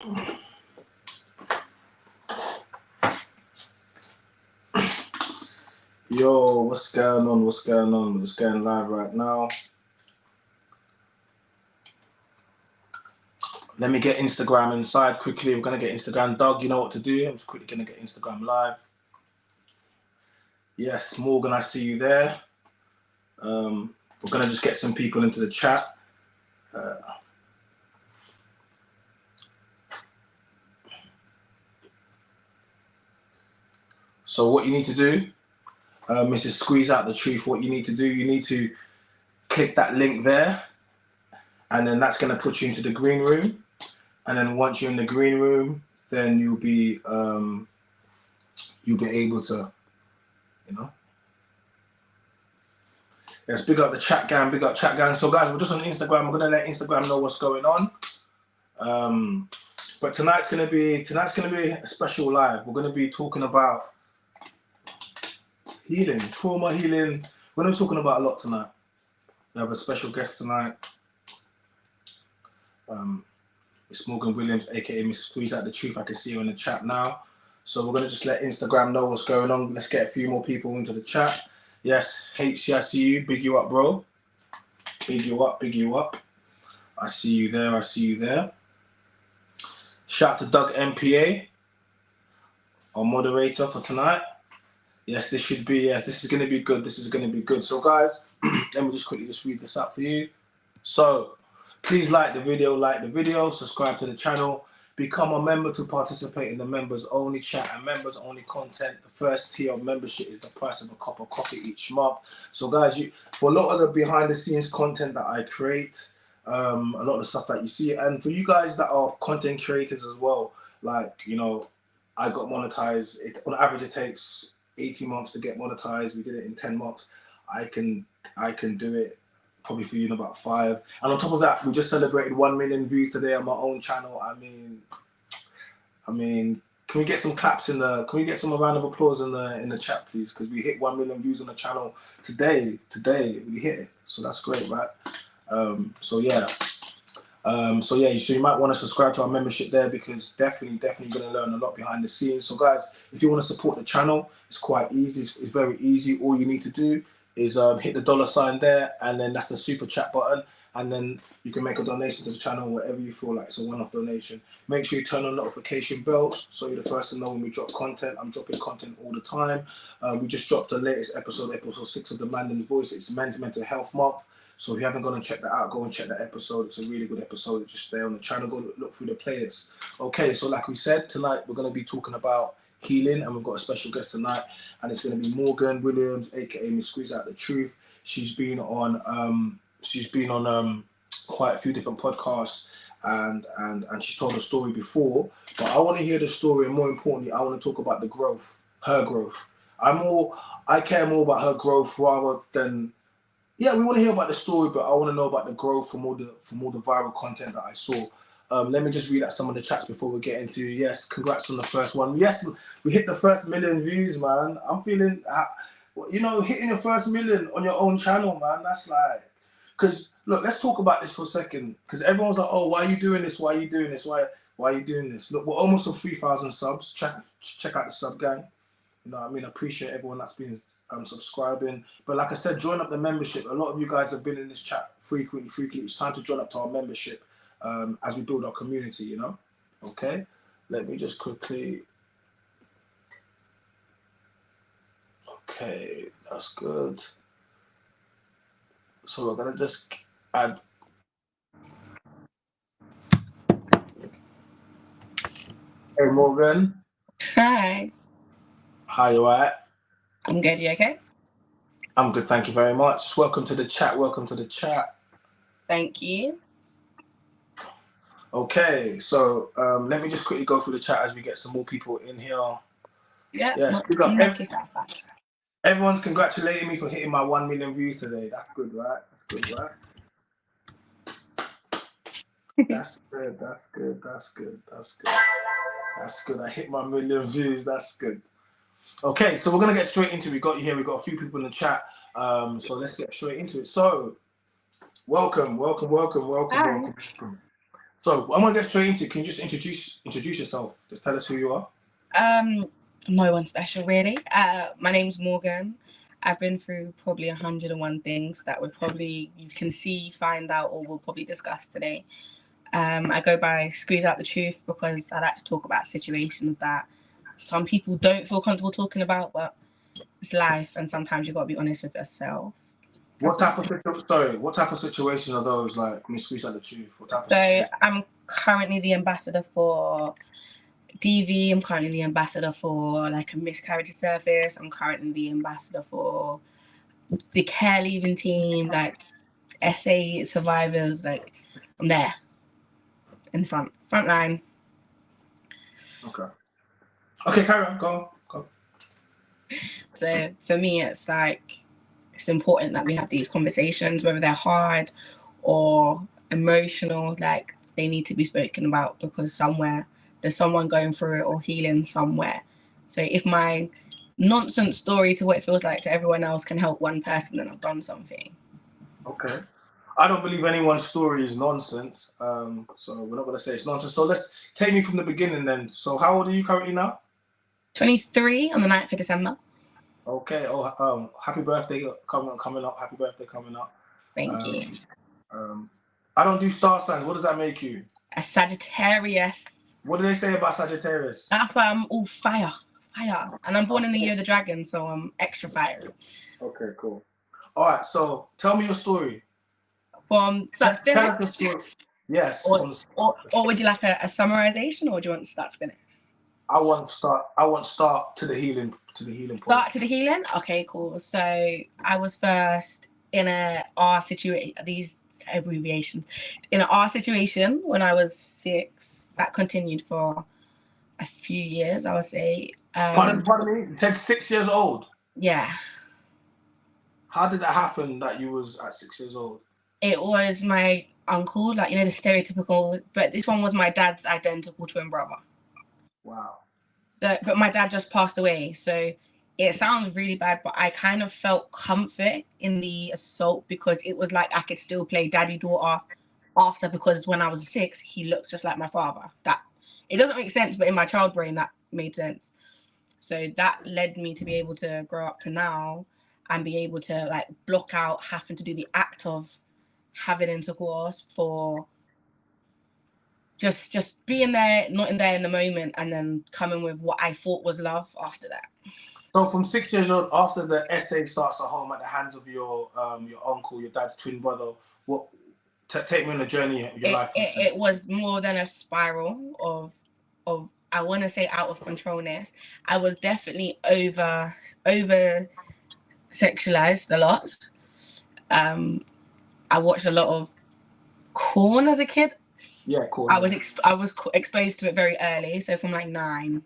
Yo, what's going on? What's going on? We're just going live right now. Let me get Instagram inside quickly. We're going to get Instagram. Doug, you know what to do. I'm just quickly going to get Instagram live. Yes, Morgan, I see you there. We're going to just get some people into the chat. So what you need to do, Mrs. Squeeze Out the Truth, what you need to do, you need to click that link there, and then that's going to put you into the green room. And then once you're in the green room, then you'll be able to, you know. Let's big up the chat gang, big up chat gang. So guys, we're just on Instagram. We're gonna let Instagram know what's going on. But tonight's gonna be a special live. We're gonna be talking about healing, trauma healing. We're gonna be talking about a lot tonight. We have a special guest tonight. It's Morgan Williams, aka Miss Squeeze Out the Truth. I can see you in the chat now. So we're gonna just let Instagram know what's going on. Let's get a few more people into the chat. Yes, HC, I see you. Big you up, bro. Big you up, big you up. I see you there, I see you there. Shout out to Doug MPA, our moderator for tonight. Yes, this should be, yes, this is going to be good. This is going to be good. So guys, let me just quickly read this out for you. So please like the video, subscribe to the channel, become a member to participate in the members only chat and members only content. The first tier of membership is the price of a cup of coffee each month. So guys, for a lot of the behind the scenes content that I create, a lot of the stuff that you see, and for you guys that are content creators as well, like, you know, I got monetized. On average, it takes 18 months to get monetized. We did it in 10 months. I can do it probably for you in about 5. And on top of that, we just celebrated 1 million views today on my own channel. I mean, can we get some claps can we get some round of applause in the chat, please? Because we hit 1 million views on the channel today. Today we hit it, so that's great, right? So you might want to subscribe to our membership there, because definitely going to learn a lot behind the scenes. So guys, if you want to support the channel, it's quite easy. It's very easy. All you need to do is hit the $ there, and then that's the super chat button, and then you can make a donation to the channel, whatever you feel like. It's a one-off donation. Make sure you turn on notification bells so you're the first to know when we drop content. I'm dropping content all the time. We just dropped the latest episode 6 of The Man in the Voice. It's Men's Mental Health Month. So if you haven't gone and checked that out, go and check that episode. It's a really good episode. Just stay on the channel, go look through the playlists. Okay, so like we said, tonight we're going to be talking about healing, and we've got a special guest tonight, and it's going to be Morgan Williams, aka Miss Squeeze Out the Truth. She's been on quite a few different podcasts, and she's told a story before. But I want to hear the story, and more importantly, I want to talk about the growth, her growth. I care more about her growth rather than. Yeah, we want to hear about the story, but I want to know about the growth from all the viral content that I saw. Let me just read out some of the chats before we get into. Yes, congrats on the first one. Yes, we hit the first 1 million views, man. I'm feeling, hitting your first 1 million on your own channel, man. That's like, because look, let's talk about this for a second. Because everyone's like, oh, why are you doing this? Why are you doing this? Why are you doing this? Look, we're almost on 3,000 subs. Check out the sub gang. You know what I mean? I appreciate everyone that's been subscribing, but like I said, join up the membership. A lot of you guys have been in this chat frequently. It's time to join up to our membership as we build our community, you know. Okay, let me just quickly. Okay, that's good. So we're gonna just add. Hey Morgan. Hi. Hi, you alright? I'm good. You okay? I'm good, thank you very much. Welcome to the chat. Thank you. Okay, so let me just quickly go through the chat as we get some more people in here. Yeah. Yes, everyone's congratulating me for hitting my 1 million views today. That's good, right? That's good. I hit my 1 million views. That's good. Okay, so we're gonna get straight into it. We got you here. We got a few people in the chat. So let's get straight into it. So, welcome. So So I'm gonna get straight into it. Can you just introduce yourself? Just tell us who you are. No one special really. My name's Morgan. I've been through probably 101 things that you can see, find out, or we'll probably discuss today. I go by Squeeze Out the Truth because I like to talk about situations that some people don't feel comfortable talking about, but it's life, and sometimes you got to be honest with yourself. What type of situations are those? Like, me Squeeze Out the Truth. What type of situations? I'm currently the ambassador for DV. I'm currently the ambassador for like a miscarriage service. I'm currently the ambassador for the care leaving team, like SA survivors. Like, I'm there in the front line. Okay, carry on. Go. So for me, it's like, it's important that we have these conversations, whether they're hard or emotional, like they need to be spoken about, because somewhere there's someone going through it or healing somewhere. So if my nonsense story to what it feels like to everyone else can help one person, then I've done something. Okay. I don't believe anyone's story is nonsense. So we're not gonna say it's nonsense. So let's take me from the beginning then. So how old are you currently now? 23 on the 9th of December. Okay. Oh, happy birthday coming up. Happy birthday coming up. Thank you. I don't do star signs. What does that make you? A Sagittarius. What do they say about Sagittarius? That's why I'm all fire. And I'm born in the year of the dragon, so I'm extra fiery. Okay, cool. All right, so tell me your story. From start to finish? Tell us your story. Yes. Or would you like a summarization, or do you want to start to finish? I want start to the healing point. Start to the healing? Okay, cool. So I was first in a R situation, these abbreviations, in an R situation when I was 6. That continued for a few years, I would say. Pardon me? You said 6 years old? Yeah. How did that happen that you was at 6 years old? It was my uncle, like, you know, the stereotypical, but this one was my dad's identical twin brother. Wow. So, but my dad just passed away, so it sounds really bad, but I kind of felt comfort in the assault because it was like I could still play daddy-daughter after, because when I was 6, he looked just like my father. That, it doesn't make sense, but in my child brain, that made sense. So that led me to be able to grow up to now and be able to like block out having to do the act of having intercourse for just being there, not in there in the moment, and then coming with what I thought was love after that. So from 6 years old, after the essay starts at home at the hands of your uncle, your dad's twin brother, what take me on a journey of your life? It was more than a spiral of I want to say out of controlness. I was definitely over sexualized a lot. I watched a lot of porn as a kid. Yeah, cool. I was exposed to it very early, so from like 9.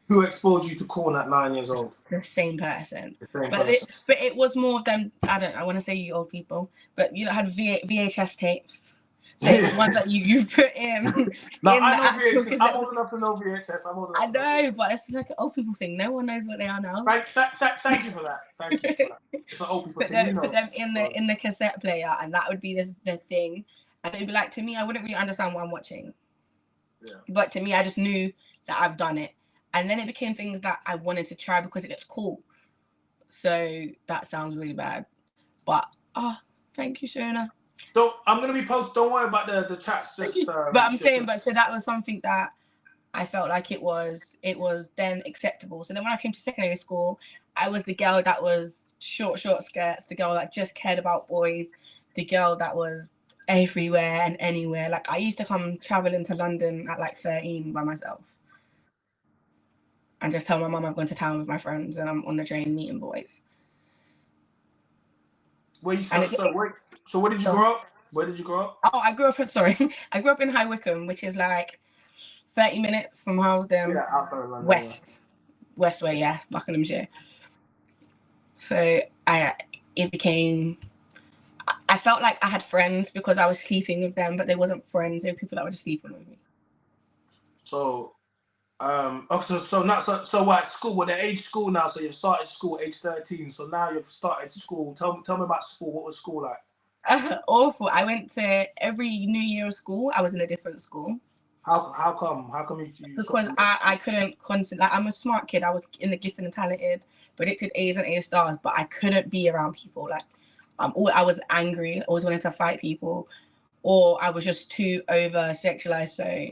Who exposed you to porn at 9 years old? The same person. But it was more of them. I want to say you old people, but you know, had VHS tapes. So it was ones that you put in. No, I know VHS. I'm old enough to know VHS. I know, but it's like an old people thing. No one knows what they are now. Thank you for that. Thank you for that. It's an old people thing. Put them in the cassette player, and that would be the thing. And it'd be like, to me, I wouldn't really understand what I'm watching. Yeah. But to me, I just knew that I've done it. And then it became things that I wanted to try because it looked cool. So that sounds really bad. But, thank you, Shona. So I'm going to be posted. Don't worry about the chats. Just, but I'm saying, so that was something that I felt like it was then acceptable. So then when I came to secondary school, I was the girl that was short skirts, the girl that just cared about boys, the girl that was everywhere and anywhere. Like, I used to come traveling to London at like 13 by myself and just tell my mum I'm going to town with my friends and I'm on the train meeting boys. So where did you grow up? Where did you grow up? Oh, I grew up in High Wycombe, which is like 30 minutes from Harlesden. Yeah, outside of London. West way, yeah, Buckinghamshire. So I felt like I had friends because I was sleeping with them, but they wasn't friends. They were people that were just sleeping with me. So, so what? School? Well, they're age school now. So you've started school at age 13. So now you've started school. Tell me about school. What was school like? Awful. I went to every New Year of school. I was in a different school. How come? How come you Because swapped? I couldn't constantly, like, I'm a smart kid. I was in the gifted and talented, predicted A's and A stars, but I couldn't be around people. Like, I was angry, always wanted to fight people, or I was just too over sexualized. So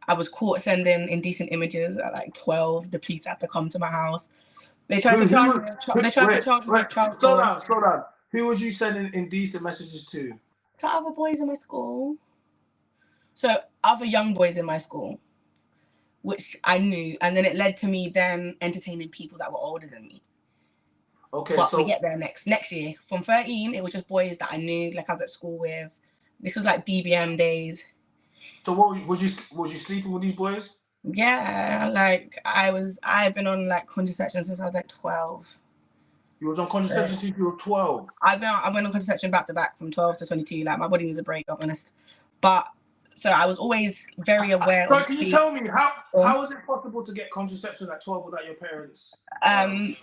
I was caught sending indecent images at like 12. The police had to come to my house. They tried to charge me with child porn. Slow down. Who was you sending indecent messages to? To other boys in my school. So other young boys in my school, which I knew, and then it led to me then entertaining people that were older than me. Okay, but so we get there next year. From 13, it was just boys that I knew, like I was at school with. This was like BBM days. So what was you sleeping with these boys? Yeah, like I've been on like contraception since I was like 12. You was on contraception since you were 12. I went on contraception back to back from 12 to 22. Like, my body needs a break, I'm honest. But so I was always very aware. So can you tell me how is it possible to get contraception at 12 without your parents?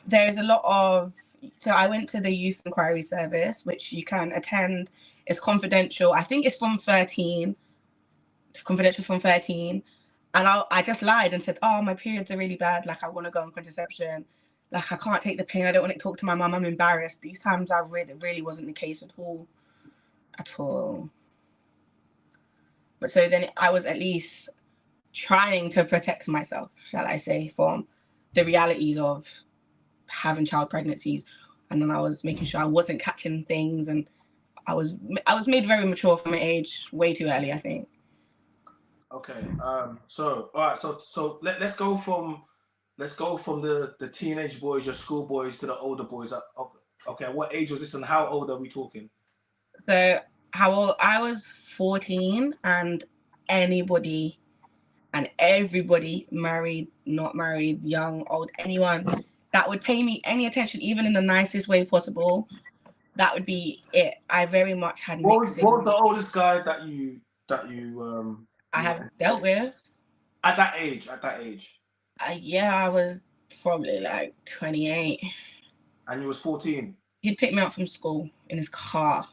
There's a lot of. So I went to the youth inquiry service, which you can attend. It's confidential. I think it's from 13. It's confidential from 13. And I just lied and said, oh, my periods are really bad. Like, I want to go on contraception. Like, I can't take the pain. I don't want to talk to my mum. I'm embarrassed. These times it really wasn't the case at all. At all. But so then I was at least trying to protect myself, shall I say, from the realities of having child pregnancies. And then I was making sure I wasn't catching things. And I was made very mature for my age, way too early, I think. Okay. So all right. So let's go from the teenage boys, your school boys, to the older boys. Okay. What age was this, and how old are we talking? So how old? I was 14, and anybody and everybody, married, not married, young, old, anyone that would pay me any attention, even in the nicest way possible, that would be it. I very much had mixed signals. What was the oldest guy that you I have dealt with at that age? Yeah, I was probably like 28. And you was 14? He'd pick me up from school in his car.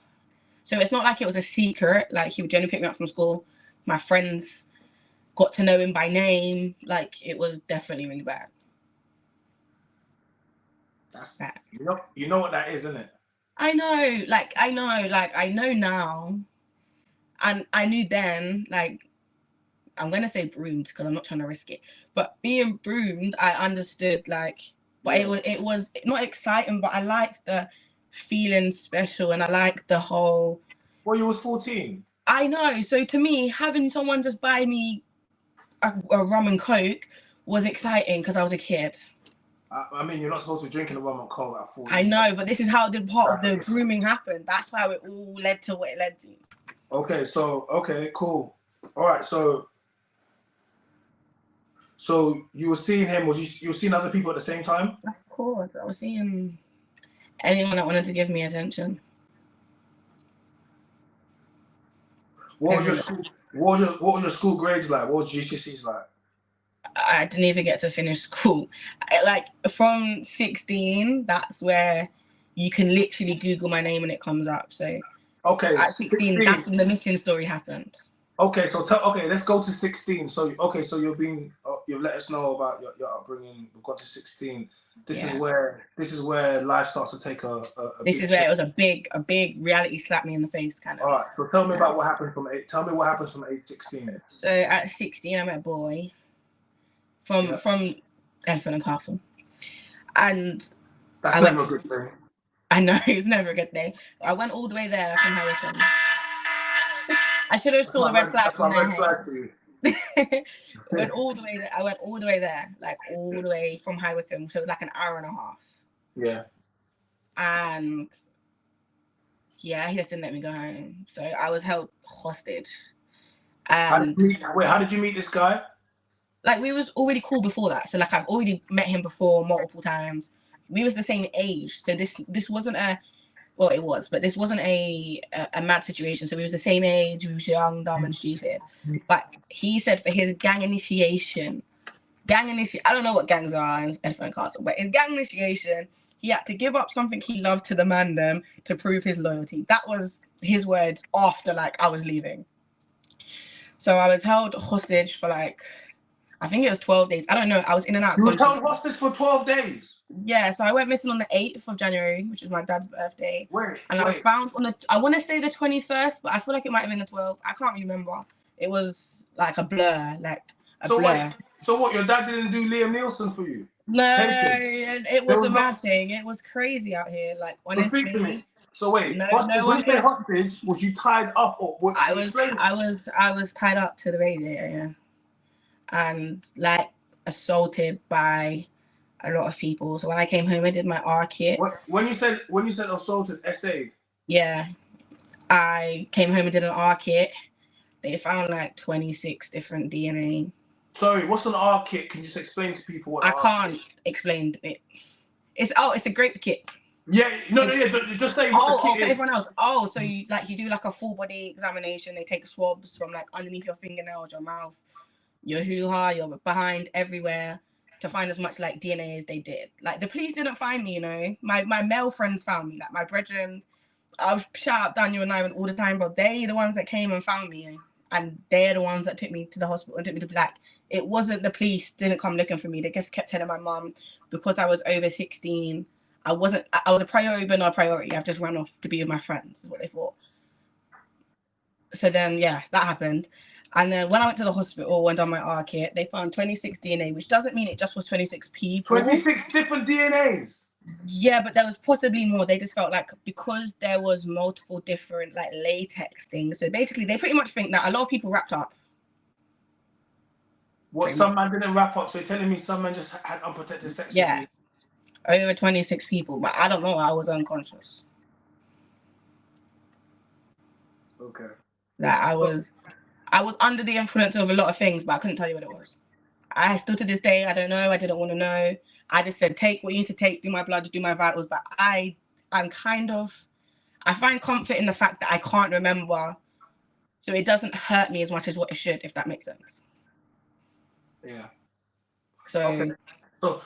So it's not like it was a secret. Like, he would generally pick me up from school. My friends got to know him by name. Like, it was definitely really bad. That's bad. You know what that is, isn't it? I know now. And I knew then, like, I'm going to say broomed because I'm not trying to risk it. But being broomed, I understood, like, but it was not exciting, but I liked the feeling special, and I liked the whole. Well, you was 14. I know. So to me, having someone just buy me a rum and coke was exciting because I was a kid. I mean, you're not supposed to be drinking a rum and coke at 14. I know, but this is how the part of the grooming happened. That's how it all led to what it led to. Okay, cool. All right, so you were seeing him? You were seeing other people at the same time? Of course, I was seeing anyone that wanted to give me attention. What were your school grades like? What was GCSEs like? I didn't even get to finish school. Like, from 16, that's where you can literally Google my name and it comes up. So okay, at 16, that's when the missing story happened. Okay, so let's go to 16. So you've let us know about your upbringing. We've got to 16. This is where life starts to take a this is where it was a big reality slap me in the face kind of. All right, so tell me about what happened from age 16. So at 16, I met a boy from Elephant and Castle, and that's never a good thing. I know, it's never a good thing. I went all the way there from Hurricane. I should have saw the red flag from there. I went all the way there, like all the way from High Wycombe. So it was like an hour and a half. Yeah. And yeah, he just didn't let me go home. So I was held hostage. And how did you meet this guy? Like, we was already cool before that. So like, I've already met him before multiple times. We was the same age. So this wasn't well, it was, but this wasn't a mad situation. So we was the same age. We was young, dumb, and stupid. But he said for his gang initiation, I don't know what gangs are in Elephant Castle, but his gang initiation he had to give up something he loved to the man to prove his loyalty. That was his words after like I was leaving. So I was held hostage for like, I think it was 12 days. I don't know. I was in and out. You were held hostage for 12 days? Yeah, so I went missing on the 8th of January, which is my dad's birthday. I was found on I want to say the 21st, but I feel like it might have been the 12th. I can't remember. It was like a blur, blur. So what, your dad didn't do Liam Nielsen for you? No, and it was a mad thing. It was crazy out here, like, honestly. So wait, when you say hostage, was you tied up or what? I was tied up to the radiator, yeah. And like assaulted by a lot of people. So when I came home, I did my R kit. When you said assaulted, essayed? Yeah, I came home and did an R kit. They found like 26 different DNA. Sorry, what's an R kit? Can you just explain to people what? I can't explain it. It's a grape kit. Yeah, just say what the kit is. Everyone else. So you do like a full body examination. They take swabs from like underneath your fingernails, your mouth, your hoo-ha, your behind, everywhere, to find as much like DNA as they did. Like the police didn't find me, you know. My male friends found me, like my brethren. I'll shout out Daniel and Ivan all the time, but they're the ones that came and found me, and they're the ones that took me to the hospital and took me to Black. It wasn't the police didn't come looking for me. They just kept telling my mum because I was over 16. I was a priority, but not a priority. I've just run off to be with my friends, is what they thought. So then, yeah, that happened. And then when I went to the hospital and done my R kit, they found 26 DNA, which doesn't mean it just was 26 people. 26 different DNAs? Yeah, but there was possibly more. They just felt like because there was multiple different like latex things. So basically, they pretty much think that a lot of people wrapped up. What, some man didn't wrap up? So you're telling me some man just had unprotected sex? Yeah. Over 26 people, but I don't know. I was unconscious. Okay. Like I was under the influence of a lot of things, but I couldn't tell you what it was. I still to this day, I don't know. I didn't want to know. I just said, take what you need to take, do my blood, do my vitals. But I find comfort in the fact that I can't remember, so it doesn't hurt me as much as what it should, if that makes sense. Yeah. So. Okay.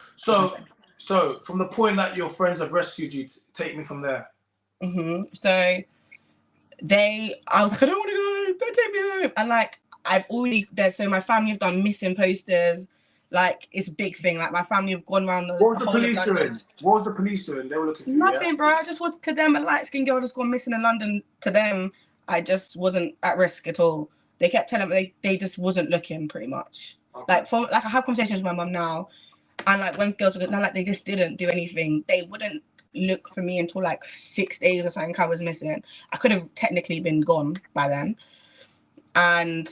So from the point that your friends have rescued you, take me from there. So I was like, I don't want to go, don't take me home. And like, so my family have done missing posters. Like, it's a big thing. Like, my family have gone around the What was the police doing? What was the police doing? They were looking for you. Nothing, bro. I just was, to them, a light-skinned girl just gone missing in London. To them, I just wasn't at risk at all. They kept telling me they just wasn't looking, pretty much. Okay. I have conversations with my mum now. And like when girls were like, they just didn't do anything. They wouldn't look for me until like 6 days or something. I was missing. I could have technically been gone by then. And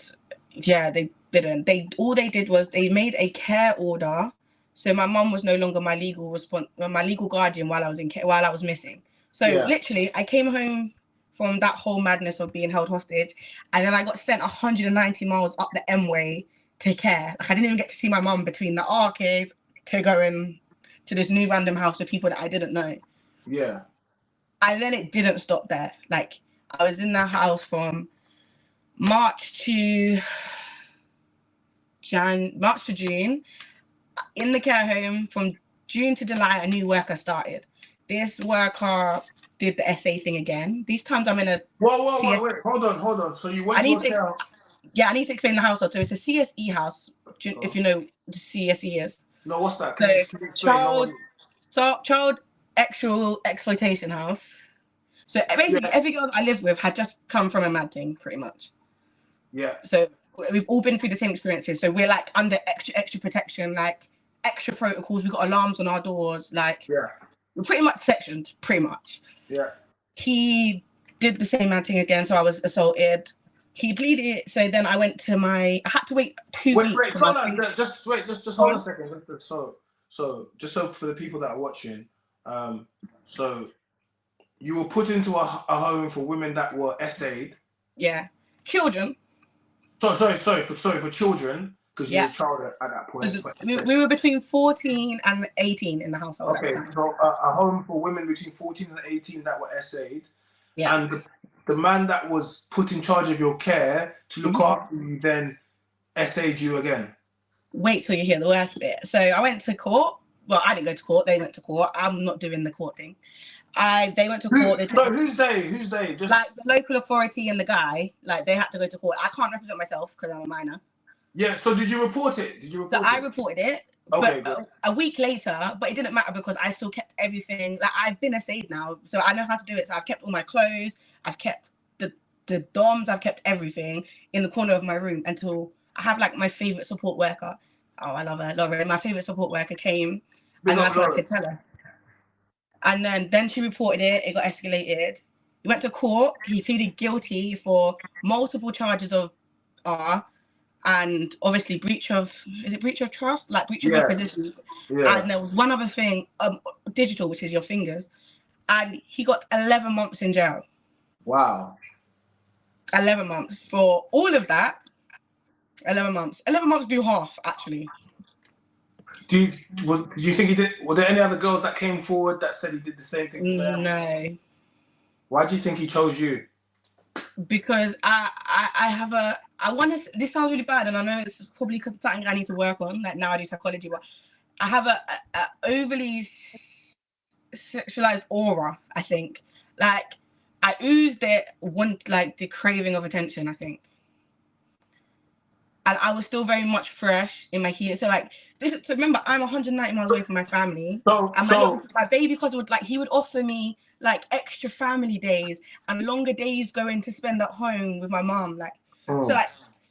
yeah, they didn't. All they did was they made a care order. So my mum was no longer my legal guardian while I was missing. So literally, I came home from that whole madness of being held hostage, and then I got sent 190 miles up the M-way to care. Like I didn't even get to see my mum between the arcades to go in to this new random house with people that I didn't know. Yeah. And then it didn't stop there. Like I was in the house from March to June. In the care home from June to July, a new worker started. This worker did the SA thing again. These times I'm in a... Wait. Hold on. So you went to a care... Yeah, I need to explain the household. So it's a CSE house, if you know what the CSE is. No, what's that? Child sexual exploitation house. So basically, every girl I lived with had just come from a mad thing, pretty much. Yeah. So we've all been through the same experiences. So we're like under extra protection, like extra protocols. We've got alarms on our doors. Like we're pretty much sectioned, pretty much. Yeah. He did the same mad thing again. So I was assaulted. He bleeded. So then I went to I had to wait 2 weeks. Wait, hold on. Just hold on a second. So just so for the people that are watching, so you were put into a home for women that were SA'd. Yeah. Children. Sorry, for children, because you were a child at that point. We were between 14 and 18 in the household. Okay, so a home for women between 14 and 18 that were SA'd. Yeah. And the man that was put in charge of your care to look after you then SA'd you again. Wait till you hear the worst bit. So I went to court well, I didn't go to court. They went to court. I'm not doing the court thing. They went to court. Who's they? Who's they? Just like the local authority and the guy, like they had to go to court. I can't represent myself because I'm a minor. Yeah. So did you report it? I reported it. Okay. But a week later, but it didn't matter because I still kept everything. Like I've been a SAID now, so I know how to do it. So I've kept all my clothes. I've kept the DOMs. I've kept everything in the corner of my room until I have like my favorite support worker. Oh, I love her, Lauren. My favorite support worker came, and I could tell her. And then she reported it. It got escalated. He went to court. He pleaded guilty for multiple charges of and obviously breach of trust, like breach of your position. Yeah. And there was one other thing, digital, which is your fingers. And he got 11 months in jail. Wow. 11 months for all of that. 11 months. 11 months do half, actually. Do you think he did? Were there any other girls that came forward that said he did the same thing to them? No. Why do you think he chose you? Because I want to. This sounds really bad, and I know it's probably because it's something I need to work on. Like now I do psychology, but I have a overly sexualized aura. I think, like I ooze the craving of attention. I think, and I was still very much fresh in my heat. So like this. So remember, I'm 190 miles away from my family. And my baby cousin would offer me like extra family days and longer days going to spend at home with my mom. So like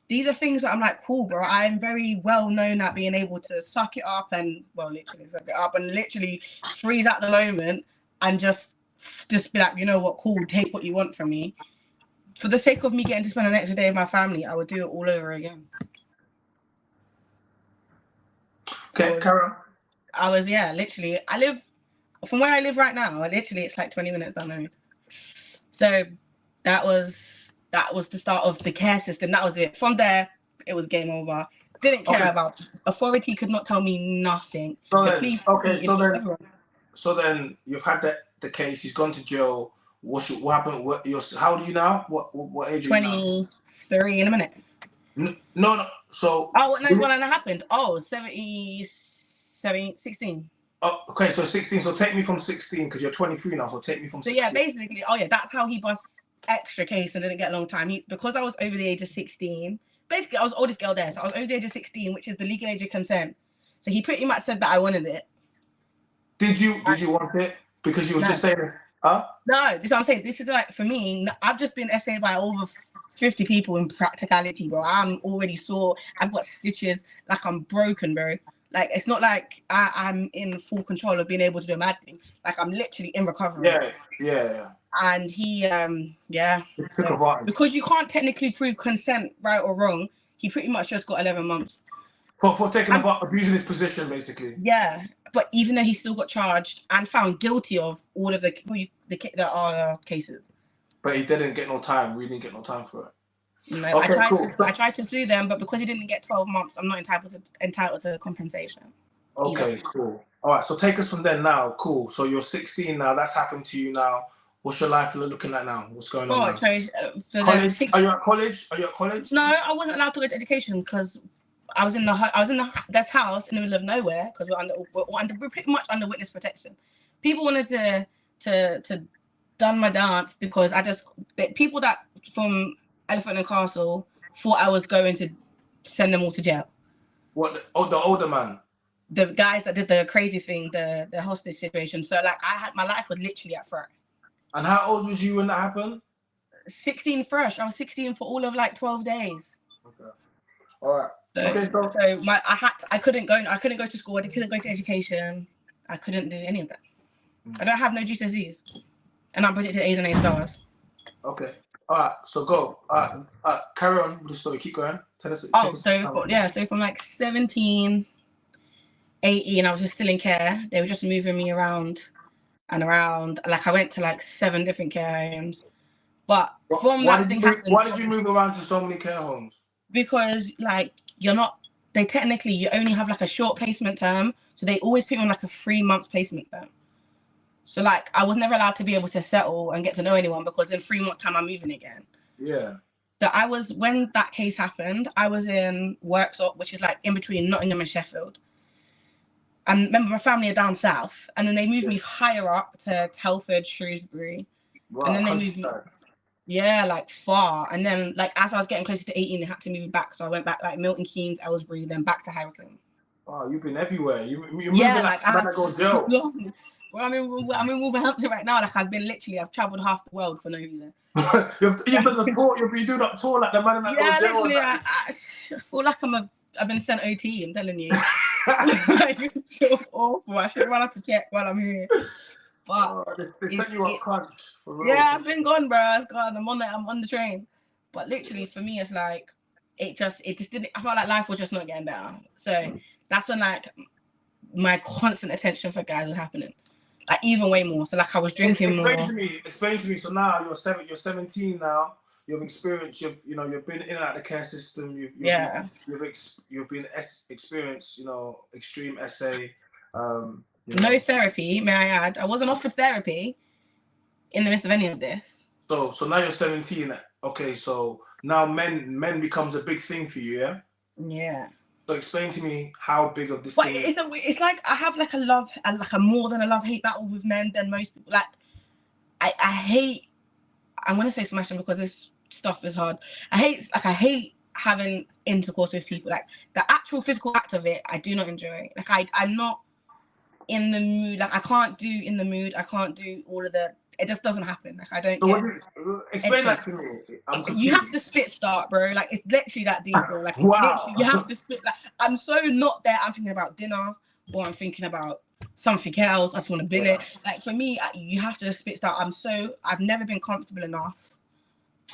these are things that I'm like, cool, bro. I'm very well known at being able to suck it up and literally freeze at the moment and just be like, you know what, cool, take what you want from me. For the sake of me getting to spend an extra day with my family, I would do it all over again. Okay, so, Karen. I live from where I live right now, it's like 20 minutes down the road. So that was the start of the care system. That was it. From there, it was game over. Didn't care about authority. Could not tell me nothing. So then you've had the case. He's gone to jail. What happened? How old are you now? What age are you now? 23 in a minute. No. So when that happened? 16. Oh, okay, so 16. So take me from 16 because you're 23 now. So take me from 16. So yeah, basically, that's how he busts extra case and didn't get a long time. Because I was over the age of 16. Basically, I was the oldest girl there, so I was over the age of 16, which is the legal age of consent. So he pretty much said that I wanted it. Did you want it? Because you were just saying, huh? No, this is what I'm saying. This is like for me. I've just been essayed by over 50 people in practicality, bro. I'm already sore. I've got stitches. Like I'm broken, bro. Like it's not like I'm in full control of being able to do a mad thing. Like I'm literally in recovery. Yeah. And he, so, because you can't technically prove consent, right or wrong, he pretty much just got 11 months. For taking abusing his position, basically. Yeah, but even though he still got charged and found guilty of all of the cases. But he didn't get no time. We didn't get no time for it. No, okay, I tried to sue them, but because he didn't get 12 months, I'm not entitled to compensation. Okay, cool. All right, so take us from there now. Cool. So you're 16 now. That's happened to you now. What's your life looking like now? What's going on now? Sorry, Are you at college? No, I wasn't allowed to go to education because I was in this house in the middle of nowhere because we're pretty much under witness protection. People wanted to done my dance because people that from Elephant and Castle thought I was going to send them all to jail. What? Oh, the older man. The guys that did the crazy thing, the hostage situation. So like my life was literally at threat. And how old was you when that happened? 16 fresh. I was 16 for all of like 12 days. Okay. All right. So I couldn't go to school. I couldn't go to education. I couldn't do any of that. I don't have no GCSEs, and I'm predicted A's and A stars. Okay. All right. So go. Carry on with the story. Keep going. Tell us. So from like 17, 18, I was just still in care. They were just moving me around and around. Like I went to like 7 different care homes. But why did you move around to so many care homes? Because like you only have like a short placement term, so they always put you on like a 3 months placement term. So like I was never allowed to be able to settle and get to know anyone because in 3 months time I'm moving again. Yeah. So when that case happened, I was in Worksop, which is like in between Nottingham and Sheffield. And remember, my family are down south, and then they moved me higher up to Telford, Shrewsbury, Wow, and then they moved me, like far. And then like as I was getting closer to 18, they had to move me back, so I went back like Milton Keynes, Ellsbury, then back to Harrogate. Wow, you've been everywhere. You're moving like I go jail. Well, I'm in Wolverhampton right now. Like I've travelled half the world for no reason. you've done the tour. You're doing that tour like the man in that go jail. Literally, I feel like I've been sent OT. I'm telling you. Like, it's so awful. I should run up and check while I'm here. But they sent you up crunch for real. Yeah, I've been gone, bro. It's gone. I'm on the train. But literally, for me, it's like it just didn't. I felt like life was just not getting better. So that's when like my constant attention for guys was happening, like even way more. So like I was drinking more. Explain to me. So now you're 17 now. You've experienced. You've been in and out of the care system. You've been experienced. Extreme essay. No therapy, may I add. I wasn't offered therapy in the midst of any of this. So now you're 17. Okay, so now men becomes a big thing for you, yeah? Yeah. So explain to me how big of this thing is. It's like I have like a more than a love-hate battle with men than most people. Like I hate, I'm gonna say smashing because this stuff is hard. I hate having intercourse with people. Like the actual physical act of it, I do not enjoy. Like I'm not in the mood. Like I can't do in the mood. I can't do all of the. It just doesn't happen. Like I don't. Explain that to me. You have to spit start, bro. Like it's literally that deep, bro. Like literally, you have to spit. Like I'm so not there. I'm thinking about dinner, or I'm thinking about something else. I just want to bill it. Like for me, you have to just spit start. I've never been comfortable enough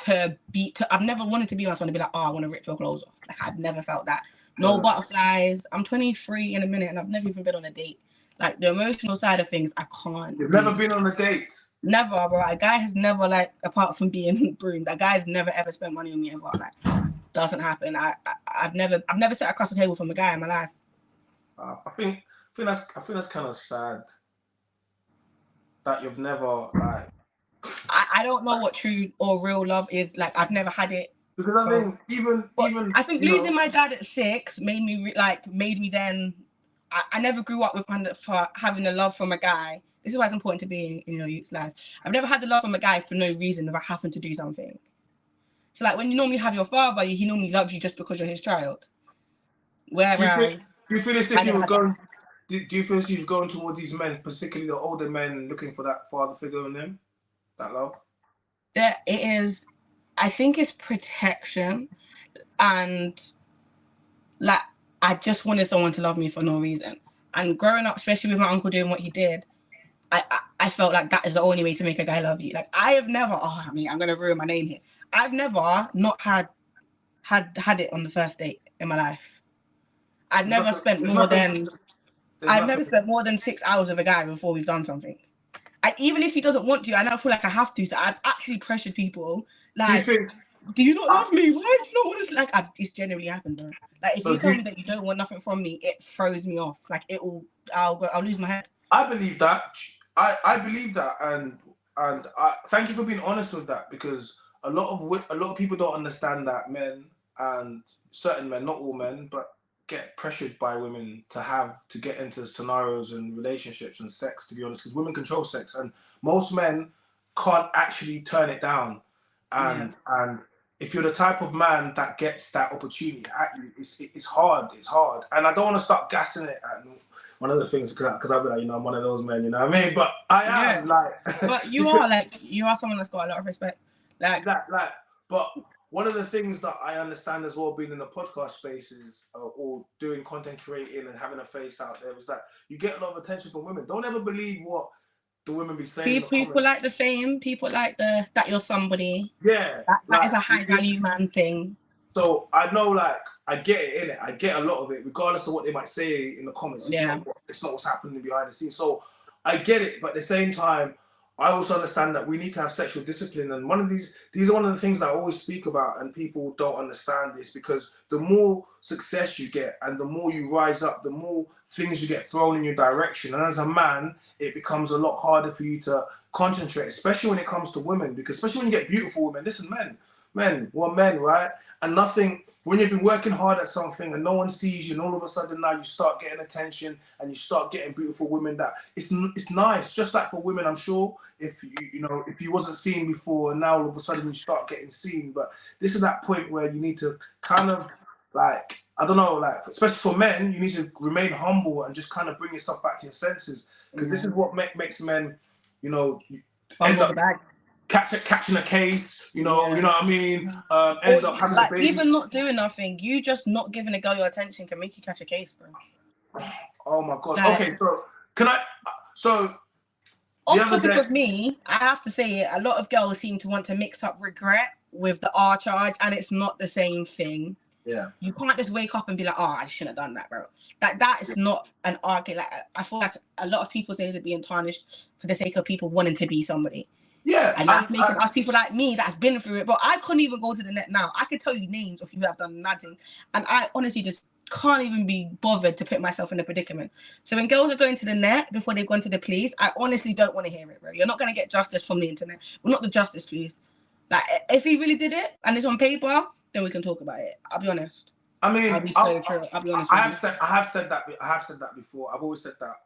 to be. I've never wanted to be. I just want to be like, oh, I want to rip your clothes off. Like I've never felt that. No butterflies. I'm 23 in a minute, and I've never even been on a date. Like the emotional side of things, I can't. You've never been on a date? Never, bro. A guy has never, like, apart from being groomed, a guy has never ever spent money on me ever. Like, doesn't happen. I've never sat across the table from a guy in my life. I think that's kind of sad that you've never like. I don't know what true or real love is. Like, I've never had it. Because I think even I think losing my dad at 6 made me then. I never grew up for having the love from a guy. This is why it's important to be in your youth's life. I've never had the love from a guy for no reason about having to do something. So like when you normally have your father, he normally loves you just because you're his child. Whereas do you feel as if you were going? Do you feel as if you've gone towards these men, particularly the older men, looking for that father figure in them, that love? It is. I think it's protection, and like I just wanted someone to love me for no reason. And growing up, especially with my uncle doing what he did, I felt like that is the only way to make a guy love you. Like I have never. I'm gonna ruin my name here. I've never not had it on the first date in my life. I've never spent more than 6 hours with a guy before we've done something. And even if he doesn't want to, I now feel like I have to. So I've actually pressured people. Like, do you not love me? Why do you not want to? Like, it's generally happened, bro. Like, if you tell me that you don't want nothing from me, it throws me off. Like, I'll lose my head. I believe that. I believe that, and I thank you for being honest with that, because a lot of people don't understand that men, and certain men, not all men, but get pressured by women to get into scenarios and relationships and sex, to be honest, because women control sex, and most men can't actually turn it down. And if you're the type of man that gets that opportunity at you, it's hard. And I don't want to start gassing it at one of the things, because I'll be like, I'm one of those men, you know what I mean? But I am But you are someone that's got a lot of respect. But one of the things that I understand as well, being in the podcast spaces or doing content creating and having a face out there, was that you get a lot of attention from women. Don't ever believe what the women be saying. People like the fame. People like that you're somebody. Yeah, that is a high value man thing. So I know, I get it in it. I get a lot of it, regardless of what they might say in the comments. It's not what's happening behind the scenes. So I get it, but at the same time, I also understand that we need to have sexual discipline. And these are one of the things that I always speak about, and people don't understand this, because the more success you get and the more you rise up, the more things you get thrown in your direction. And as a man, it becomes a lot harder for you to concentrate, especially when it comes to women, because especially when you get beautiful women. Listen, men, we're men, right? And nothing when you've been working hard at something and no one sees you, and all of a sudden now you start getting attention and you start getting beautiful women, that it's nice. Just like for women, I'm sure if if you wasn't seen before and now all of a sudden you start getting seen, but this is that point where you need to kind of like, I don't know, like especially for men, you need to remain humble and just kind of bring yourself back to your senses, because this is what makes men, end up catching a case, you know what I mean? End up having a baby. Even not doing nothing, you just not giving a girl your attention can make you catch a case, bro. Oh my god. Okay, so can I? So off topic of me, I have to say it. A lot of girls seem to want to mix up regret with the R charge, and it's not the same thing. Yeah. You can't just wake up and be like, oh, I shouldn't have done that, bro. That is not an argument. Like, I feel like a lot of people's names are being tarnished for the sake of people wanting to be somebody. Yeah. And that's making us people like me that's been through it. But I couldn't even go to the net now. I could tell you names of people that have done nothing. And I honestly just can't even be bothered to put myself in a predicament. So when girls are going to the net before they've gone to the police, I honestly don't want to hear it, bro. You're not going to get justice from the internet. We're not the justice police. Like, if he really did it and it's on paper, then we can talk about it. I'll be honest. I mean, I'll be so true. I'll be honest. I have said that before. I've always said that,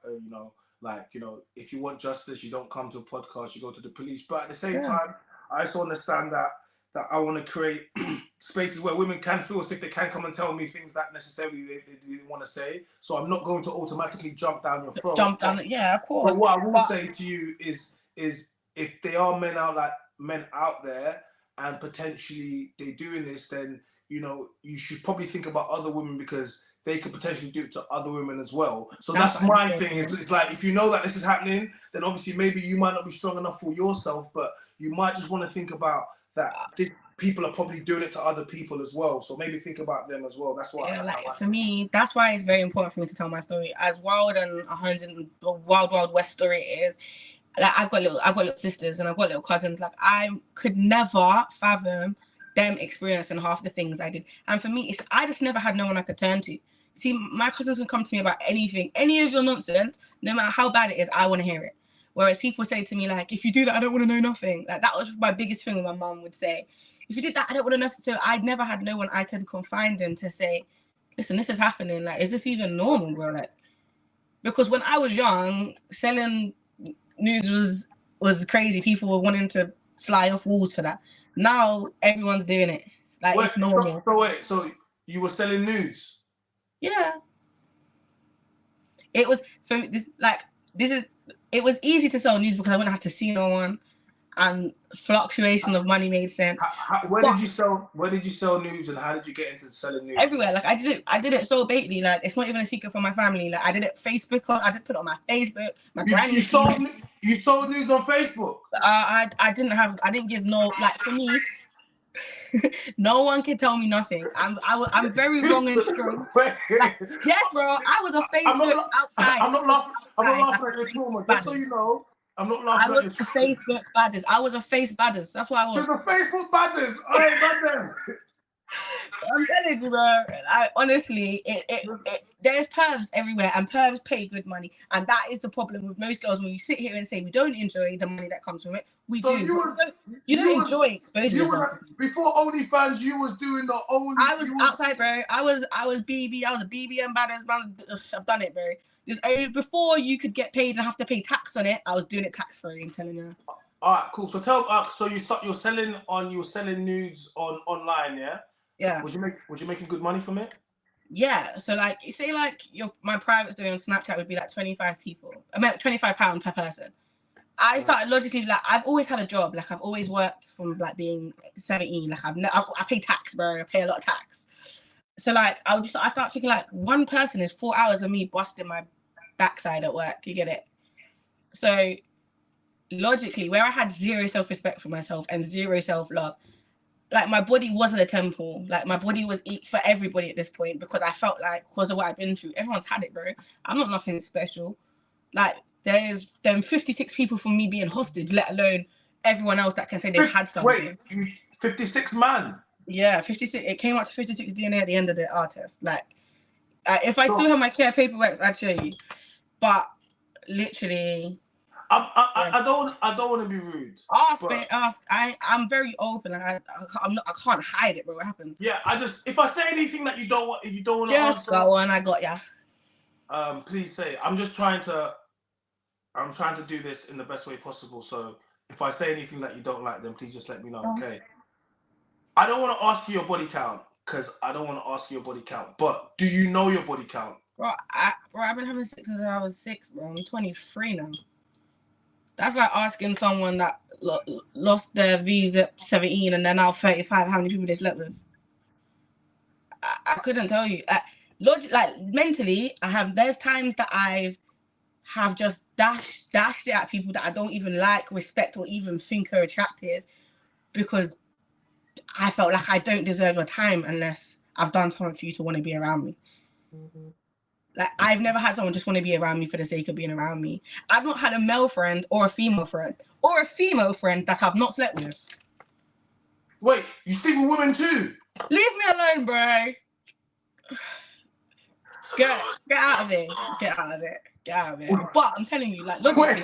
if you want justice, you don't come to a podcast, you go to the police. But at the same time, I also understand that I want to create spaces where women can feel as if they can come and tell me things that necessarily they didn't want to say. So I'm not going to automatically jump down your throat. Yeah, of course. But what I will say to you is if there are men out there and potentially they're doing this, then you should probably think about other women, because they could potentially do it to other women as well. So that's my thing. It's like, if you know that this is happening, then obviously maybe you might not be strong enough for yourself, but you might just want to think about that people are probably doing it to other people as well. So maybe think about them as well. That's what for me, that's why it's very important for me to tell my story. As wild and wild west story it is, like I've got little sisters and I've got little cousins. Like, I could never fathom them experiencing half the things I did. And for me, I just never had no one I could turn to. See, my cousins can come to me about anything, any of your nonsense, no matter how bad it is, I want to hear it. Whereas people say to me, like, if you do that, I don't want to know nothing. Like, that was my biggest thing. My mum would say, if you did that, I don't want to know. So I'd never had no one I could confide in to say, listen, this is happening. Like, is this even normal, bro? Like, because when I was young, selling nudes was crazy. People were wanting to fly off walls for that. Now everyone's doing it. Like, it's normal. So you were selling nudes? Yeah. It was for me. It was easy to sell nudes because I wouldn't have to see no one, and fluctuation of money made sense. Where did you sell nudes, and how did you get into selling nudes? Everywhere. Like, I did it so blatantly. Like, it's not even a secret from my family. Like, I did it I did put it on my Facebook. My granny. You sold nudes on Facebook? I didn't give no, like, for me. No one can tell me nothing. I'm very wrong and strong. Like, yes, bro. I was a Facebook outside. I'm not laughing at your trauma. Just so you know, I'm not laughing at your trauma. I was a Facebook badders. I was a face badders. That's what I was. There's a Facebook badders. I'm telling you, bro. Honestly, there's pervs everywhere, and pervs pay good money, and that is the problem with most girls. When you sit here and say we don't enjoy the money that comes from it, we do. You don't enjoy exposing yourself. Before OnlyFans, you was doing the only. I was outside, bro. I was BB. I was a BBM badders, man. I've done it, bro. Before you could get paid and have to pay tax on it, I was doing it tax free. I'm telling you. All right, cool. So so you're selling nudes online, yeah? Yeah. Was you making good money from it? Yeah. So, like, you say, like, my private story on Snapchat would be like 25 people. I meant £25 per person. I started logically, like, I've always had a job. Like, I've always worked from, like, being 17. Like, I pay tax, bro. I pay a lot of tax. So, like, I start thinking, like, one person is 4 hours of me busting my backside at work. You get it? So, logically, where I had zero self-respect for myself and zero self-love, like, my body wasn't a temple. Like, my body was for everybody at this point, because I felt like, because of what I've been through, everyone's had it, bro. I'm not nothing special. Like, there's 56 people from me being hostage, let alone everyone else that can say they've had something. Wait, 56 man? Yeah, 56. It came up to 56 DNA at the end of the R test. Like, if I still have my care paperwork, I'd show you. But literally, I don't want to be rude. Ask, babe, ask. I'm very open. Like, I can't hide it, bro. What happened? Yeah, if I say anything that you don't want to Just answer, go on. I got ya. Please say. I'm trying to do this in the best way possible. So if I say anything that you don't like, then please just let me know, okay? I don't want to ask you your body count because I don't want to ask you your body count. But do you know your body count? Bro, I've been having sex since I was 6, bro. I'm 23 now. That's like asking someone that lost their visa at 17 and they're now 35 how many people they slept with. I couldn't tell you. Like mentally, there's times that I have just dashed it at people that I don't even like, respect, or even think are attractive because I felt like I don't deserve your time unless I've done something for you to want to be around me. Like, I've never had someone just want to be around me for the sake of being around me. I've not had a male friend or a female friend that I've not slept with. Wait, you sleep with women too? Leave me alone, bro. Get out of it. Get out of it. Get out of it. But I'm telling you, like, logically,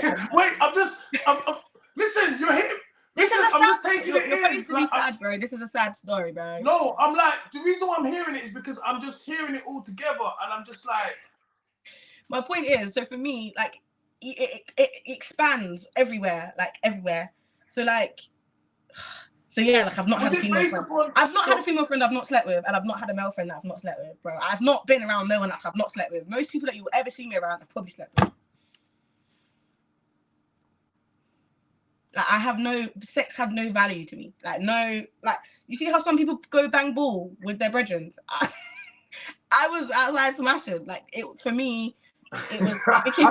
listen, you're hitting. I'm just taking it in. You're supposed to be sad, bro. This is a sad story, bro. No, I'm like, the reason why I'm hearing it is because I'm just hearing it all together, and I'm just like. My point is, so for me, like, it expands everywhere, like everywhere. So like, yeah, like I've not had a female friend. I've not had a female friend I've not slept with, and I've not had a male friend that I've not slept with, bro. I've not been around no one that I've not slept with. Most people that you will ever see me around, I've probably slept with. Like, sex had no value to me. Like, you see how some people go bang ball with their brethren? I was outside smashing. Like, for me, it became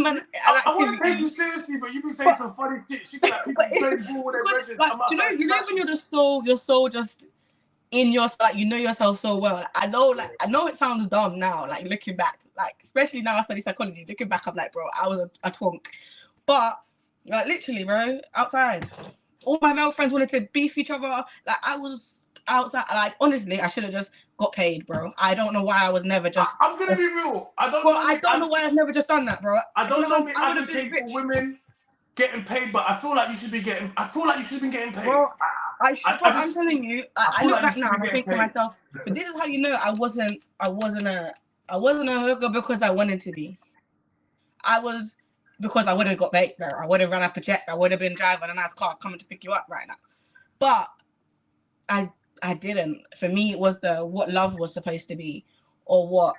an activity. I want to take you seriously, but you be saying some funny shit. You like people playing ball with their brethren. Like, you know when you're just your soul just in your, like, you know yourself so well. I know it sounds dumb now, like looking back, like especially now I study psychology. Looking back, I'm like, bro, I was a twonk, but like literally, bro, outside, all my male friends wanted to beef each other. Like, I was outside. Like, honestly, I should have just got paid, bro. I don't know why I was never just. I'm gonna be real. I don't know why I've never just done that, bro. I don't normally advocate for women getting paid, but I feel like you should be getting. I feel like you should have been getting paid. Bro, I'm telling you, I look back now and I think to myself, but this is how you know I wasn't a hooker because I wanted to be. I was because I would have got paid, bro. I would have run up a check. I would have been driving a nice car coming to pick you up right now. But I didn't. For me, it was what love was supposed to be, or what.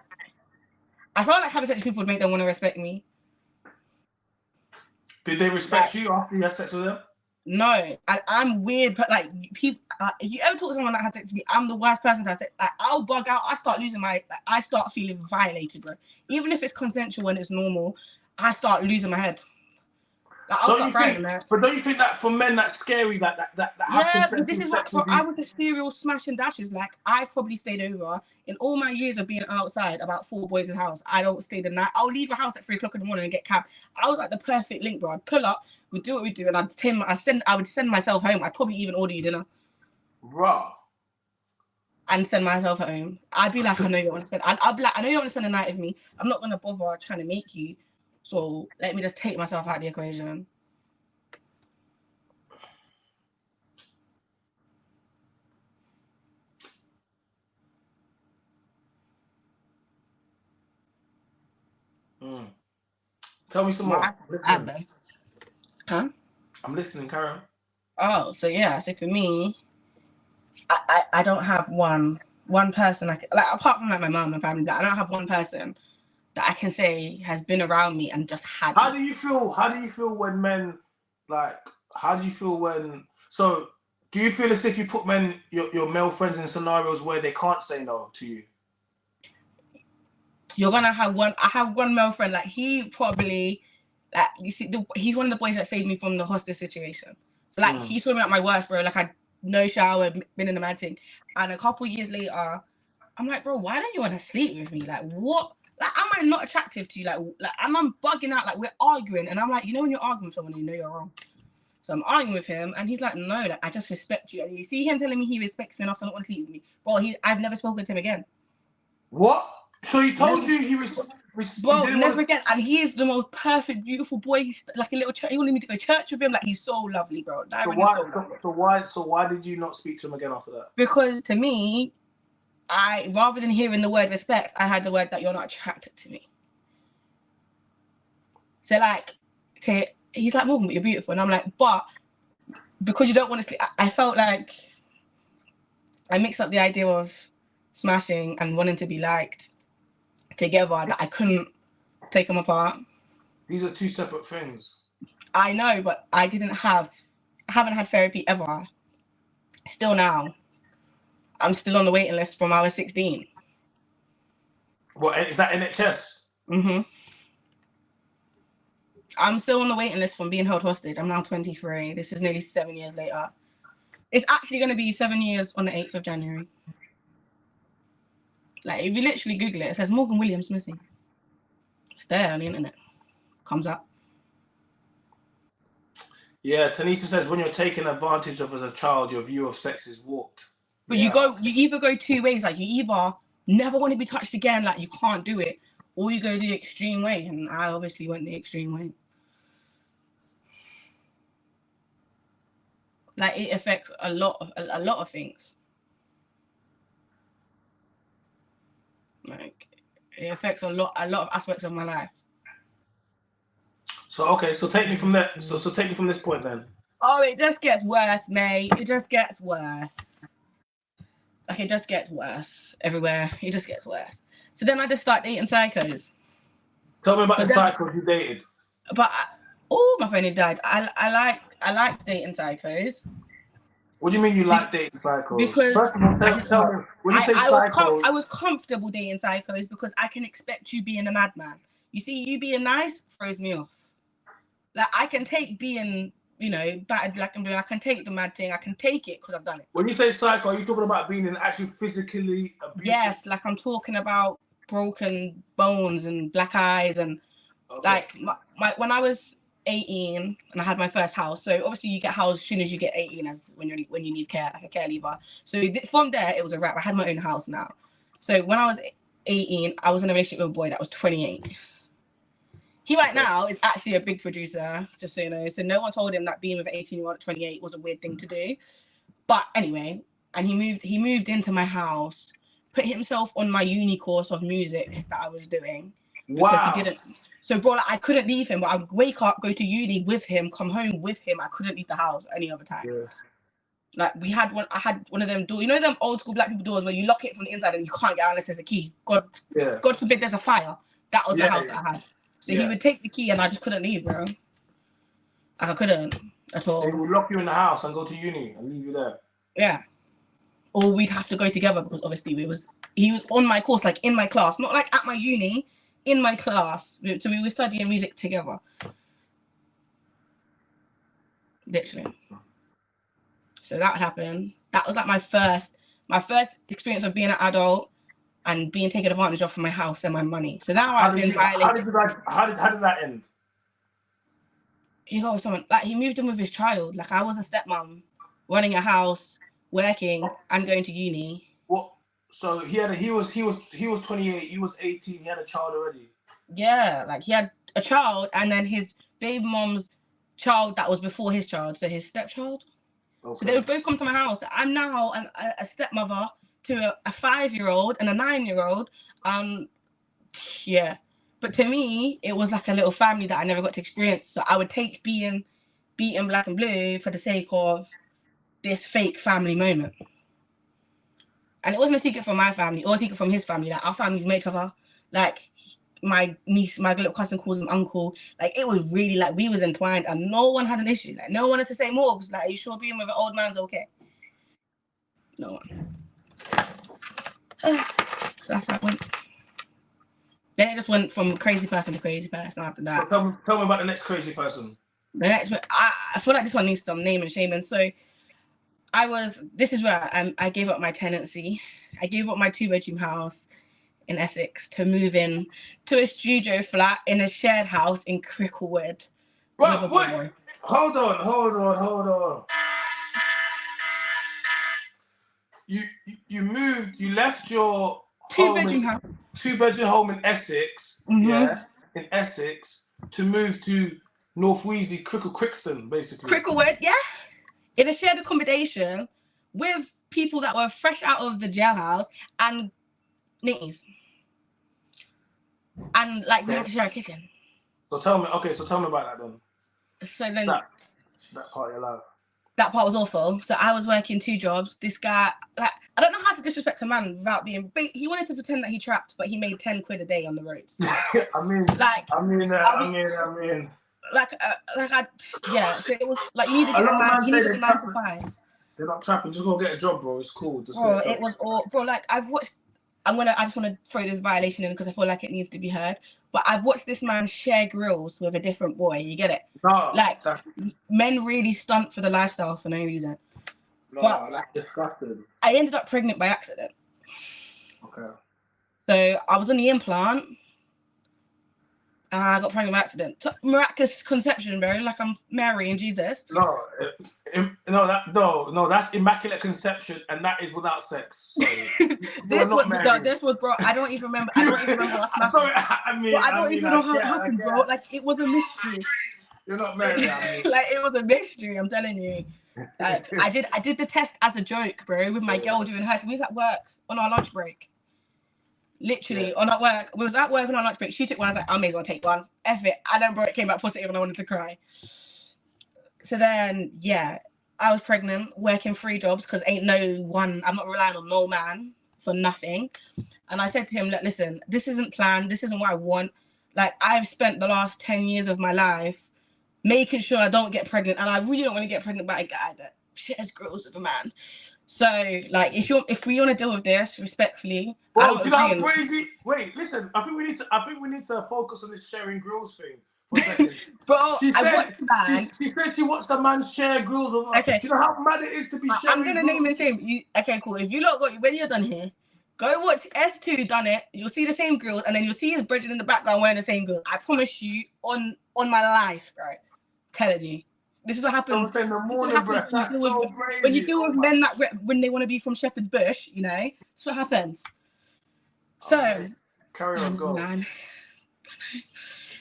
I felt like having sex with people would make them want to respect me. Did they respect you after you had sex with them? No, I'm weird, but like people, you ever talk to someone that had sex with me? I'm the worst person to have sex. Like, I'll bug out. I start losing I start feeling violated, bro. Even if it's consensual and it's normal, I start losing my head. Like, I'll start crying, man. But don't you think that for men that's scary? That yeah, but this is what I was a serial smash and dashes. Like, I probably stayed over in all my years of being outside about 4 boys' house. I don't stay the night. I'll leave a house at 3 o'clock in the morning and get cab. I was like the perfect link, bro. I'd pull up, we'd do what we do, and I would send myself home. I'd probably even order you dinner. Raw. And send myself home. I'd be like, I know you don't want to spend. I'd be like, I know you don't want to spend the night with me. I'm not gonna bother trying to make you. So let me just take myself out of the equation. Tell me some more. Huh? I'm listening, Karen. Oh, so yeah. So for me, I don't have one person like apart from like my mom and family. Like, I don't have one person that I can say has been around me and just had. How do you feel when men like? How do you feel when? So do you feel as if you put your male friends in scenarios where they can't say no to you? You're gonna have one. I have one male friend. Like, he probably, like, you see, he's one of the boys that saved me from the hostage situation. So like, he saw me at my worst, bro. Like, I no shower, been in the mad thing, and a couple years later, I'm like, bro, why don't you want to sleep with me? Like, what? Like, am I not attractive to you? Like, and I'm bugging out. Like, we're arguing, and I'm like, you know, when you're arguing with someone, you know you're wrong. So I'm arguing with him, and he's like, no, like, I just respect you. And you see him telling me he respects me, and also not want to sleep with me, bro. I've never spoken to him again. What? So he told you he was. Bro, never again. And he is the most perfect, beautiful boy. He's like a little. He wanted me to go to church with him. Like, he's so lovely, bro. So why did you not speak to him again after that? Because to me, rather than hearing the word respect, I had the word that you're not attracted to me. So like, he's like, Morgan, but you're beautiful, and I'm like, but because you don't want to sleep, I felt like I mixed up the idea of smashing and wanting to be liked together, that I couldn't take them apart. These are two separate things. I know, but I haven't had therapy ever. Still now. I'm still on the waiting list from I was 16. What, is that NHS? Mm-hmm. I'm still on the waiting list from being held hostage. I'm now 23. This is nearly 7 years later. It's actually going to be 7 years on the 8th of January. Like, if you literally Google it, it says Morgan Williams missing. It's there on the internet. Comes up. Yeah, Tanisha says when you're taken advantage of as a child, your view of sex is warped. But you either go two ways. Like, you either never want to be touched again, like you can't do it, or you go the extreme way. And I obviously went the extreme way. Like, it affects a lot of things. Like, it affects a lot of aspects of my life. So okay, so take me from that. So take me from this point then. Oh, it just gets worse, mate. It just gets worse. Like, it just gets worse everywhere. It just gets worse. So then I just start dating psychos. Tell me about the psychos you dated. But my friend who died. I like dating psychos. What do you mean you like dating psychos? Because first of all, tell me when you say psychos. I was comfortable dating psychos because I can expect you being a madman. You see, you being nice throws me off. Like, I can take being, battered black and blue. I can take the mad thing. I can take it because I've done it. When you say psycho, are you talking about being actually physically abusive? Yes, like I'm talking about broken bones and black eyes and like my when I was 18 and I had my first house. So obviously you get housed as soon as you get 18, as when you need care, like a care leaver. So from there it was a wrap. I had my own house now. So when I was 18, I was in a relationship with a boy that was 28. He right now is actually a big producer, just so you know. So no one told him that being with an 18-year-old at 28 was a weird thing to do. But anyway, and he moved into my house, put himself on my uni course of music that I was doing. Wow. He didn't. So bro, like, I couldn't leave him, but I'd wake up, go to uni with him, come home with him. I couldn't leave the house any other time. Yeah. Like, I had one of them doors, them old school black people doors where you lock it from the inside and you can't get out unless there's a key. God forbid there's a fire. That was the house that I had. So he would take the key and I just couldn't leave, bro. I couldn't at all. They would lock you in the house and go to uni and leave you there. Yeah. Or we'd have to go together because obviously he was on my course, like in my class, not like at my uni, in my class. So we were studying music together. Literally. So that happened. That was like my first experience of being an adult and being taken advantage of for my house and my money. So now I've been violated. How did that end? He got with someone, like, he moved in with his child. Like, I was a stepmom, running a house, working and going to uni. What? So he was 28, he was 18, he had a child already. Yeah, like he had a child and then his baby mom's child that was before his child, so his stepchild. Okay. So they would both come to my house. I'm now a stepmother to a 5-year-old and a 9-year-old. Yeah. But to me, it was like a little family that I never got to experience. So I would take being black and blue for the sake of this fake family moment. And it wasn't a secret from my family or a secret from his family. Like, our families met each other. Like, my niece, my little cousin calls him uncle. Like, it was really like we was entwined and no one had an issue. Like, no one had to say more. Like, are you sure being with an old man's okay? No one. So that's how it went. Then it just went from crazy person to crazy person after that. So tell me about the next crazy person. The next one, I feel like this one needs some name and shame. And so this is where I gave up my tenancy. I gave up my 2-bedroom house in Essex to move in to a studio flat in a shared house in Cricklewood. Right, wait. Hold on. You moved, you left your 2-bedroom house. 2-bedroom home in Essex yeah, in Essex, to move to North Weasley, Crixton, basically. Cricklewood, yeah, in a shared accommodation with people that were fresh out of the jailhouse and nitties. And like we had to share a kitchen. So tell me about that then. So then that part of your life. That part was awful. So I was working 2 jobs. This guy, like, I don't know how to disrespect a man without being. He wanted to pretend that he trapped, but he made 10 quid a day on the roads. I mean, yeah. So it was like you needed to get a 9 to 5. They're not trapping. Just go get a job, bro. It's cool. Bro, it was all, bro. Like I've watched. I just want to throw this violation in because I feel like it needs to be heard. But I've watched this man share grills with a different boy. You get it? No, men really stunt for the lifestyle for no reason. No, that's disgusting. I ended up pregnant by accident. Okay. So I was on the implant. And I got pregnant by accident. Miraculous conception, bro. Like I'm Mary and Jesus. No, that's immaculate conception, and that is without sex. This was, bro. I don't even remember. I don't even remember. I don't even know how it happened, bro. Like it was a mystery. You're not married. Like it was a mystery. I'm telling you. Like I did the test as a joke, bro, with my girl doing her. We was at work on our lunch break. Literally on our work. We was at work on our lunch break. She took one. I was like, I may as well take one. F it. And then bro, it came back positive and I wanted to cry. So then, yeah, I was pregnant, working 3 jobs because I'm not relying on no man for nothing. And I said to him, like, listen, this isn't planned. This isn't what I want. Like, I've spent the last 10 years of my life making sure I don't get pregnant. And I really don't want to get pregnant by a guy that shares grills with a man. So, like, if we want to deal with this respectfully, well, do you know how crazy? Wait, listen. I think we need to focus on this sharing grills thing for a second. Bro, she said she watched a man share grills with her. Okay. Do you know how mad it is to be sharing? I'm gonna name and shame. Okay, cool. If you look, when you're done here, go watch S2 done it. You'll see the same grills, and then you'll see his brethren in the background wearing the same grills. I promise you, on my life, right? Telling you. This is what happens. When you deal with men when they want to be from Shepherd's Bush, you know, that's what happens. So carry on, go.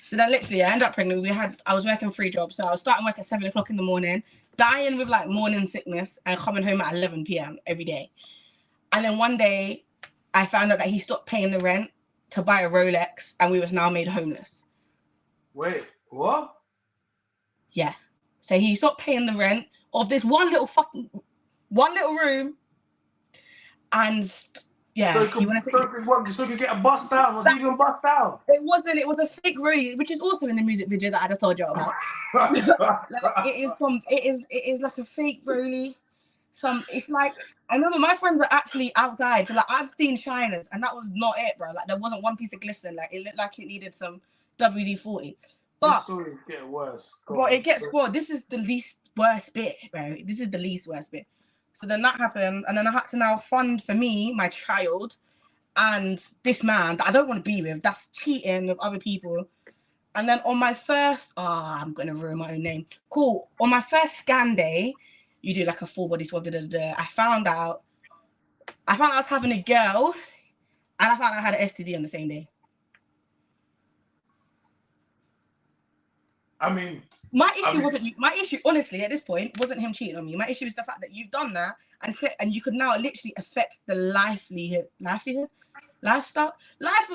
So then literally I ended up pregnant. I was working 3 jobs. So I was starting work at 7 o'clock in the morning, dying with like morning sickness and coming home at 11 p.m. every day. And then one day I found out that he stopped paying the rent to buy a Rolex and we was now made homeless. Wait, what? Yeah. So he stopped paying the rent of this one little room, and yeah, so he could get a bust down. Was he even bust down? It wasn't. It was a fake rollie, which is also in the music video that I just told you about. It is like a fake rollie. It's like I remember my friends are actually outside. So like I've seen shiners, and that was not it, bro. Like there wasn't one piece of glisten. Like it looked like it needed some WD-40. But this gets worse. This is the least worst bit, bro. This is the least worst bit. So then that happened, and then I had to now fund for me, my child, and this man that I don't want to be with. That's cheating with other people. And then on my first, I'm gonna ruin my own name. Cool. On my first scan day, you do like a full body swab. I found out I was having a girl, and I found out I had an STD on the same day. I mean, my issue, honestly, at this point, wasn't him cheating on me. My issue is the fact that you've done that, and you could now literally affect the life of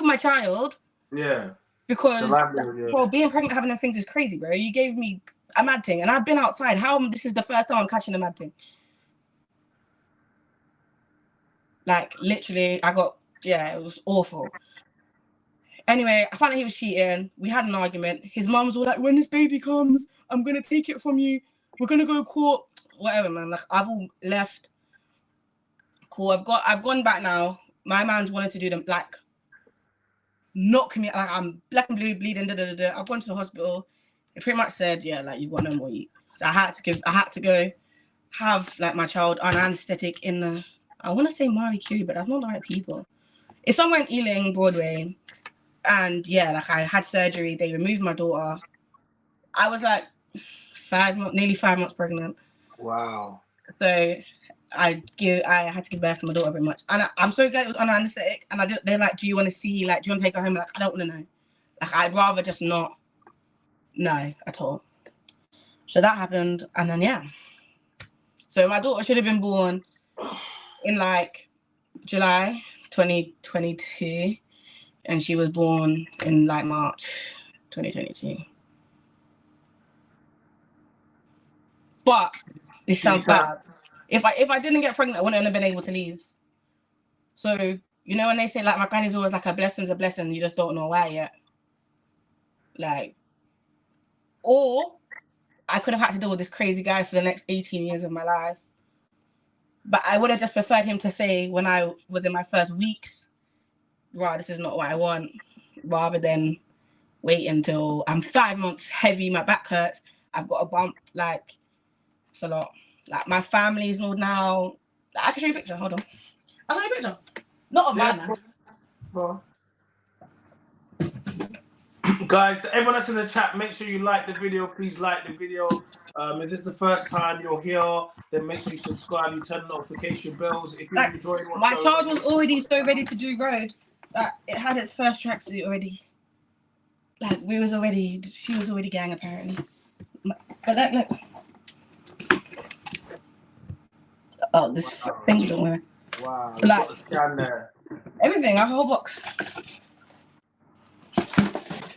my child. Yeah. Because, bro, being pregnant, having them things is crazy, bro. You gave me a mad thing, and I've been outside. This is the first time I'm catching a mad thing. Like, literally, it was awful. Anyway, I found out he was cheating. We had an argument. His mum was all like, when this baby comes, I'm going to take it from you. We're going to go court. Whatever, man. Like, I've all left. Cool. I've gone back now. My man's wanted to do them, like, knock me, like, I'm black and blue, bleeding, I've gone to the hospital. It pretty much said, yeah, like, you've got no more heat. So I had to go have, like, my child on anesthetic in the, I want to say Marie Curie, but that's not the right people. It's somewhere in Ealing, Broadway. And yeah, like I had surgery. They removed my daughter. I was like nearly 5 months pregnant. Wow. So I had to give birth to my daughter very much. And I'm so glad it was on anesthetic. And they're like, do you want to see, like, do you want to take her home? Like, I don't want to know. Like, I'd rather just not know at all. So that happened, and then yeah. So my daughter should have been born in like July 2022, and she was born in like March 2022. But this sounds bad. If I didn't get pregnant, I wouldn't have been able to leave. So, you know when they say like my granny's always like a blessing's a blessing, you just don't know why yet. Like, or I could have had to deal with this crazy guy for the next 18 years of my life. But I would have just preferred him to say when I was in my first weeks, right, this is not what I want, rather than wait until I'm 5 months heavy, my back hurts, I've got a bump, like, it's a lot. Like, my family's now, like, I can show you a picture, hold on. I'll show you a picture. Not of mine, man. Guys, everyone that's in the chat, make sure you like the video. Please like the video. If this is the first time you're here, then make sure you subscribe, you turn notification bells. If you're enjoying what's my going child on, was already so ready to do road that it had its first tracksuit already. Like, she was already gang apparently. But look. Oh, this thing don't work. Wow, So like, got the scan there. Everything, a whole box.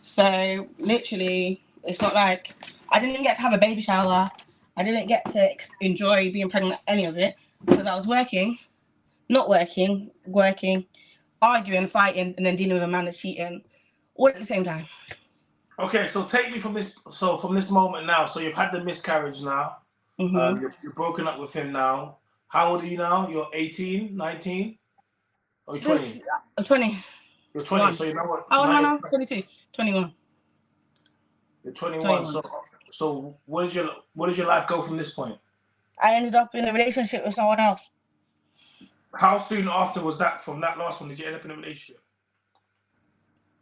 So literally, it's not like I didn't get to have a baby shower. I didn't get to enjoy being pregnant, any of it, because I was working, not working, arguing, fighting, and then dealing with a man that's cheating, all at the same time. Okay, so take me from this. So from this moment now. So you've had the miscarriage now. Mm-hmm. You're broken up with him now. How old are you now? You're 18, 19? Or you're 20? I'm 20. You're 20, 21. So you know what? Oh, no, 22. 21. You're 21. So where did your life go from this point? I ended up in a relationship with someone else. How soon after was that, from that last one, did you end up in a relationship?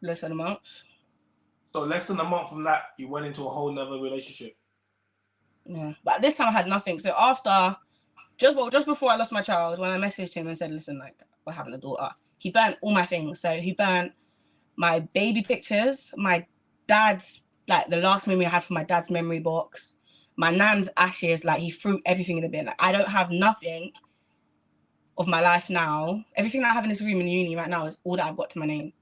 Less than a month. So less than a month from that, you went into a whole nother relationship. Yeah, but this time I had nothing. So after, just before I lost my child, when I messaged him and said, listen, like, we're having a daughter, he burnt all my things. So he burnt my baby pictures, my dad's, like, the last memory I had from my dad's memory box, my nan's ashes, like, he threw everything in the bin. Like, I don't have nothing of my life now. Everything that I have in this room in uni right now is all that I've got to my name.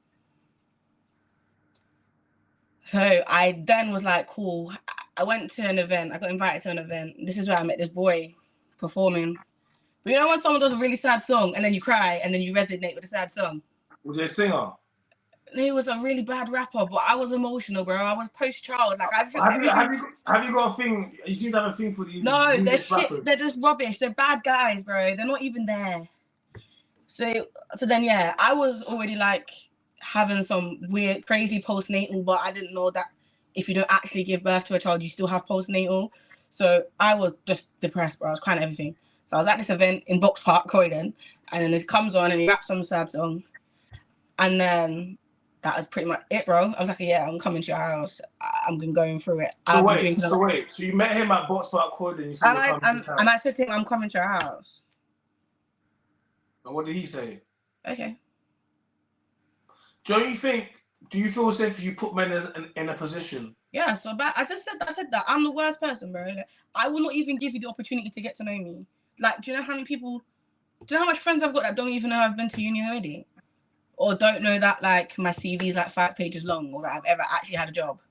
So I then was like, cool. I went to an event. I got invited to an event. This is where I met this boy performing. But you know when someone does a really sad song and then you cry and then you resonate with a sad song? Was he a singer? He was a really bad rapper, but I was emotional, bro. I was post-child. Like, have you got a thing? You seem to have a thing for these. No, they're shit. They're just rubbish. They're bad guys, bro. They're not even there. So then, yeah, I was already like having some weird, crazy postnatal, but I didn't know that if you don't actually give birth to a child, you still have postnatal. So I was just depressed, bro. I was crying everything. So I was at this event in Box Park, Croydon, and then this comes on and he raps some sad song. And then that was pretty much it, bro. I was like, yeah, I'm coming to your house. I'm going through it. So you met him at Box Park, Croydon. And I said to him, I'm coming to your house. And what did he say? Okay. Do you feel as if you put men in a position? Yeah, so I said that. I'm the worst person, bro. Like, I will not even give you the opportunity to get to know me. Like, do you know how much friends I've got that don't even know I've been to uni already? Or don't know that, like, my CV is like 5 pages long, or that I've ever actually had a job.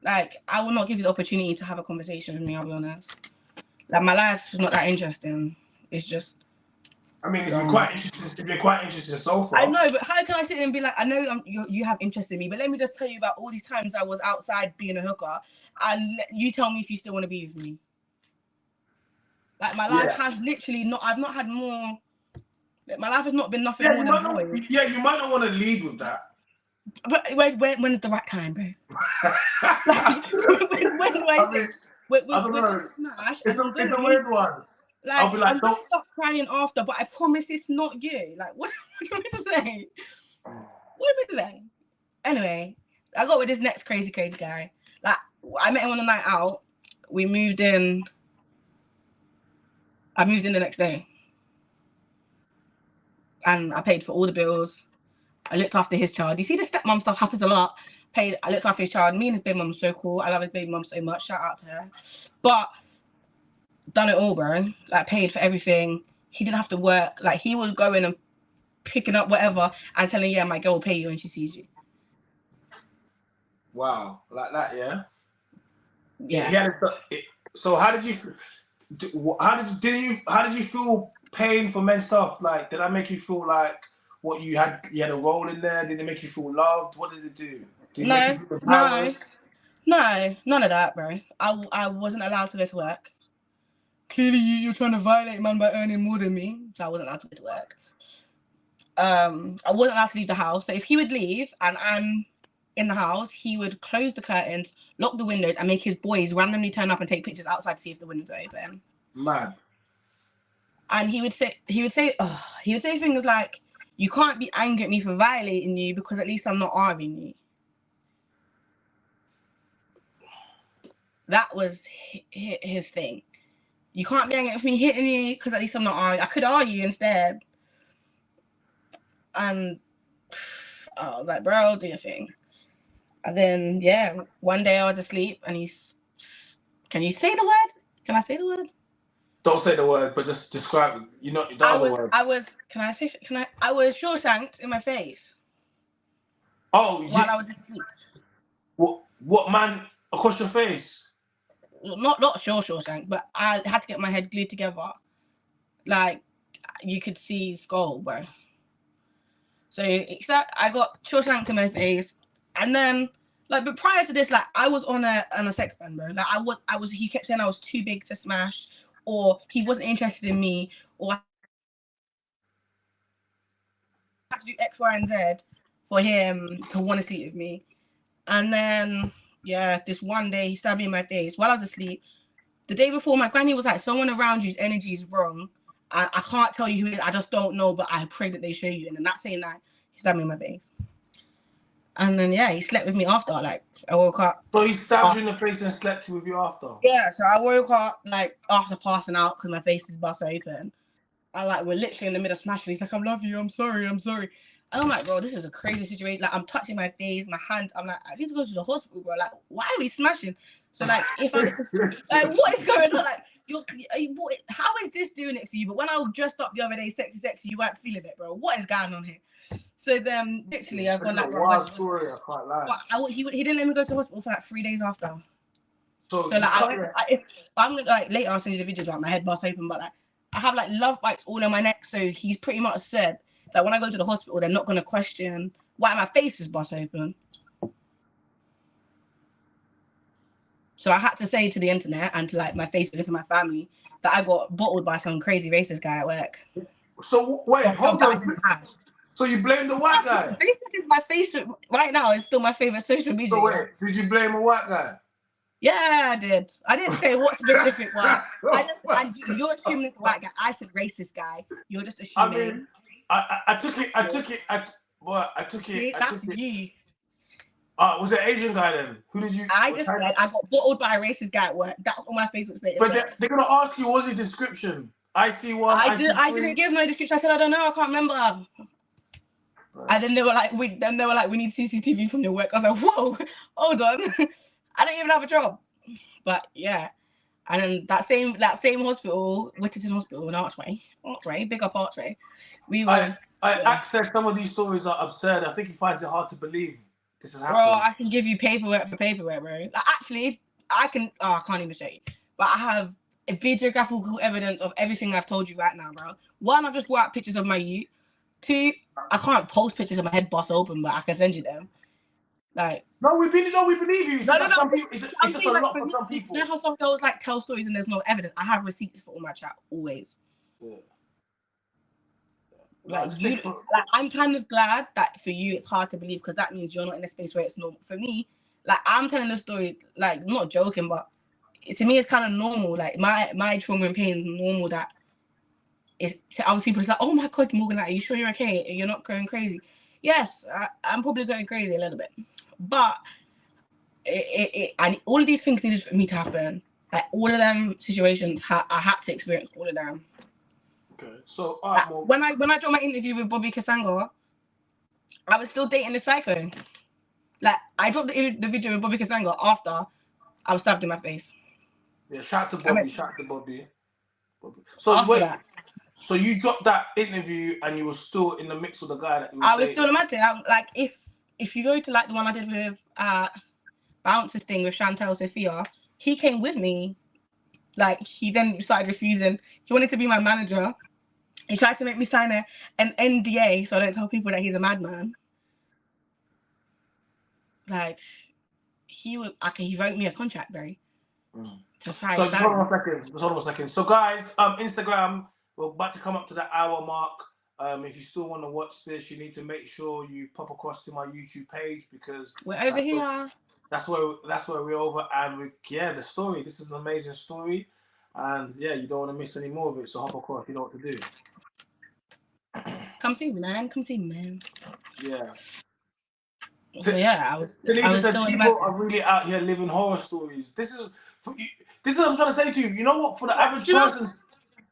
Like, I will not give you the opportunity to have a conversation with me, I'll be honest. Like, my life is not that interesting. It's just... I mean, it's been quite interesting so far. I know, but how can I sit there and be like, I know you have interest in me, but let me just tell you about all these times I was outside being a hooker, and you tell me if you still want to be with me. Like, my life has literally not... I've not had more... My life has not been nothing more than boys. Yeah, you might not want to lead with that. But when is the right time, bro? Like, when do I say we're gonna smash? It's a weird one. Like, I'll be like, I'm gonna stop crying after, but I promise it's not you. Like, what do you want me to say? What do you want me to say? Anyway, I got with this next crazy guy. Like, I met him on the night out. We moved in. I moved in the next day. And I paid for all the bills. I looked after his child. You see, the stepmom stuff happens a lot. I looked after his child. Me and his baby mum was so cool. I love his baby mum so much. Shout out to her. But done it all, bro. Like, paid for everything. He didn't have to work. Like, he was going and picking up whatever and telling, yeah, my girl will pay you when she sees you. Wow, like that, yeah. Yeah. So how did you feel paying for men's stuff? Like, did that make you feel like what you had a role in there? Did it make you feel loved? What did it do? Did it make you feel empowered? No, none of that, bro. I wasn't allowed to go to work. Clearly, you're trying to violate man by earning more than me, so I wasn't allowed to go to work. I wasn't allowed to leave the house. So if he would leave and I'm in the house, he would close the curtains, lock the windows, and make his boys randomly turn up and take pictures outside to see if the windows are open. Mad. And he would say things like, "You can't be angry at me for violating you because at least I'm not arguing you." That was his thing. You can't be angry at me hitting you because at least I'm not arguing. I could argue instead. And I was like, bro, do your thing. And then, yeah, one day I was asleep and can you say the word? Can I say the word? Don't say the word, but just describe it. You know, the other word. I was Shawshanked in my face. Oh, while I was asleep. What man across your face? Not Shawshank, but I had to get my head glued together. Like, you could see skull, bro. So I got Shawshanked in my face, and then but prior to this, like, I was on a sex ban, bro. Like, I was. He kept saying I was too big to smash, or he wasn't interested in me, or I had to do X, Y, and Z for him to want to sleep with me. And then, yeah, this one day he stabbed me in my face while I was asleep. The day before, my granny was like, "Someone around you's energy is wrong. I can't tell you who it is. I just don't know, but I pray that they show you." And then that same night, he stabbed me in my face. And then, yeah, he slept with me after. Like, I woke up. So he stabbed you in the face and slept with you after? Yeah, so I woke up, like, after passing out because my face is bust open. And, like, we're literally in the middle of smashing. He's like, "I love you. I'm sorry. I'm sorry." And I'm like, bro, this is a crazy situation. Like, I'm touching my face, my hands. I'm like, I need to go to the hospital, bro. Like, why are we smashing? So, like, if I'm like, what is going on? Like, how is this doing it for you? But when I was dressed up the other day, sexy, you weren't feeling it, bro. What is going on here? So then, literally, I've gone like, wild story. I can't lie. But he didn't let me go to hospital for like 3 days after. So like, if I'm like later, I'll send you the videos. Like, my head bust open, but like, I have like love bites all on my neck. So he's pretty much said that when I go to the hospital, they're not going to question why my face is bust open. So I had to say to the internet and to like my Facebook and to my family that I got bottled by some crazy racist guy at work. So wait, hold on. So you blame the white guy? Facebook is my Facebook right now. It's still my favorite social media. So wait, did you blame a white guy? Yeah, I did. I didn't say what specific one. You're assuming it's a white guy. I said racist guy. You're just assuming. I mean, I took it. That's you. Was it Asian guy then? Who did you? I just said I got bottled by a racist guy at work. That's on my Facebook status. But they're gonna ask you, what's his description? I see one. I didn't give no description. I said I don't know. I can't remember. Right. And then they were like, we need CCTV from your work. I was like, whoa, hold on. I don't even have a job. But yeah. And then that same hospital, Whittington Hospital in Archway, big up Archway. I access some of these stories are absurd. I think he finds it hard to believe this has happened. Bro, I can give you paperwork, bro. Like, actually, if I can, I can't even show you. But I have a videographical evidence of everything I've told you right now, bro. One, I've just brought out pictures of my youth. Two, I can't post pictures of my head bust open, but I can send you them. Like, no, we believe you. No. Some people, it's just a lot for some people. You know how some girls like tell stories and there's no evidence? I have receipts for all my chat always. Yeah. I'm kind of glad that for you it's hard to believe because that means you're not in a space where it's normal. For me, like, I'm telling the story, like, not joking, but to me it's kind of normal. Like, my trauma and pain is normal. That is to other people. It's like, oh my God, Morgan, like, are you sure you're okay? You're not going crazy? Yes, I'm probably going crazy a little bit, but and all of these things needed for me to happen. Like, all of them situations, I had to experience all of them. Okay, so when I did my interview with Bobby Kasanga, I was still dating the psycho. Like, I dropped the video with Bobby Kasanga after I was stabbed in my face. Yeah, shout out to Bobby. Shout out to Bobby. So After wait, that, so you dropped that interview and you were still in the mix with the guy that you were I was dating? still in my thing. Like, if you go to like the one I did with Bounces thing with Chantel Sophia, he came with me. Like, he then started refusing. He wanted to be my manager. He tried to make me sign an NDA so I don't tell people that he's a madman. Like, he wrote me a contract, Barry. So just hold on a second. So guys, Instagram, we're about to come up to the hour mark. If you still want to watch this, you need to make sure you pop across to my YouTube page because we're over here. That's where we're over, and the story. This is an amazing story, and yeah, you don't want to miss any more of it. So hop across. You know what to do. Come see me, man. Yeah. So yeah, I was said people are really out here living horror stories. This is what I'm trying to say to you. You know what? For the average person,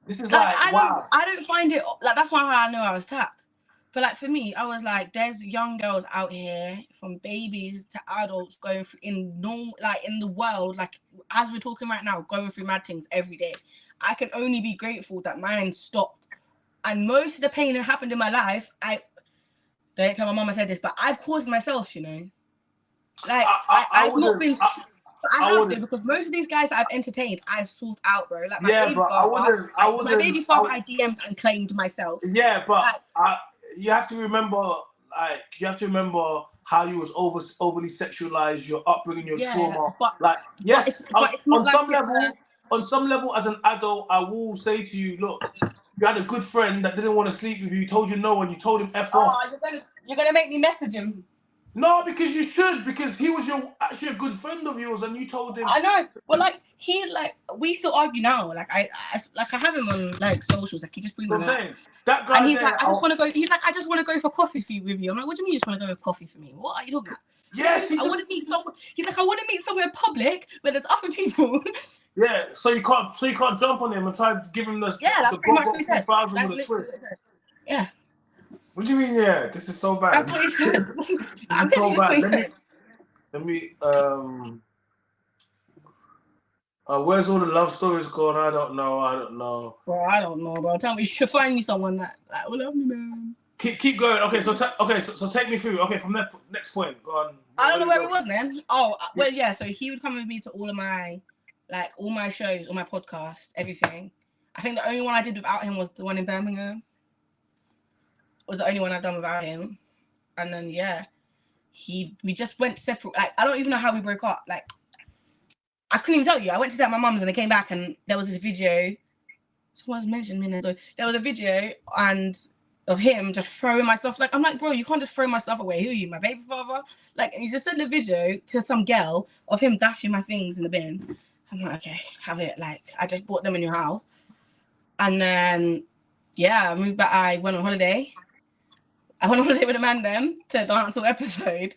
this is like wow. I don't find it like that's why I know I was tapped. But like for me, I was like, there's young girls out here from babies to adults going through in the world, like as we're talking right now, going through mad things every day. I can only be grateful that mine stopped. And most of the pain that happened in my life, don't tell my mama said this, but I've caused myself, you know. Like I've not been. I have to, because most of these guys that I've entertained, I've sought out, bro. Like my baby father, my baby father, I DM'd and claimed myself. Yeah, but you have to remember, how you was overly sexualized, your upbringing, your trauma. But it's not on some level, as an adult, I will say to you, look, you had a good friend that didn't want to sleep with you, told you no, and you told him F off. You're gonna make me message him. No, because you should, because he was actually a good friend of yours, and you told him. I know, but like he's like, we still argue now. Like I have him on like socials. Like he just brings me up. That guy, and he's like, I just want to go. He's like, I just want to go for coffee with you. I'm like, what do you mean you just want to go for coffee for me? What are you talking about? Yes, I want to meet someone. He's like, I want to meet somewhere public where there's other people. Yeah, so you can't jump on him and try to give him the that's pretty much what he said. That's literally what he said. Yeah. What do you mean? Yeah, this is so bad. That's what he said. I'm so telling you what he said. Let me where's all the love stories going? I don't know. Bro, I don't know, bro. Tell me, you should find me someone that will love me, man. Keep going. Okay, so take me through. Okay, from that next point, go on. I don't know where it was then. Oh, well, yeah. So he would come with me to all my shows, all my podcasts, everything. I think the only one I did without him was the one in Birmingham. Was the only one I've done without him, and then we just went separate. Like I don't even know how we broke up. Like I couldn't even tell you. I went to stay at my mum's and I came back and there was this video. Someone's mentioned me. So there was a video of him just throwing my stuff. Like I'm like, bro, you can't just throw my stuff away. Who are you, my baby father? Like, and he just sent a video to some girl of him dashing my things in the bin. I'm like, okay, have it. Like I just bought them in your house, and then I moved back. I went on holiday. I went on holiday with a man then to the Ansel episode.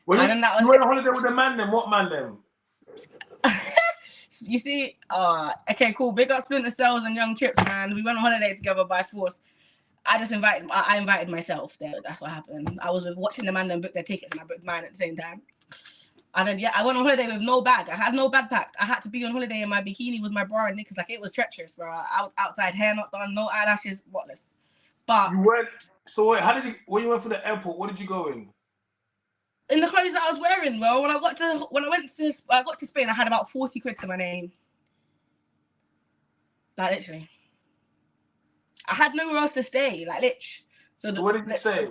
You went on holiday with a man then? What man then? You see, okay, cool. Big up Splinter Cells and Young Chips, man. We went on holiday together by force. I invited myself there. That's what happened. I was watching the man then book their tickets and I booked mine at the same time. And then I went on holiday with no bag. I had no bag packed. I had to be on holiday in my bikini with my bra and knickers. Like it was treacherous, bro. I was outside, hair not done, no eyelashes, whatless. But you went. So wait, when you went for the airport, what did you go in? In the clothes that I was wearing, bro. When I got to Spain, I had about 40 quid to my name. Like literally. I had nowhere else to stay, like literally. So where did you stay?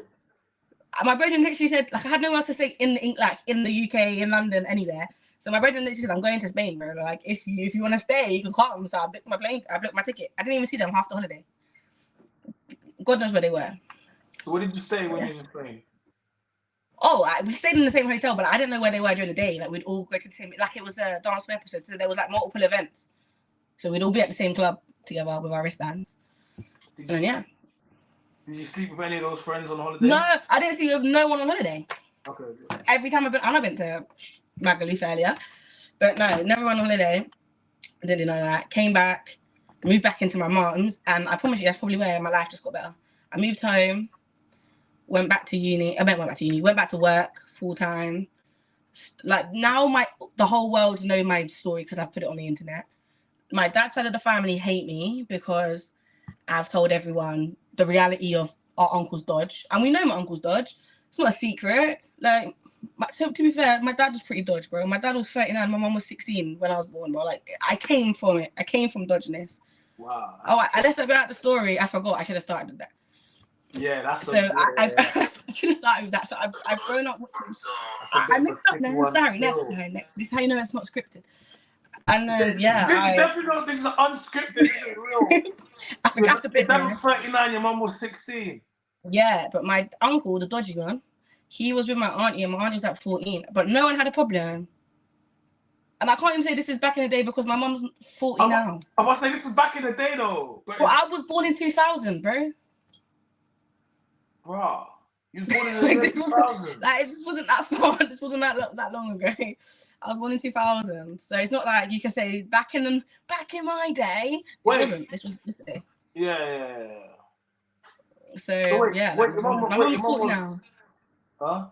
My brother literally said, like, I had nowhere else to stay in the UK, in London, anywhere. So my brother literally said, I'm going to Spain, bro. Like, if you want to stay, you can come. So I booked my ticket. I didn't even see them half the holiday. God knows where they were. So where did you stay when you was in Spain? Oh, we stayed in the same hotel, but I didn't know where they were during the day. Like, we'd all go to the same, like, it was a dance episode. So there was, like, multiple events. So we'd all be at the same club together with our wristbands. Did you sleep with any of those friends on holiday? No, I didn't sleep with no one on holiday. Okay. Every time I've been to Magaluf earlier, but no, never went on holiday. Didn't know that. Came back, moved back into my mum's, and I promise you that's probably where my life just got better. I moved home, went back to uni. Went back to work full time. Like now, the whole world know my story because I've put it on the internet. My dad's side of the family hate me because I've told everyone the reality of our uncle's dodge, and we know my uncle's dodge. It's not a secret. Like, so to be fair, my dad was pretty dodge, bro. My dad was 39, my mum was 16 when I was born, bro. Like, I came from it. I came from dodginess. Wow. Oh, I left about the story. I forgot. I should have started with that. Yeah, that's so. I should have started with that. So I've grown up watching. I mixed up now. Sorry, next. This is how you know it's not scripted. And then definitely not. This is unscripted. This is real. I forgot the bit. Your dad was 39. Your mum was 16. Yeah, but my uncle, the dodgy one, he was with my auntie, and my auntie was like 14. But no one had a problem. And I can't even say this is back in the day because my mum's 40 now. I must say this was back in the day though. But I was born in 2000, bro. Bruh. You was born in the year 2000. This wasn't that far. This wasn't that long ago. I was born in 2000. So it's not like you can say back in my day. It wasn't. This was this day. Yeah. So yeah. My mum's 40 now. Huh?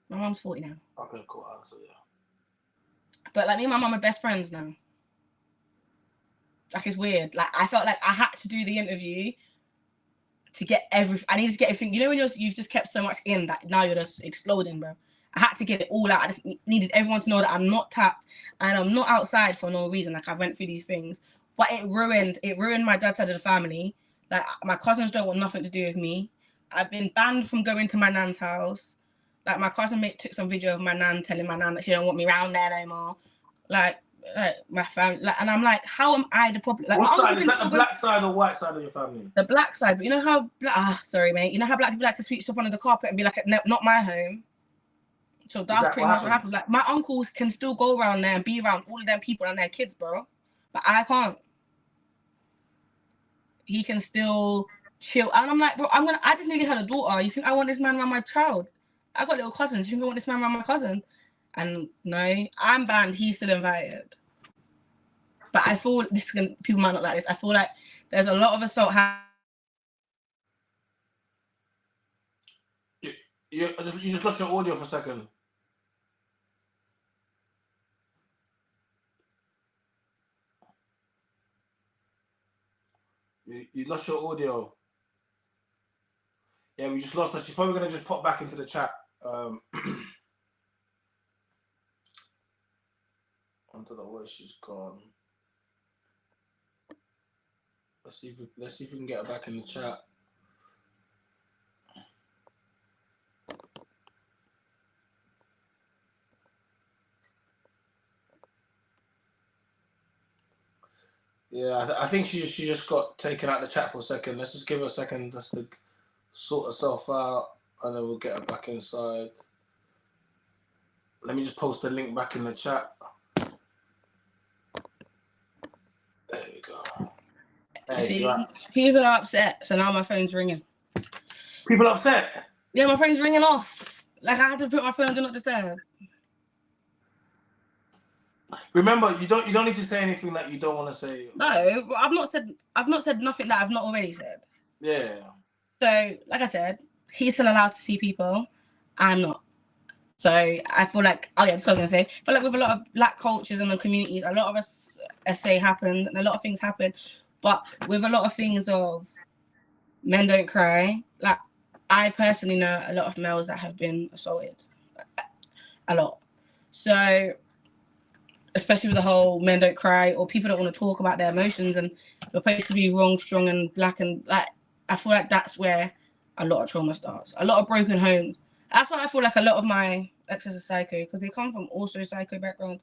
My mum's 40 now. Okay, cool. Answer, yeah. But like me and my mum are best friends now. Like it's weird. Like I felt like I had to do the interview to get everything. I needed to get everything. You know when you've just kept so much in that now you're just exploding, bro. I had to get it all out. I just needed everyone to know that I'm not tapped and I'm not outside for no reason. Like I went through these things, but it ruined my dad's side of the family. Like my cousins don't want nothing to do with me. I've been banned from going to my nan's house. Like my cousin took some video of my nan telling my nan that she don't want me around there no more. Like my family, and I'm like, how am I the problem? Like, what side? Is that the black side or white side of your family? The black side, but you know how sorry, mate. You know how black people like to sweep stuff under the carpet and be like, no, not my home. So that's pretty much what happens. Like my uncles can still go around there and be around all of them people and their kids, bro. But I can't. He can still chill, and I'm like, bro, I just needed her a daughter. You think I want this man around my child? I got little cousins. You think I want this man around my cousin? And no, I'm banned. He's still invited. But I feel people might not like this. I feel like there's a lot of assault. You just lost your audio for a second. You lost your audio. Yeah, we just lost her. She's probably going to just pop back into the chat. I don't know where she's gone. Let's see if we can get her back in the chat. Yeah, I think she just got taken out of the chat for a second. Let's just give her a second just to sort herself out, and then we'll get her back inside. Let me just post the link back in the chat. There we go. See, people are upset, so now my phone's ringing. People upset? Yeah, my phone's ringing off. Like I had to put my phone on Do Not Disturb. Remember, you don't need to say anything that you don't want to say. No, I've not said nothing that I've not already said. Yeah. So, like I said, he's still allowed to see people. I'm not. So I feel like, that's what I was gonna say. I feel like with a lot of black cultures and the communities, a lot of us SA happened and a lot of things happen. But with a lot of things of men don't cry, like I personally know a lot of males that have been assaulted. A lot. So especially with the whole men don't cry or people don't want to talk about their emotions and you're supposed to be wrong, strong and black, and like I feel like that's where a lot of trauma starts. A lot of broken homes. That's why I feel like a lot of my exes are psycho, because they come from also psycho backgrounds.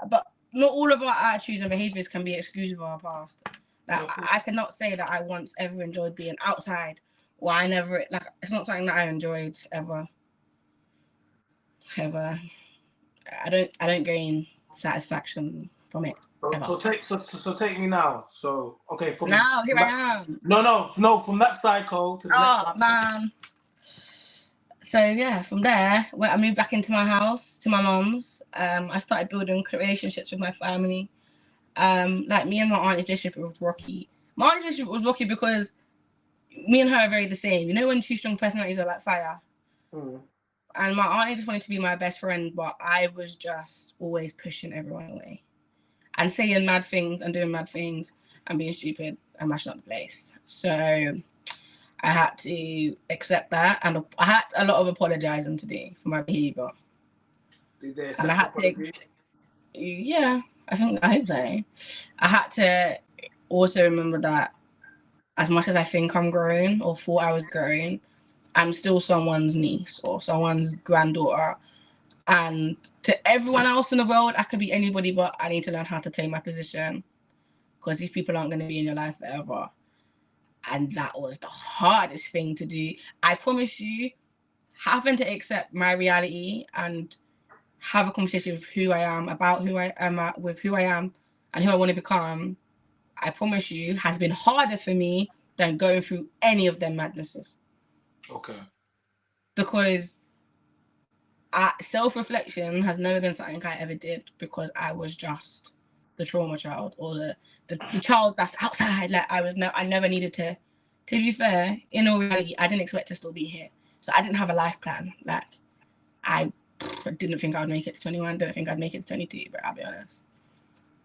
But not all of our attitudes and behaviors can be excused of our past. Like I cannot say that I once ever enjoyed being outside, or I never, like, it's not something that I enjoyed ever. I don't gain satisfaction from it. So take me now. So okay, here I am. No, from that psycho to the next man. So yeah, from there, when I moved back into my house, to my mum's, I started building relationships with my family. Like me and my auntie's relationship was rocky. My auntie's relationship was rocky because me and her are very the same. You know when two strong personalities are like fire? Mm. And my auntie just wanted to be my best friend, but I was just always pushing everyone away. And saying mad things and doing mad things and being stupid and mashing up the place. So I had to accept that, and I had a lot of apologizing to do for my behavior. Did they And I accept had to, yeah, I hope so. I had to also remember that as much as I think I'm growing or thought I was growing, I'm still someone's niece or someone's granddaughter. And to everyone else in the world, I could be anybody, but I need to learn how to play my position, because these people aren't going to be in your life forever. And that was the hardest thing to do. I promise you, having to accept my reality and have a conversation with who I am, about who I am, with who I am and who I want to become, I promise you, has been harder for me than going through any of them madnesses. Okay. Because self-reflection has never been something I ever did, because I was just the trauma child, or the child that's outside. Like I never needed to be fair, in all reality, I didn't expect to still be here. So I didn't have a life plan. Like I didn't think I'd make it to 21, didn't think I'd make it to 22, but I'll be honest.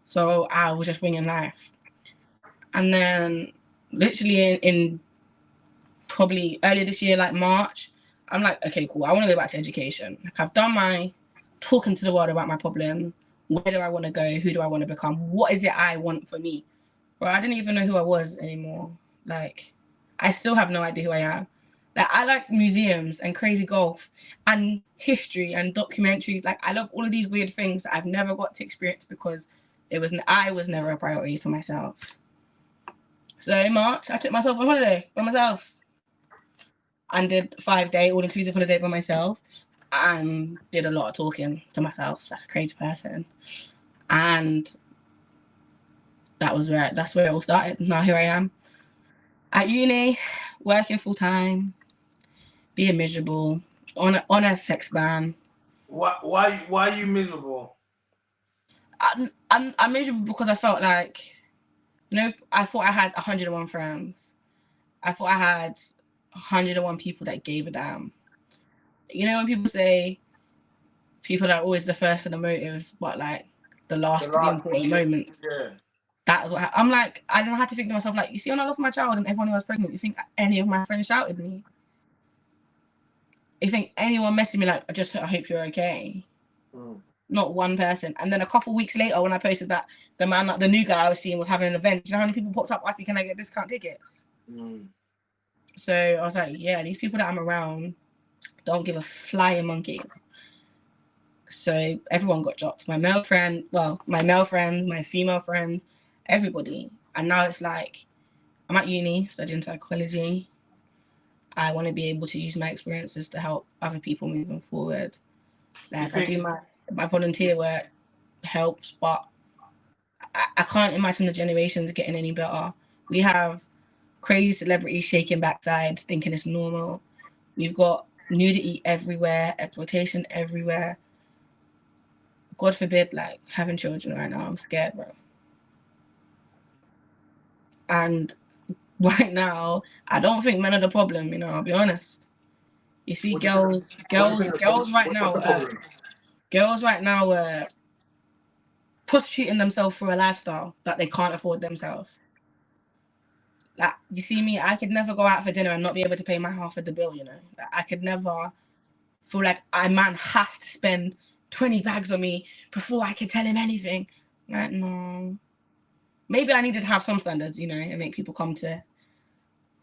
So I was just winging life. And then literally in probably earlier this year, like March, I'm like, okay, cool, I want to go back to education. Like I've done my talking to the world about my problem. Where do I want to go? Who do I want to become? What is it I want for me? Well, I didn't even know who I was anymore. Like, I still have no idea who I am. Like, I like museums and crazy golf and history and documentaries. Like, I love all of these weird things that I've never got to experience because I was never a priority for myself. So in March, I took myself on holiday by myself and did 5-day all-inclusive holiday by myself and did a lot of talking to myself like a crazy person. And that's where it all started. Now here I am at uni, working full time, being miserable, on a sex ban. Why are you miserable? I'm miserable because I felt like, I thought I had 101 friends. I thought I had 101 people that gave a damn. You know when people say people are always the first for the motives, but like the last for the important moments. Yeah. That's what I'm like. I don't have to think to myself, like, you see, when I lost my child and everyone who was pregnant, you think any of my friends shouted me? You think anyone messaged me like, I hope you're okay? Not one person. And then a couple weeks later, when I posted that the new guy I was seeing was having an event, you know how many people popped up asking, can I get discount tickets? So I was like, yeah, these people that I'm around don't give a flying monkeys. So everyone got dropped. My male friends, my female friends, everybody. And now it's like, I'm at uni studying psychology. I want to be able to use my experiences to help other people moving forward. Like I do my volunteer work helps, but I can't imagine the generations getting any better. We have crazy celebrities shaking backsides, thinking it's normal. We've got nudity everywhere, exploitation everywhere. God forbid, like, having children right now. I'm scared, bro. And right now, I don't think men are the problem, I'll be honest. You see, girls right now are prostituting themselves for a lifestyle that they can't afford themselves. Like, you see me, I could never go out for dinner and not be able to pay my half of the bill, Like, I could never feel like a man has to spend 20 bags on me before I could tell him anything. Like, no. Maybe I needed to have some standards, and make people come to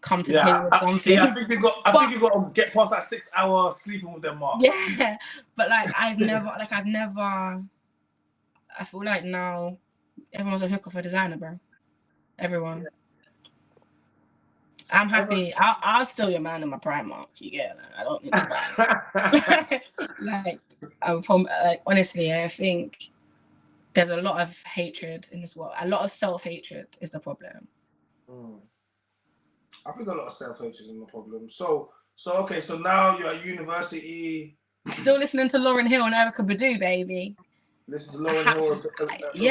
the table with something. Yeah, I think you got to get past that 6-hour sleeping with them mark. Yeah, but like I feel like now everyone's a hooker for designer, bro. Everyone. Yeah. I'm happy. I'll steal your man in my Primark. You get it? I don't need to like honestly, I think there's a lot of hatred in this world. A lot of self-hatred is the problem. I think a lot of self-hatred is the problem. So now you're at university. Still listening to Lauryn Hill and Erykah Badu, baby. Listen to Lauryn Hill.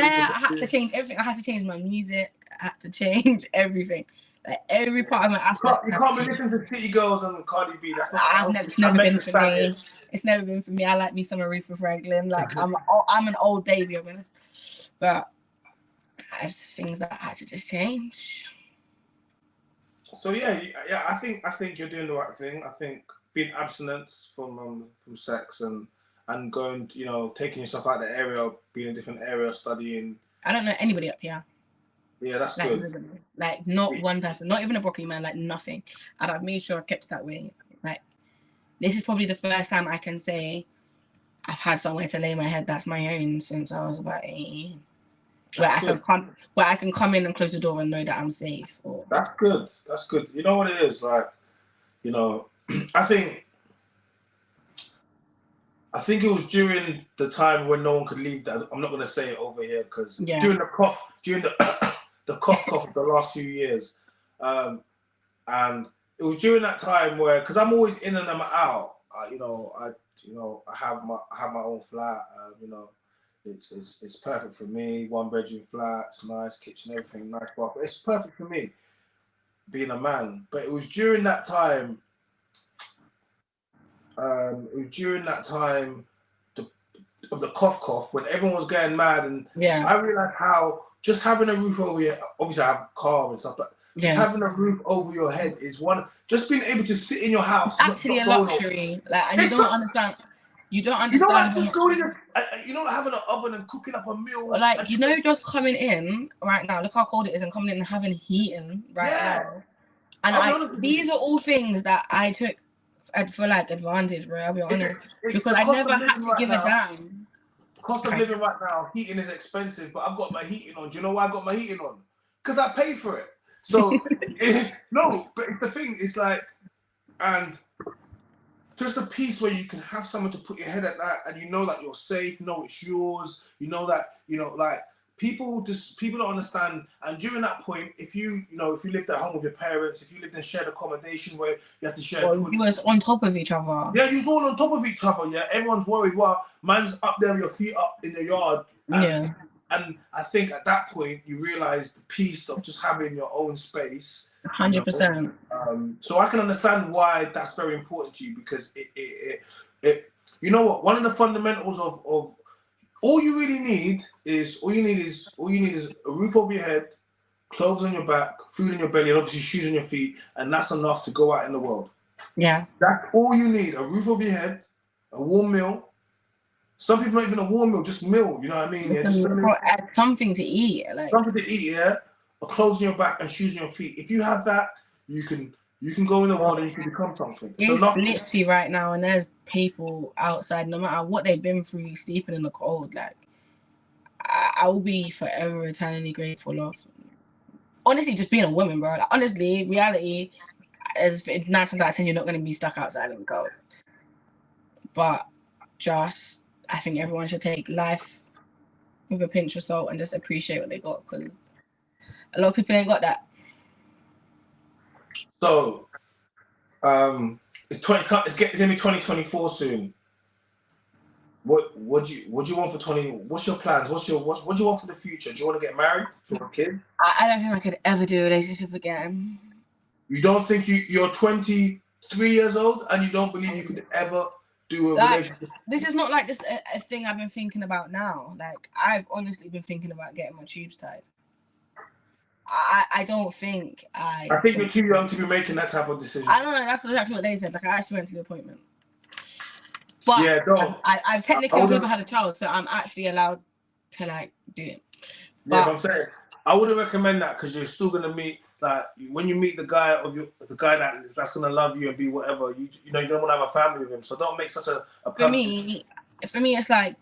I had to change everything. I had to change my music. I had to change everything. Like every part of my aspect. You can't be listening to City Girls and Cardi B. That's not. It's never been for me. It's never been for me. I like me some Aretha Franklin. Like I'm an old baby, I'm honest. But I just things that I had to just change. So yeah, I think you're doing the right thing. I think being abstinent from sex and going, you know, taking yourself out of the area, being in a different area, studying. I don't know anybody up here. Yeah, that's like, good. Like not one person, not even a broccoli man, like nothing. And I've made sure I've kept it that way. Like this is probably the first time I can say I've had somewhere to lay my head that's my own since I was about 18. Where I can come in and close the door and know that I'm safe. That's good. That's good. You know what it is, like, you know, I think it was during the time when no one could leave. That I'm not going to say it over here because during the cough of the last few years, and it was during that time where, because I'm always in and I'm out. I have my own flat. You know, it's perfect for me. 1-bedroom flat, it's nice kitchen, everything, nice bath. It's perfect for me, being a man. But it was during that time. Of the cough when everyone was going mad, and I realized how just having a roof over your, obviously I have a car and stuff, but just having a roof over your head is one. Just being able to sit in your house, actually a luxury. Like, and you don't understand. You don't understand. You know, like just going in, you know, like having an oven and cooking up a meal. Like, you know, just coming in right now. Look how cold it is, and coming in and having heating right now. And these are all things that I took for like advantage, bro. I'll be honest, because I never had to give a damn. Cost of living right now, heating is expensive, but I've got my heating on. Do you know why I got my heating on? Because I paid for it. So no, but the thing is like, and just a piece where you can have someone to put your head at that, and you know that you're safe, know it's yours, you know that, you know, like people don't understand. And during that point, if you lived at home with your parents, if you lived in shared accommodation where you have to share, you was on top of each other. Yeah, you was all on top of each other. Yeah, everyone's worried. Well, man's up there with your feet up in the yard. And I think at that point you realize the peace of just having your own space. 100%. So I can understand why that's very important to you, because it you know what, one of the fundamentals of all you need is a roof over your head, clothes on your back, food in your belly, and obviously shoes on your feet, and that's enough to go out in the world. Yeah. That's all you need. A roof over your head, a warm meal. Some people not even a warm meal, just meal, you know what I mean? Yeah, just something to eat. Like something to eat, yeah. A clothes on your back and shoes on your feet. If you have that, you can go in the world and you can become something. It's blitzy right now, and there's people outside, no matter what they've been through, sleeping in the cold. Like, I will be forever eternally grateful of, honestly, just being a woman, bro. Like, honestly, reality is 9 times out of 10 you're not going to be stuck outside in the cold. But just, I think everyone should take life with a pinch of salt and just appreciate what they got, because a lot of people ain't got that. So, it's going to be 2024 soon. What do you want for 20? What's your plans? What do you want for the future? Do you want to get married? Do you want a kid? I don't think I could ever do a relationship again. You don't think you're 23 years old and you don't believe you could ever do a relationship? This is not like just a thing I've been thinking about now. Like, I've honestly been thinking about getting my tubes tied. I don't think I think you're too young to be making that type of decision. I don't know. That's exactly what they said. Like, I actually went to the appointment. But yeah, I've technically never had a child, so I'm actually allowed to like do it. But, I'm saying I wouldn't recommend that, because you're still gonna meet, like, when you meet the guy that's gonna love you and be whatever, you know, you don't want to have a family with him, so don't make such a for me it's like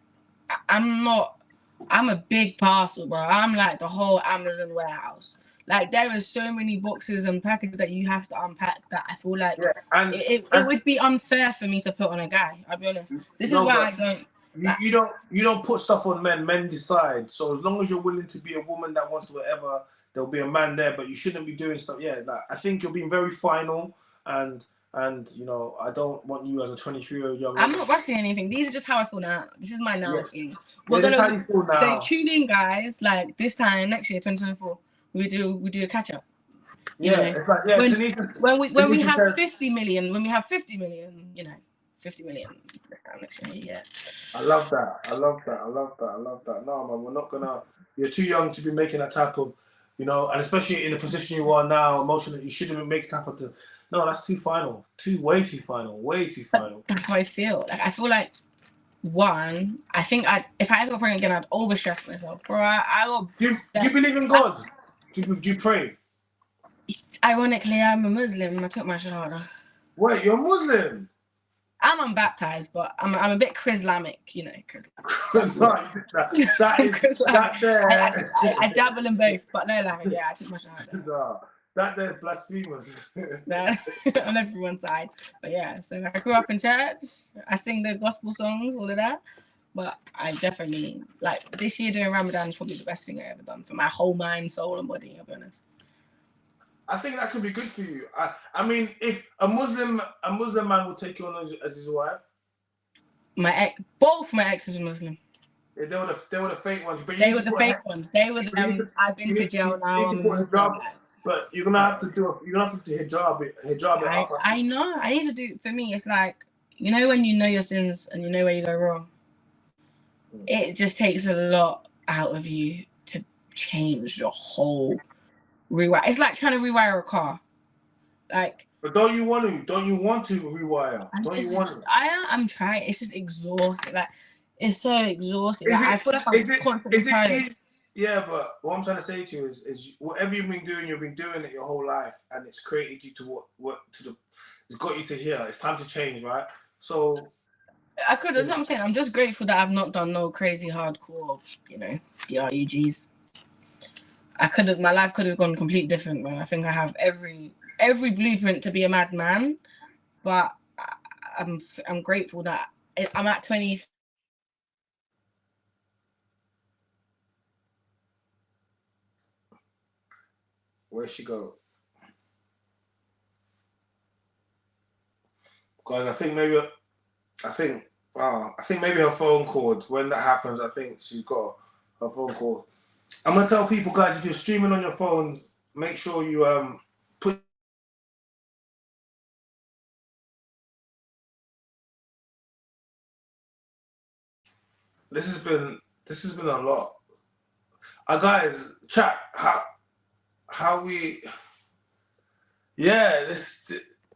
I'm a big parcel, bro. I'm like the whole Amazon warehouse. Like, there is so many boxes and packages that you have to unpack that I feel like it would be unfair for me to put on a guy. I'll be honest. This is why I don't. You don't put stuff on men. Men decide. So as long as you're willing to be a woman that wants to whatever, there'll be a man there. But you shouldn't be doing stuff. Yeah, like, I think you're being very final, and you know, I don't want you as a 23-year-old young. I'm not rushing anything. These are just how I feel now. This is my now feeling. We're gonna say tune in, guys. Like, this time next year, 2024. We do a catch up. You Yeah, know, it's like, yeah, when we Tanisha have says, 50 million, when we have 50 million, you know, 50 million next year, yeah. I love that. I love that. I love that. I love that. No, man, we're not gonna. You're too young to be making that type of, you know, and especially in the position you are now, emotionally, you shouldn't be making type of. No, that's too final. Way too final. Way too final. That's how I feel. Like I feel like one, I think if I ever got pregnant again, I'd overstress myself, bro. I will. Do you believe in God? Do you pray? Ironically, I'm a Muslim. I took my shahada. Wait, you're Muslim? I'm unbaptized, but I'm a bit Chrislamic, you know. that is that there. I dabble in both, but no, like, yeah, I took my shahada. No, that there's blasphemous. No, on everyone's side, but yeah. So I grew up in church. I sing the gospel songs, all of that. But I definitely like this year doing Ramadan is probably the best thing I ever done for my whole mind, soul, and body. I'll be honest. I think that could be good for you. I mean, if a Muslim man would take you on as his wife. Both my exes were Muslim. Yeah, they were the fake ones. But they were the fake ones. They were the I've been to jail now. I'm a Muslim. But you're gonna have to do hijab it up. I know. I need to do. For me, it's like, you know, when you know your sins and you know where you go wrong. It just takes a lot out of you to change your whole rewire. It's like trying to rewire a car. Like, but don't you want to rewire? Don't you want to? I'm trying. It's just exhausting. Like, it's so exhausting. Like, I feel like I'm constantly tired. Yeah, but what I'm trying to say to you is whatever you've been doing it your whole life, and it's created you to it's got you to here. It's time to change, right? So I could. That's what I'm saying. I'm just grateful that I've not done no crazy hardcore, you know, DRUGs. My life could have gone completely different, man. I think I have every blueprint to be a madman, but I'm grateful that I'm at 20. Where'd she go? Because I think maybe her phone called. When that happens, I think she's got her phone call. I'm gonna tell people, guys, if you're streaming on your phone, make sure you put. This has been a lot. Guys, chat. How we? Yeah,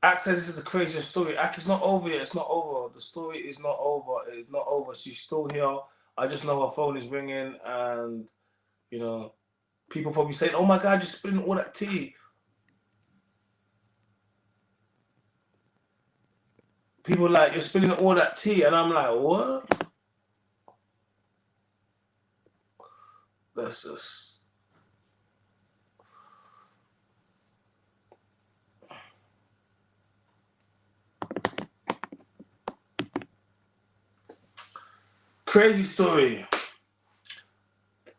Ack says this is the craziest story. Ack, it's not over yet. It's not over. The story is not over. It's not over. She's still here. I just know her phone is ringing, and you know, people probably saying, "Oh my God, you're spilling all that tea." People like, "You're spilling all that tea," and I'm like, "What?" That's just. Crazy story.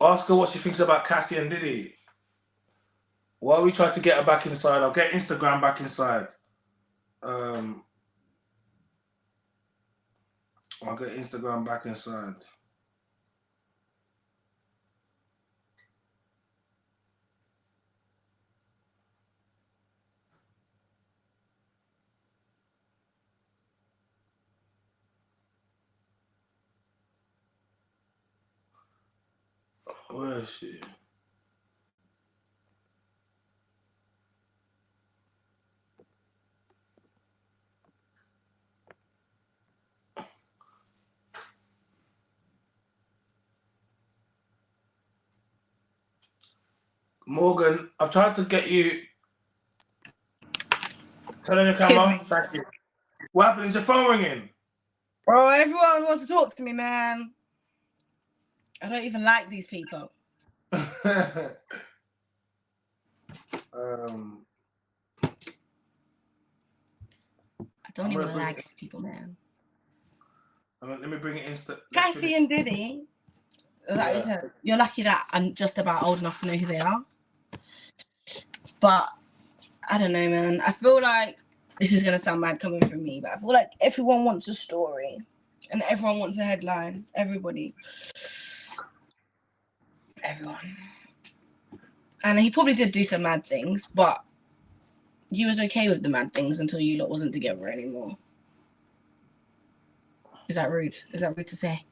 Ask her what she thinks about Cassie and Diddy. While we try to get her back inside, I'll get Instagram back inside. I'll get Instagram back inside. Where is she? Morgan, I've tried to get you. Turn on your camera. Thank you. What happened? Is your phone ringing? Bro, everyone wants to talk to me, man. I don't even like these people. I don't even like these people, man. Let me bring it in. Cassie and Diddy. Like I said, you're lucky that I'm just about old enough to know who they are. But I don't know, man. I feel like this is gonna sound bad coming from me, but I feel like everyone wants a story and everyone wants a headline. Everybody. Everyone. And he probably did do some mad things, but you was okay with the mad things until you lot wasn't together anymore. Is that rude? Is that rude to say?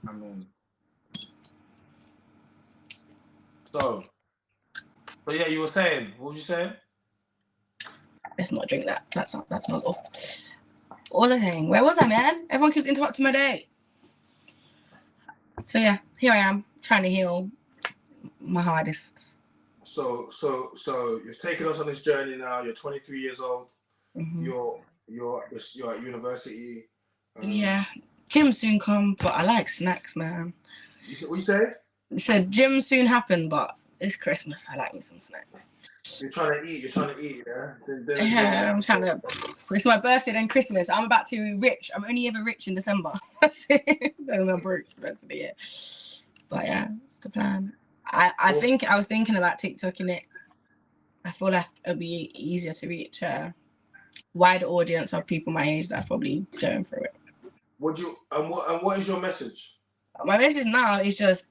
I mean, so yeah, you were saying, what was you saying? Let's not drink that. That's not off. All I'm saying, where was I, man? Everyone keeps interrupting my day. So yeah, here I am trying to heal my hardest. So you've taken us on this journey now. You're 23 years old. Mm-hmm. You're at university. Yeah, gym soon come, but I like snacks, man. What you say? You said gym soon happen, but it's Christmas. I like me some snacks. You're trying to eat, yeah? Yeah, I'm trying to. It's my birthday, then Christmas. I'm about to be rich. I'm only ever rich in December. Then I'm broke the rest of the year. But yeah, it's the plan. I think I was thinking about TikToking it. I feel like it'll be easier to reach a wider audience of people my age that are probably going through it. What is your message? My message now is just,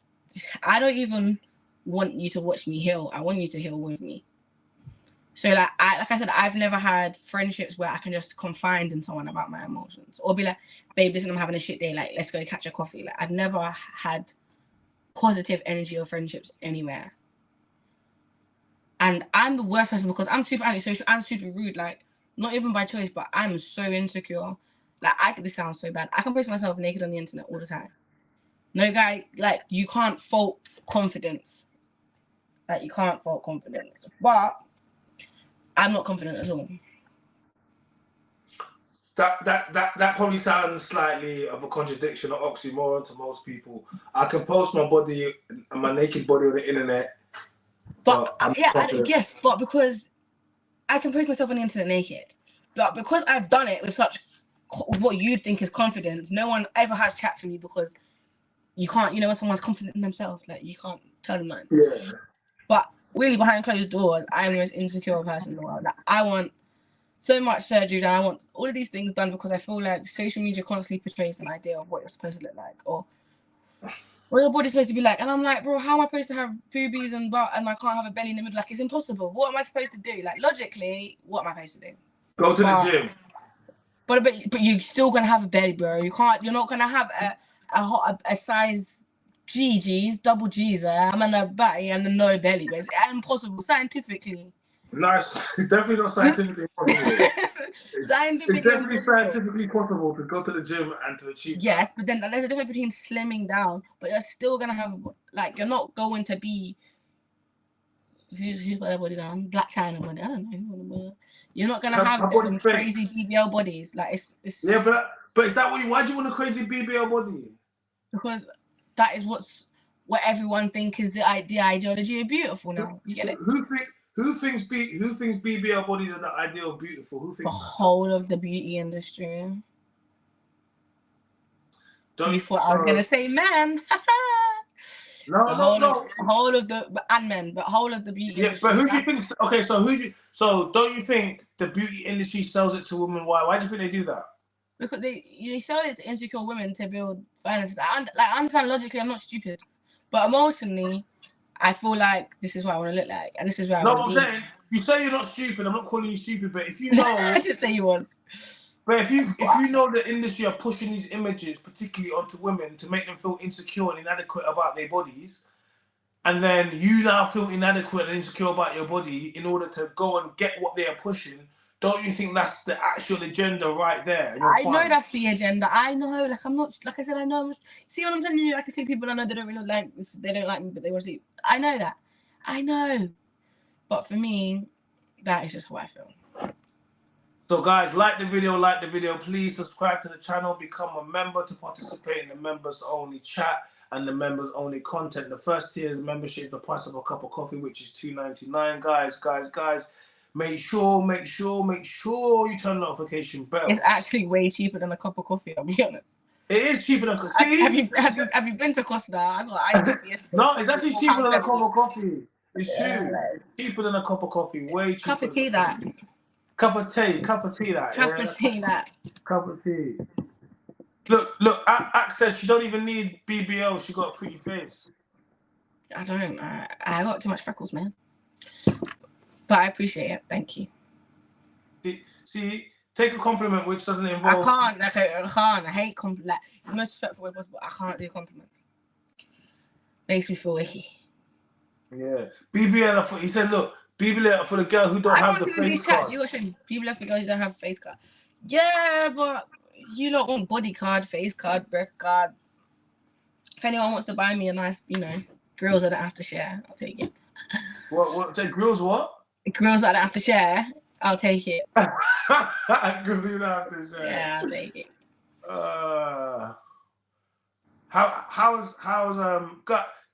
I don't even want you to watch me heal. I want you to heal with me. So like I said, I've never had friendships where I can just confide in someone about my emotions or be like, babe, listen, I'm having a shit day. Like, let's go catch a coffee. Like, I've never had positive energy or friendships anywhere. And I'm the worst person because I'm super antisocial. I'm super rude. Like, not even by choice, but I'm so insecure. Like, this sounds so bad. I can post myself naked on the internet all the time. No guy, like, you can't fault confidence. Like, you can't fault confidence. But I'm not confident at all. That probably sounds slightly of a contradiction or oxymoron to most people. I can post my body, my naked body on the internet. But yes, but because I can post myself on the internet naked. But because I've done it with such what you think is confidence, no one ever has chat for me because you can't, when someone's confident in themselves, like you can't tell them that. Yeah. But really behind closed doors, I'm the most insecure person in the world. Like, I want so much surgery and I want all of these things done because I feel like social media constantly portrays an idea of what you're supposed to look like or what your body's supposed to be like. And I'm like, bro, how am I supposed to have boobies and butt and I can't have a belly in the middle? Like, it's impossible. What am I supposed to do? Like, logically, what am I supposed to do? Go to the gym. But you're still gonna have a belly, bro. You're not gonna have a size G's, double G's, I'm on a body and no belly. But it's impossible scientifically. Nice. It's definitely not scientifically possible. It's definitely scientifically possible to go to the gym and to achieve. Yes, but then there's a difference between slimming down, but you're still gonna have, like, you're not going to be who's got their body down? Black China body. I don't know. You're not gonna have crazy BBL bodies. Like it's yeah, but is that why do you want a crazy BBL body? Because that is what everyone thinks is the ideology of beautiful now. You get it? Who thinks BBL bodies are the ideal of beautiful? Who thinks the whole of the beauty industry? You thought I was gonna say men. No. Whole of the men, but whole of the beauty industry. But who do you think? Okay, so don't you think the beauty industry sells it to women? Why do you think they do that? Because they sell it to insecure women to build finances. I understand logically, I'm not stupid, but emotionally, I feel like this is what I want to look like, and this is where I want to be. No, I'm saying, you say you're not stupid. I'm not calling you stupid, but if you know, I didn't say you was. But if you know the industry are pushing these images, particularly onto women, to make them feel insecure and inadequate about their bodies, and then you now feel inadequate and insecure about your body in order to go and get what they are pushing, don't you think that's the actual agenda right there? I know that's the agenda. I know, like, I'm not, like I said, I know. See what I'm telling you? I can see people I know they don't really like this, they don't like me, but they want to see. I know that. I know. But for me, that is just how I feel. So guys, like the video, please subscribe to the channel, become a member to participate in the members only chat and the members only content. The first tier is membership, the price of a cup of coffee, which is $2.99. Guys, make sure you turn notification bell. It's actually way cheaper than a cup of coffee, I'll be honest. It is cheaper than a see? Have you been to Costa? I got ice coffee. No, it's actually cheaper than a cup of coffee. It's true. Cheaper than a cup of coffee, way cheaper. Cup of tea that. Cup of tea that. Cup of tea. Look, Access, she don't even need BBL. She got a pretty face. I don't. I got too much freckles, man. But I appreciate it. Thank you. See, take a compliment which doesn't involve. I can't. I hate compliments. Like, the most respectful way possible. I can't do compliments. Makes me feel icky. Yeah. BBL, he said, look, BBL for the girl who don't have the face card. You got to show me. BBL for girls who don't have a face card. Yeah, but you don't want body card, face card, breast card. If anyone wants to buy me a nice, grills that I don't have to share, I'll take it. What? Say grills what? Grills that I don't have to share, I'll take it. Grills you don't have to share. Yeah, I'll take it. How's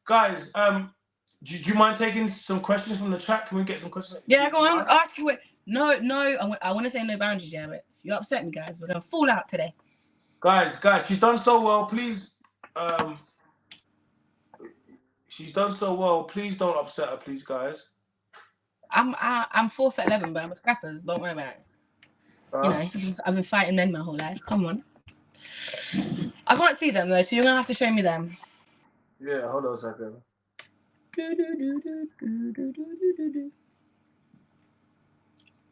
guys? Do you mind taking some questions from the chat? Can we get some questions? Yeah, go on. Ask you it. No. I want to say no boundaries, yeah, but if you upset me, guys, we're gonna fall out today. Guys, she's done so well. Please, she's done so well. Please don't upset her, please, guys. I'm 4'11", but I'm a scrappers. Don't worry about it. I've been fighting men my whole life. Come on. I can't see them though, so you're gonna have to show me them. Yeah, hold on a second.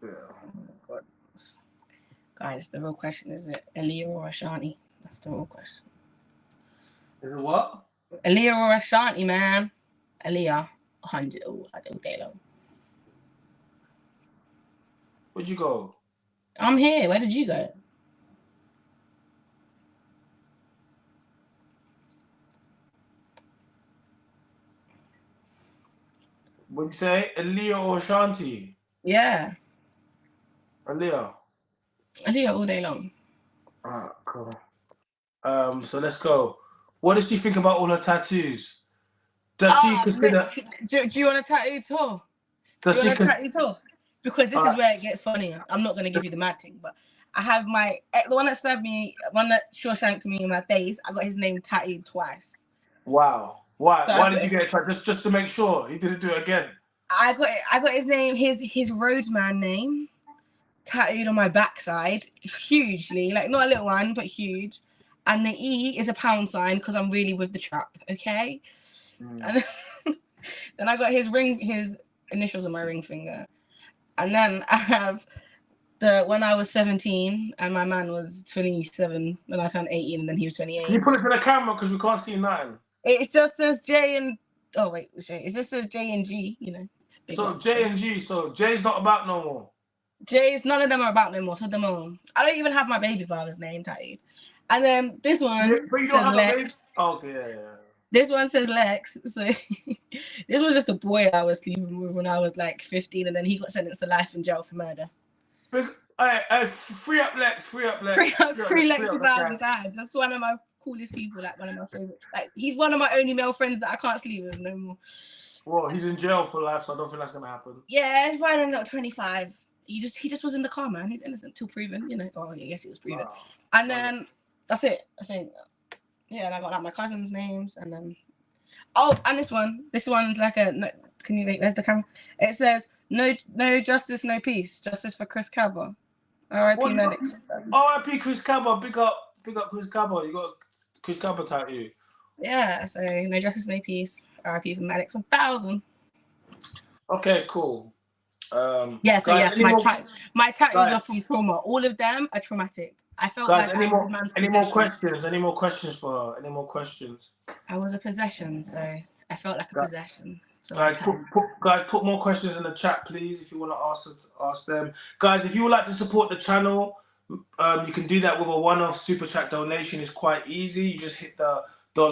Yeah. Guys, the real question is it Aaliyah or Ashanti? That's the real question. Is it what? Aaliyah or Ashanti, man. Aaliyah, 100 all day long. Where'd you go? I'm here. Where did you go? What'd you say? Aaliyah or Ashanti? Yeah. Aaliyah. Aaliyah all day long. Alright, cool. So let's go. What does she think about all her tattoos? Does she consider? Do you want a tattoo tour? Do you want a tattoo tour? Because this is where it gets funnier. I'm not gonna give you the mad thing, but I have the one that stabbed me, one that Shawshanked me in my face. I got his name tattooed twice. Wow. Why? So why did you get it tattooed? Just to make sure he didn't do it again. I got his name, his roadman name, tattooed on my backside, hugely, like not a little one, but huge. And the E is a pound sign because I'm really with the trap, okay? And then I got his initials on my ring finger. And then I have when I was 17 and my man was 27 when I turned 18 and then he was 28. Can you put it to the camera because we can't see nothing? It just says J and it just says J and G, So J and G, so J's not about no more. J's, none of them are about no more. So them all. I don't even have my baby father's name tattooed. And then this one but you don't have Lex. Okay, yeah. This one says Lex. So this was just a boy I was sleeping with when I was like 15, and then he got sentenced to life in jail for murder. Free up Lex. Free Lex 1,000 times. That's one of my coolest people, like one of my favorite. Like he's one of my only male friends that I can't sleep with no more. Well, he's in jail for life, so I don't think that's gonna happen. Yeah, he's right on 25. He just was in the car, man. He's innocent till proven, Oh, I guess he was proven. Wow. And then that's it. I think. Yeah, and I got like my cousins' names, and then and this one's like can you there's the camera? It says no justice, no peace. Justice for Chris Cabba. R.I.P. Medics. R.I.P. Chris Cabba. Big up Chris Cabba. You got Chris Cabba tattoo. Yeah, so no justice, no peace. R.I.P. for Medics 1,000. Okay, cool. Yes, my tattoos are from trauma. All of them are traumatic. I felt like any more questions? Any more questions for her? Any more questions? I was a possession, so I felt like a possession. So guys, put more questions in the chat, please, if you want to ask them. Guys, if you would like to support the channel, you can do that with a one-off super chat donation. It's quite easy. You just hit the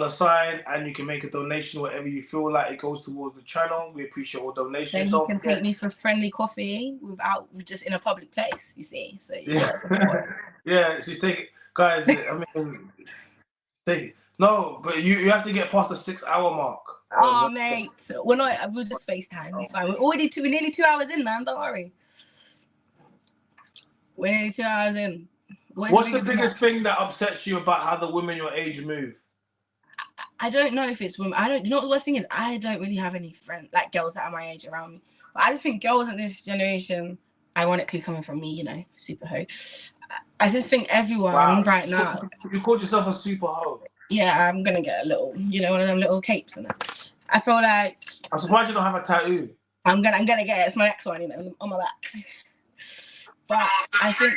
$sign and you can make a donation whatever you feel like it goes towards the channel. We appreciate all donations. Then you can take me for friendly coffee just in a public place, you see. So yeah, she's taking guys, I mean but you have to get past the 6-hour mark. Oh mate. We'll just FaceTime. It's fine. We're nearly 2 hours in, man. Don't worry. We're nearly 2 hours in. What's the biggest thing that upsets you about how the women your age move? I don't know if it's women. You know what the worst thing is? I don't really have any friends, like girls that are my age around me. But I just think girls in this generation, ironically coming from me, super hoe. I just think everyone right now. You called yourself a super hoe. Yeah, I'm gonna get a little, one of them little capes in it. I feel like. I'm surprised you don't have a tattoo. I'm gonna get it. It's my next one, you know, on my back. But I think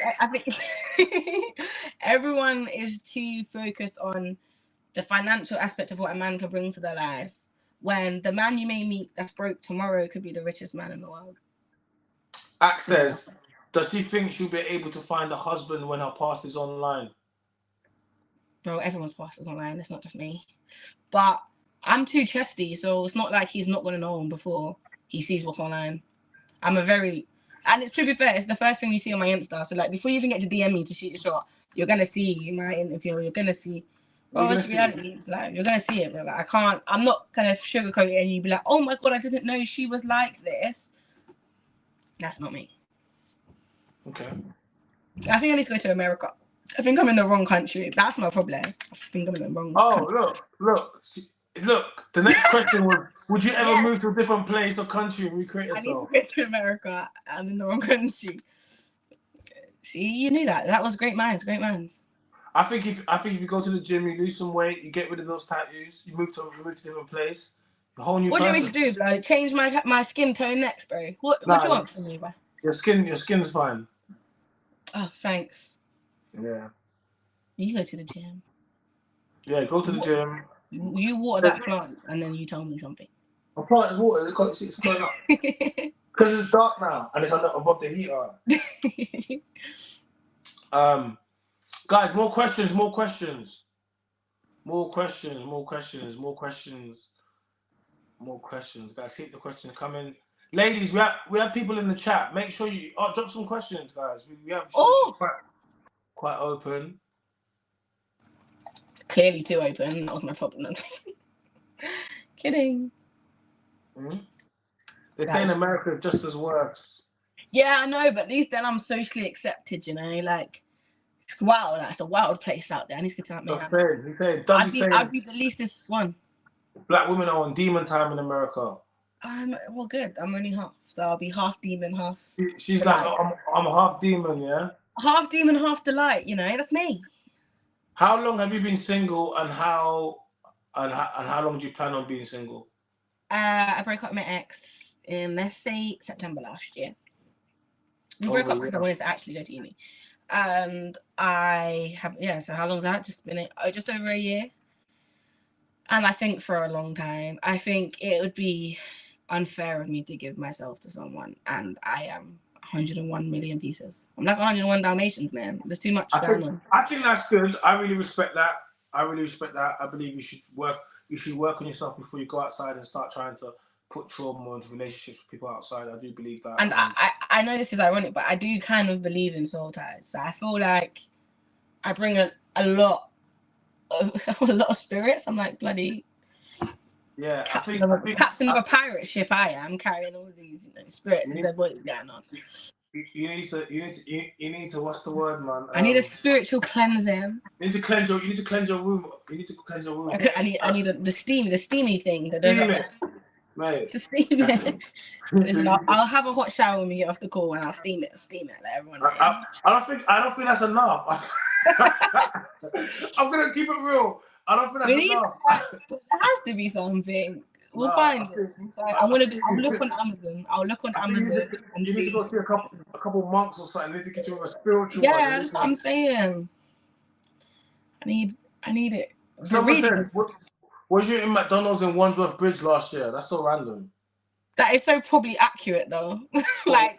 everyone is too focused on the financial aspect of what a man can bring to their life, when the man you may meet that's broke tomorrow could be the richest man in the world. Axe says, does she think she'll be able to find a husband when her past is online? Bro, everyone's past is online. It's not just me. But I'm too chesty, so it's not like he's not gonna know him before he sees what's online. I'm a very, and to be fair, it's the first thing you see on my Insta. So like before you even get to DM me to shoot a shot, you're gonna see my interview. You're gonna see. Well, it's reality. It's like you're gonna see it, bro. Like, I'm not gonna sugarcoat it and you be like, oh my god, I didn't know she was like this. That's not me. Okay. I think I need to go to America. I think I'm in the wrong country. That's my problem. I think I'm in the wrong country. Look. The next question was, would you ever move to a different place or country and recreate yourself? I need to go to America. I'm in the wrong country. See, you knew that. That was great minds. Great minds. I think if you go to the gym, you lose some weight, you get rid of those tattoos, you move to a different place, a whole new person. What do you want me to do, bro? Change my skin tone next, bro? What do you want from me, bro? Your skin's fine. Oh, thanks. Yeah. You go to the gym. Yeah, go to the gym. You water that plant and then you tell me something. My plant is water. It's going up. Because it's dark now and it's above the heater. Guys, more questions. Guys, keep the questions coming. Ladies, we have people in the chat. Make sure you drop some questions, guys. We have quite open. Clearly too open. That was my problem. Kidding. Mm-hmm. They say in America just as worse. Yeah, I know, but at least then I'm socially accepted, you know, like, wow, that's a wild place out there. I need to go to that. He's saying, I'd be the leastest one. Black women are on demon time in America. Well, good. I'm only half, so I'll be half demon, half. She's like, I'm half demon, yeah. Half demon, half delight. You know, that's me. How long have you been single, and how long do you plan on being single? I broke up with my ex in, let's say, September last year. We broke up because I wanted to actually go to uni, and I have So how long's that? Just been just over a year. And I think for a long time, I think it would be unfair of me to give myself to someone, and I am 101 million pieces. I'm like 101 Dalmatians, man. There's too much going on. I think that's good. I really respect that. I believe you should work on yourself before you go outside and start trying to put trauma into relationships with people outside. I do believe that. And I know this is ironic, but I do kind of believe in soul ties. So I feel like I bring a lot of spirits. I'm like bloody captain of a pirate ship. I am carrying all these spirits and dead bodies going on. You need to what's the word, man? I need a spiritual cleansing. You need to cleanse your room. I need the steamy thing that does mate. To steam it. Listen, I'll have a hot shower when we get off the call, and I'll steam it. Let everyone know. I don't think that's enough. I'm gonna keep it real. I don't think that's enough. There has to be something. We'll find it. So I'll look on Amazon. And you need to go see a couple months or something. You need to get you a spiritual. Yeah, that's what I'm saying. I need it. Was you in McDonald's in Wandsworth Bridge last year? That's so random. That is so probably accurate though. But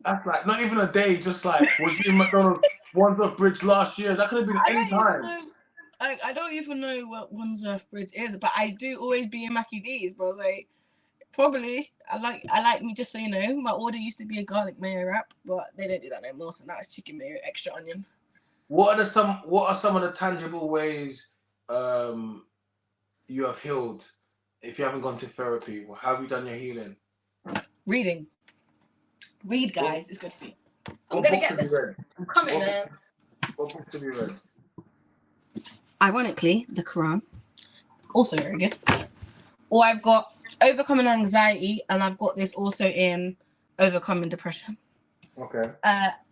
that's like not even a day. Just like, was you in McDonald's Wandsworth Bridge last year? That could have been any time. I don't even know what Wandsworth Bridge is, but I do always be in Mackie D's, bro. Like, probably. I like me, just so you know, my order used to be a garlic mayo wrap, but they don't do that no more, so now it's chicken mayo, extra onion. What are some of the tangible ways you have healed if you haven't gone to therapy? How have you done your healing? Reading. Read, guys. It's good for you. I'm going to get this. I'm coming, man. What book to be read? Ironically, the Quran. Also very good. Or I've got Overcoming Anxiety, and I've got this also in Overcoming Depression. Okay.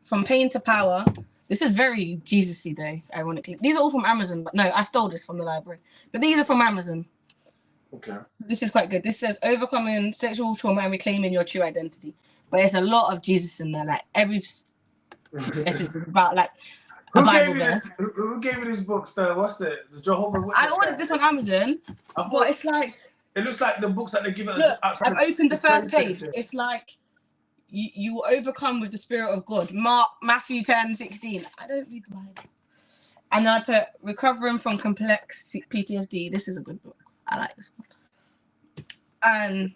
From Pain to Power. This is very Jesus-y though, ironically. These are all from Amazon, but no, I stole this from the library. But these are from Amazon. Okay. This is quite good. This says overcoming sexual trauma and reclaiming your true identity. But it's a lot of Jesus in there. Like every message is about like a Who Bible gave you verse. this? Who gave you this book? What's the Jehovah's I Witness ordered guy? this on Amazon, but it's like, It looks like the books that they give at look, outside I've opened the first page. section. It's like you will overcome with the Spirit of God. Matthew 10:16. I don't read the Bible. And then I put recovering from complex PTSD. This is a good book. I like this one. And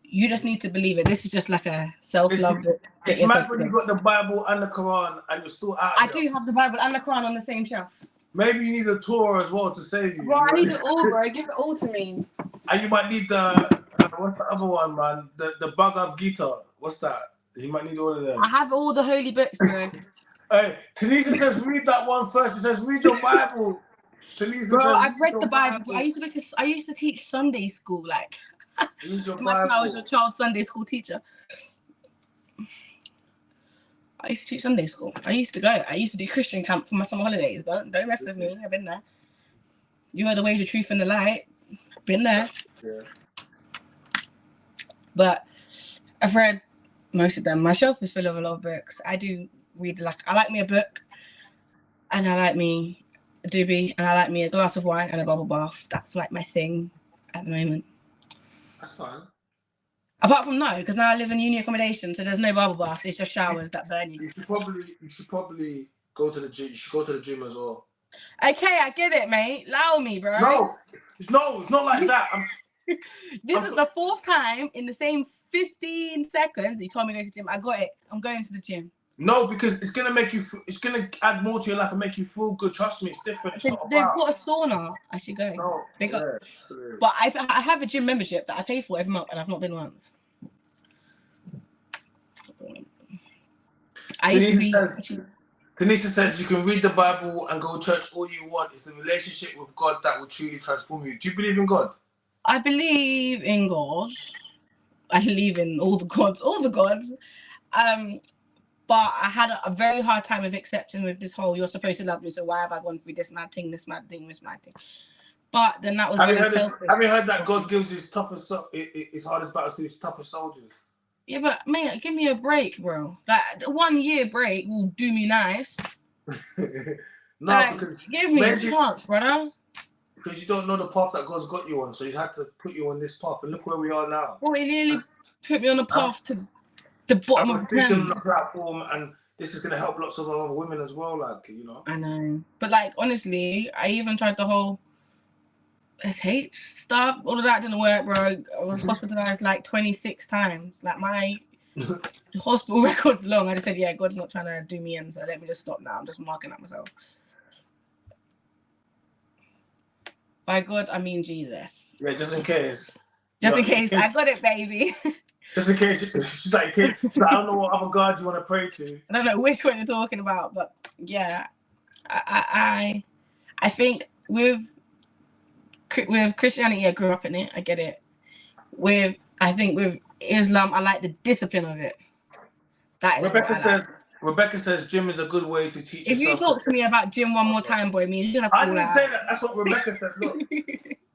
you just need to believe it. This is just like a self-love book. It's mad when you got the Bible and the Quran and you're still out. I do have the Bible and the Quran on the same shelf. Maybe you need a Torah as well to save you. Bro, I need it all, bro. Give it all to me. And you might need the what's the other one, man? The Bhagavad Gita. What's that? You might need all of them. I have all the holy books, bro. Hey, Tanisha says read that one first. She says read your Bible. Tanisha Bro, says, I've read the Bible. I used to teach Sunday school, like imagine I was your child's Sunday school teacher. I used to teach Sunday school. I used to do Christian camp for my summer holidays. Don't mess with me. I've been there. You are the way, the truth, and the light. Been there. Yeah. But I've read most of them. My shelf is full of a lot of books. I do read, like, I like me a book, and I like me a doobie, and I like me a glass of wine and a bubble bath. That's like my thing at the moment. That's fine. Apart from no, because now I live in uni accommodation, so there's no bubble bath. It's just showers that burn you. You should probably go to the gym. You should go to the gym as well. Okay, I get it, mate. Allow me, bro. No, it's not like that. This is the fourth time in the same 15 seconds you told me to go to the gym. I got it. I'm going to the gym. No, because it's gonna make you. It's gonna add more to your life and make you feel good. Trust me, it's different. They've got a sauna. I should go. No, but I have a gym membership that I pay for every month, and I've not been once. Tanisha says you can read the Bible and go to church all you want. It's the relationship with God that will truly transform you. Do you believe in God? I believe in God. I believe in all the gods. But I had a very hard time with accepting with this whole, you're supposed to love me, so why have I gone through this mad thing. But then that was selfish. Have you heard that God gives his hardest battles to his toughest soldiers? Yeah, but mate, give me a break, bro. Like, the 1 year break will do me nice. No, like, because give me a chance, brother. Because you don't know the path that God's got you on, so he's had to put you on this path. And look where we are now. Well, he nearly put me on a path to the bottom of the Thames. On the platform, and this is gonna help lots of other women as well, like, you know. I know, but like, honestly, I even tried the whole SH stuff. All of that didn't work, bro. I was hospitalized like 26 times. Like, my hospital record's long. I just said, yeah, God's not trying to do me in, so let me just stop now. I'm just marking at myself. By God, I mean Jesus. Yeah, just in case. I got it, baby. Just in case. She's like, I don't know what other God you want to pray to. I don't know which one you're talking about, but yeah, I think with Christianity, I grew up in it. I get it. I think with Islam, I like the discipline of it. That is Rebecca says gym is a good way to teach. If you talk to me about gym one more time, boy, you're gonna. I didn't say that. That's what Rebecca said. Look.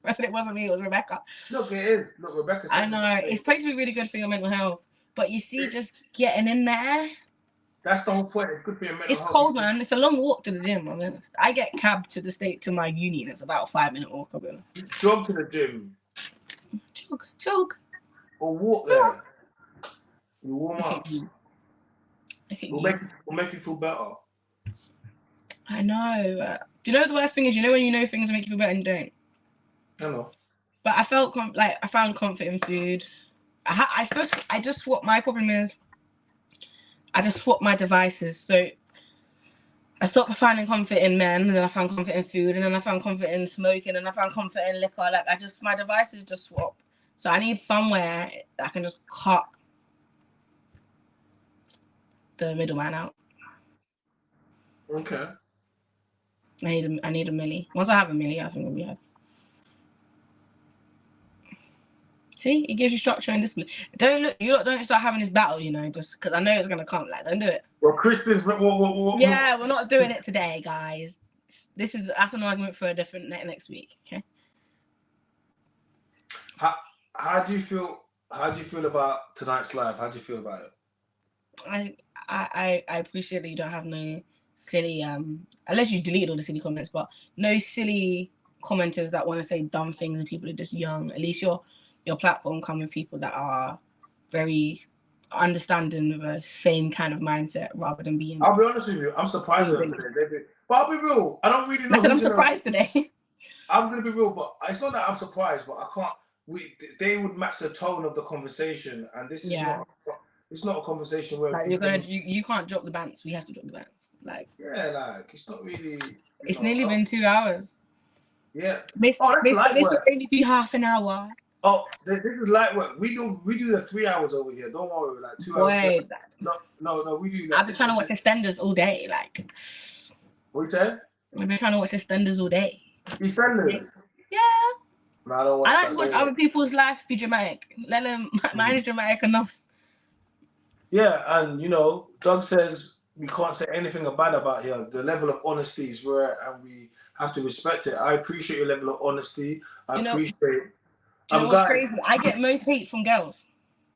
I said it wasn't me. It was Rebecca. Look, it is. Look, Rebecca said. I know it's supposed to be really good for your mental health, but you see, just getting in there. That's the whole point. It's good for your mental health. It's cold, man. It's a long walk to the gym. I mean, I get cab to my uni, and it's about a 5-minute walk. I'll be honest. You jog to the gym. Jog. Or walk there. You warm up. We'll make you feel better. I know. Do you know the worst thing is? You know when you know things make you feel better and you don't. I know. But I felt I found comfort in food. I just swap. My problem is, I just swap my devices. So I stopped finding comfort in men, and then I found comfort in food, and then I found comfort in smoking, and I found comfort in liquor. Like, my devices just swap. So I need somewhere that I can just cut the middleman out. Okay. I need a milli. Once I have a milli, I think we'll be happy. See, it gives you structure and discipline. Don't start having this battle, just because I know it's gonna come. Like, don't do it. Well, Christians, yeah, we're not doing it today, guys. That's an argument for a different next week. Okay. How do you feel? How do you feel about tonight's live? How do you feel about it? I appreciate that you don't have no silly unless you deleted all the silly comments, but no silly commenters that want to say dumb things and people are just young. At least your platform come with people that are very understanding with a same kind of mindset rather than being. I'll be honest with you, I'm surprised with them today. But I'll be real, I don't really know. I'm surprised today. I'm gonna be real, but it's not that I'm surprised, but I can't. They would match the tone of the conversation, and this is not. It's not a conversation where like people, you can't drop the bants. We have to drop the bants. Like it's not really. It's nearly been 2 hours. Yeah. This will only be half an hour. Oh, this is light work. We do the 3 hours over here. Don't worry, like 2 hours. No, we do. I've been trying to watch EastEnders all day. Like, what you saying? I've been trying to watch EastEnders all day. EastEnders? Yeah. No, I don't watch. I like to watch other people's life be dramatic. Let them. Mine is dramatic enough. Yeah, and you know, Doug says we can't say anything bad about here. The level of honesty is rare, and we have to respect it. I appreciate your level of honesty. I appreciate. Do you know what's crazy? I get most hate from girls.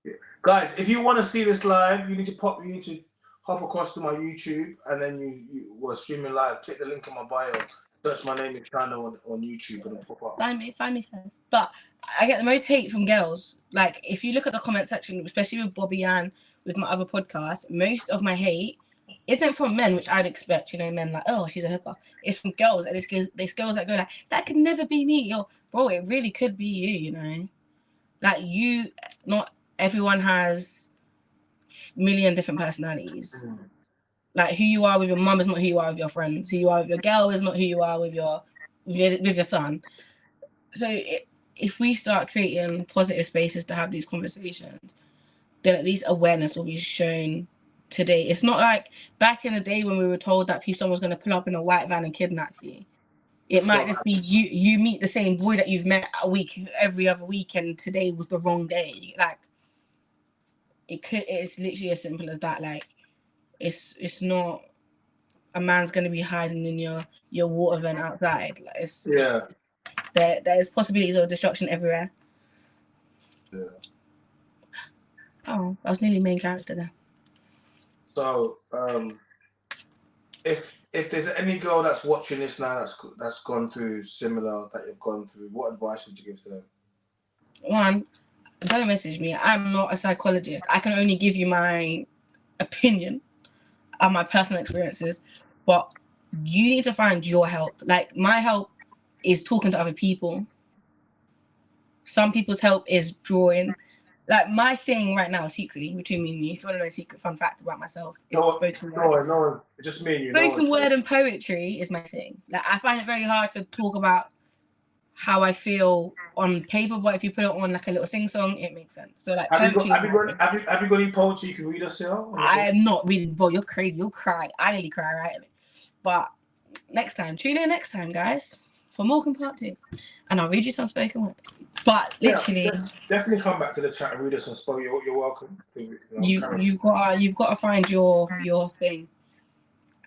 Yeah. Guys, if you want to see this live, you need to hop across to my YouTube, and then you were streaming live. Click the link in my bio. Search my name and channel on YouTube, and it'll pop up. Find me first. But I get the most hate from girls. Like, if you look at the comment section, especially with Bobby Ann, with my other podcast, most of my hate isn't from men, which I'd expect. You know, men like, oh, she's a hooker. It's from girls, and it's girls that go like, that could never be me. Yo, bro, it really could be you. You know, like not everyone has a million different personalities. Like, who you are with your mum is not who you are with your friends. Who you are with your girl is not who you are with your son. So if we start creating positive spaces to have these conversations, then at least awareness will be shown today. It's not like back in the day when we were told that someone was going to pull up in a white van and kidnap you. It might just be you meet the same boy that you've met every other week, and today was the wrong day. Like, it's literally as simple as that. Like, it's not a man's going to be hiding in your water vent outside. Like, there's possibilities of destruction everywhere. Yeah. Oh, I was nearly main character there. So, if there's any girl that's watching this now that's gone through similar that you've gone through, what advice would you give to them? One, don't message me. I'm not a psychologist. I can only give you my opinion and my personal experiences, but you need to find your help. Like, my help is talking to other people. Some people's help is drawing. Like, my thing right now, secretly, between me and you, if you want to know a secret fun fact about myself, is spoken word. No, just me and you. Spoken word and poetry is my thing. Like, I find it very hard to talk about how I feel on paper, but if you put it on like a little sing-song, it makes sense. So, like, have you got any poetry you can read us here? I am not reading. Bro, you're crazy. You'll cry. I nearly cry, right? But next time, tune in next time, guys, for Morgan Part 2, and I'll read you some spoken word. But literally, definitely come back to the chat and read us some spoken. You're welcome. You've got to find your thing,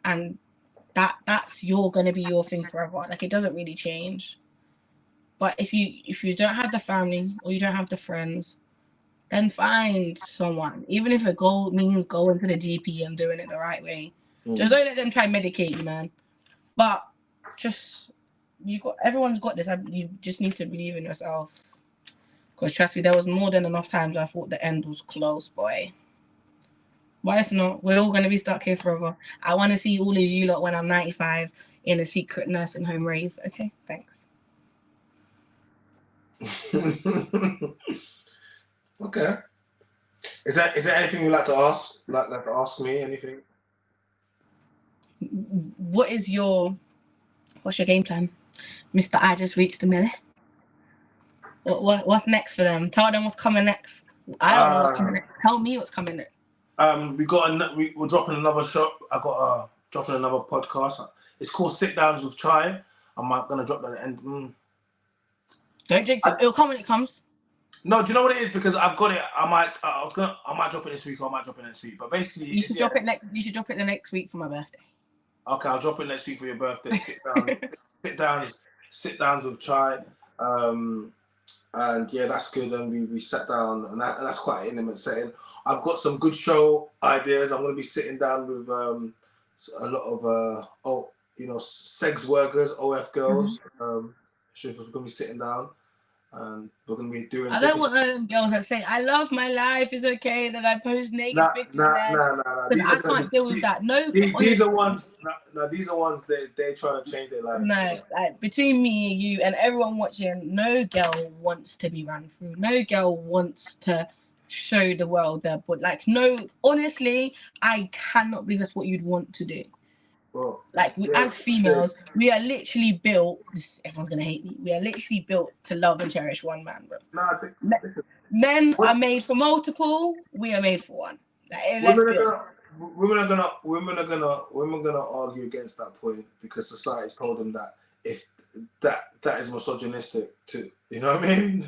and that's gonna be your thing forever. Like, it doesn't really change. But if you don't have the family or you don't have the friends, then find someone. Even if it means going to the GP and doing it the right way. Just don't let them try and medicate you, man. But just everyone's got this. You just need to believe in yourself. Because trust me, there was more than enough times I thought the end was close, boy. But it's not. We're all gonna be stuck here forever. I want to see all of you lot when I'm 95 in a secret nursing home rave. Okay, thanks. Okay. Is there anything you'd like to ask? Like to ask me anything? What's your game plan, Mr. I just reached a minute? What's next for them? Tell them what's coming next. I don't know what's coming next. Tell me what's coming next. We're dropping another show. I got dropping another podcast. It's called Sit Downs with Chai. I'm gonna drop that at the end. Don't jinx it. It'll come when it comes. No, do you know what it is? Because I've got it. I might drop it this week or I might drop it next week. But basically, you should drop it next. You should drop it the next week for my birthday. Okay, I'll drop it next week for your birthday. Sit downs with Chai. and yeah, that's good. And we sat down, and that's quite an intimate setting. I've got some good show ideas. I'm going to be sitting down with a lot of Segs workers, OF girls. We're going to be sitting down, and we're going to be doing. I don't want them girls that say, "I love my life, it's okay," that I post naked pictures. Nah. Because I can't deal with that. No, these are ones. These are ones that they're trying to change their life. No, like between me and you and everyone watching, no girl wants to be run through. No girl wants to show the world their butt. Like, no, honestly, I cannot believe that's what you'd want to do. Bro, like, as females, we are literally built. Everyone's gonna hate me. We are literally built to love and cherish one man, bro. Men are made for multiple. We are made for one. Women are gonna argue against that point because society's told them that if that is misogynistic too. You know what I mean?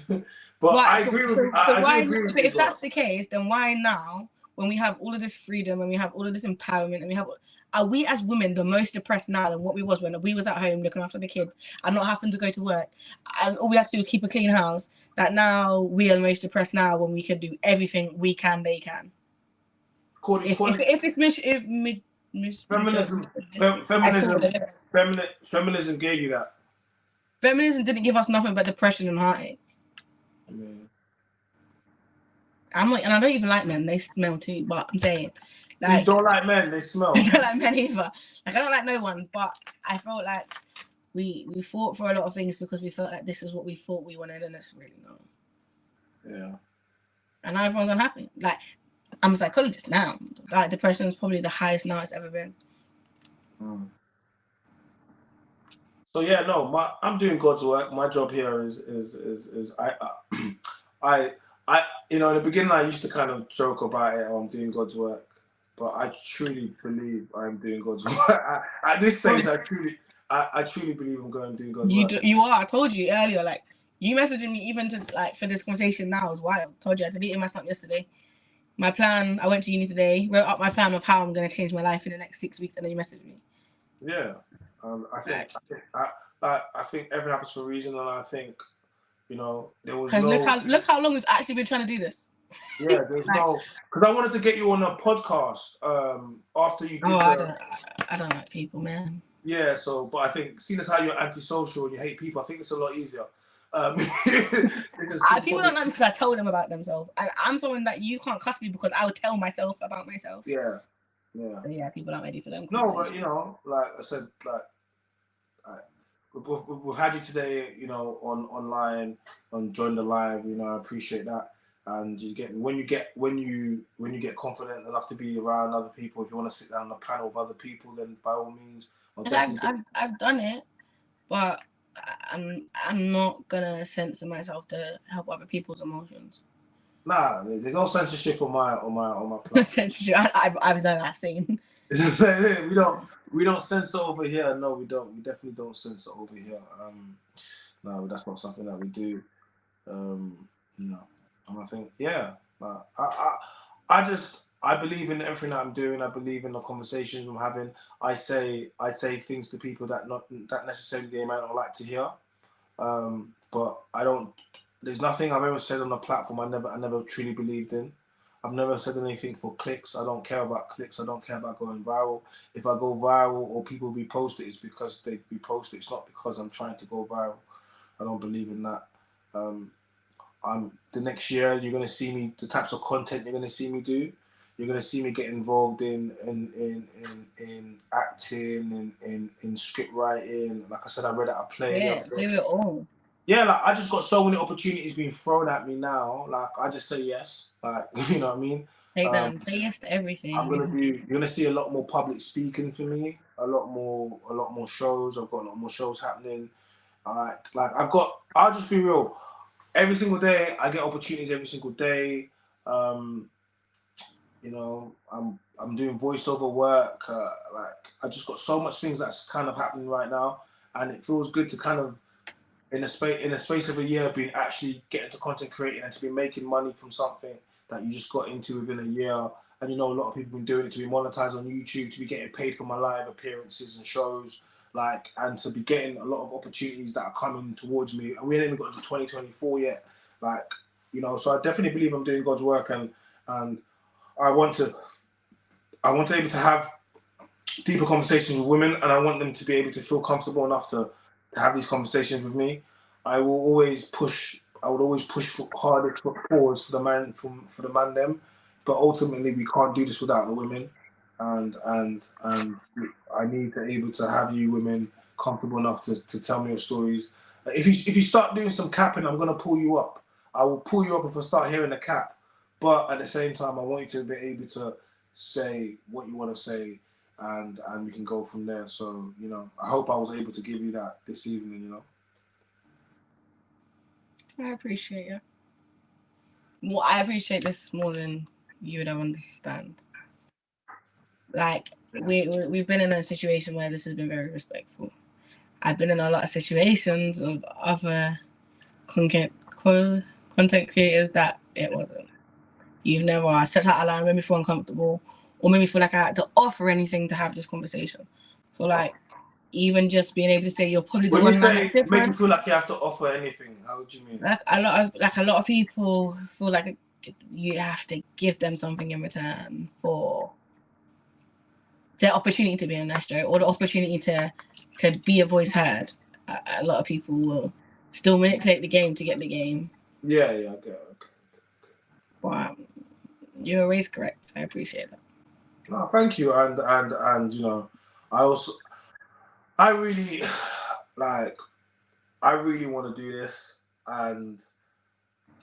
But I agree with. But if that's the case, then why now, when we have all of this freedom and we have all of this empowerment and we have, are we as women the most depressed now than what we was when we was at home looking after the kids and not having to go to work and all we have to do is keep a clean house? That now we are the most depressed now when we can do everything they can. If it's feminism gave you that. Feminism didn't give us nothing but depression and heartache. I'm like, and I don't even like men. They smell too. But I'm saying, like, you don't like men. They smell. I don't like men either. Like, I don't like no one. But I felt like we fought for a lot of things because we felt like this is what we thought we wanted, and it's really not. Yeah. And now everyone's unhappy. Like, I'm a psychologist now. Like, depression is probably the highest now it's ever been. So yeah, no, I'm doing God's work. My job here is I in the beginning I used to kind of joke about it. I'm doing God's work, but I truly believe I'm doing God's work. At this stage, I truly believe I'm going to do God's work. You are. I told you earlier. Like, you messaging me even to for this conversation now is wild. I told you I deleted my snap yesterday. My plan. I went to uni today. Wrote up my plan of how I'm going to change my life in the next 6 weeks, and then you messaged me. Yeah, I think everything happens for a reason, and I think there was look how long we've actually been trying to do this. Yeah, there's because I wanted to get you on a podcast after you did. I don't like people, man. Yeah, but I think seeing as how you're antisocial and you hate people, I think it's a lot easier. People don't like me because I told them about themselves. I'm someone that you can't cuss me because I would tell myself about myself. Yeah. So yeah, people aren't ready for them. No, but like I said, we've had you today, online on Join the Live. I appreciate that. And when you get confident enough to be around other people, if you want to sit down on a panel with other people, then by all means. I've done it, but I'm not gonna censor myself to help other people's emotions. Nah, there's no censorship on my platform. Censorship. I've seen. we don't censor over here. No, we don't. We definitely don't censor over here. No, that's not something that we do. No. And I think, I believe in everything that I'm doing. I believe in the conversations I'm having. I say things to people that necessarily they might not like to hear. But I don't. There's nothing I've ever said on the platform I never truly believed in. I've never said anything for clicks. I don't care about clicks. I don't care about going viral. If I go viral or people repost it, it's because they repost it. It's not because I'm trying to go viral. I don't believe in that. The next year you're gonna see me, the types of content you're gonna see me do. You're gonna see me get involved in acting, in script writing. Like I said, I read out a play. Yeah, do it all. Yeah, like I just got so many opportunities being thrown at me now. Like I just say yes. Like you know what I mean? Say yes to everything. You're gonna see a lot more public speaking for me. A lot more shows. I've got a lot more shows happening. I'll just be real. Every single day I get opportunities. Every single day, I'm doing voiceover work. I just got so much things that's kind of happening right now, and it feels good to kind of in a space of a year being actually getting to content creating and to be making money from something that you just got into within a year. And a lot of people have been doing it to be monetized on YouTube, to be getting paid for my live appearances and shows. And to be getting a lot of opportunities that are coming towards me. And we ain't even got to 2024 yet. Like, you know, so I definitely believe I'm doing God's work, and I want to be able to have deeper conversations with women, and I want them to be able to feel comfortable enough to have these conversations with me. I will always push. I would always push for hardest for pause for the man for the man them, but ultimately we can't do this without the women, and I need to be able to have you women comfortable enough to tell me your stories. If you start doing some capping, I'm gonna pull you up. I will pull you up if I start hearing the cap, but at the same time, I want you to be able to say what you want to say, and we can go from there. So, you know, I hope I was able to give you that this evening, you know. I appreciate it. Well, I appreciate this more than you would understand. Like, we've been in a situation where this has been very respectful. I've been in a lot of situations of other content creators that it wasn't. You've never set out a line, made me feel uncomfortable, or made me feel like I had to offer anything to have this conversation. So, like, even just being able to say you're probably the When you one man that's say make you different. feel like you have to offer anything, how would you mean? Like a lot of people feel like you have to give them something in return for the opportunity to be on that show, or the opportunity to be a voice heard. A lot of people will still manipulate the game to get the game. Yeah, okay. But you're always correct. I appreciate that. No, thank you, and you know, I really I really want to do this, and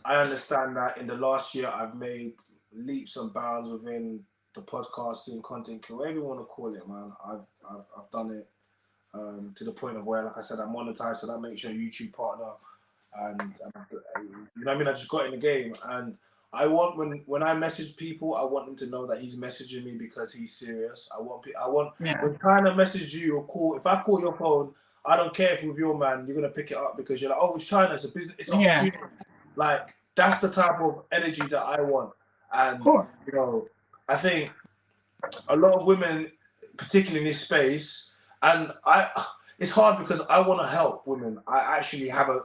I understand that in the last year I've made leaps and bounds within the podcasting content, whatever you want to call it, man. I've done it to the point of where, like I said, I monetized, so that makes you a YouTube partner, and you know what I mean. I just got in the game, and I want when I message people, I want them to know that he's messaging me because he's serious. I want when trying to message you or call. If I call your phone, I don't care if with your man, you're gonna pick it up because you're like, oh, it's China, it's a business, it's opportunity. Like, that's the type of energy that I want, and you know, I think a lot of women, particularly in this space, and it's hard because I want to help women. I actually have a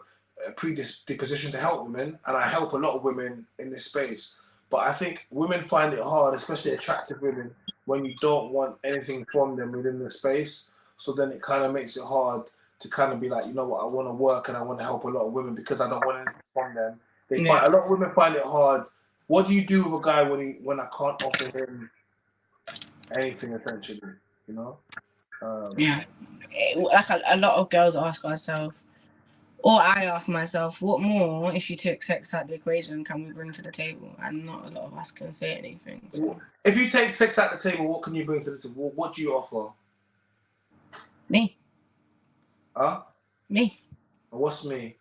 predisposition to help women, and I help a lot of women in this space. But I think women find it hard, especially attractive women, when you don't want anything from them within the space. So then it kind of makes it hard to kind of be like, you know what, I want to work and I want to help a lot of women because I don't want anything from them. A lot of women find it hard. What do you do with a guy when I can't offer him anything, essentially, you know? Like a lot of girls ask ourselves, or I ask myself, what more, if you took sex out of the equation, can we bring to the table? And not a lot of us can say anything. So. If you take sex out the table, what can you bring to the table? What do you offer? Me. Huh? Me. What's me?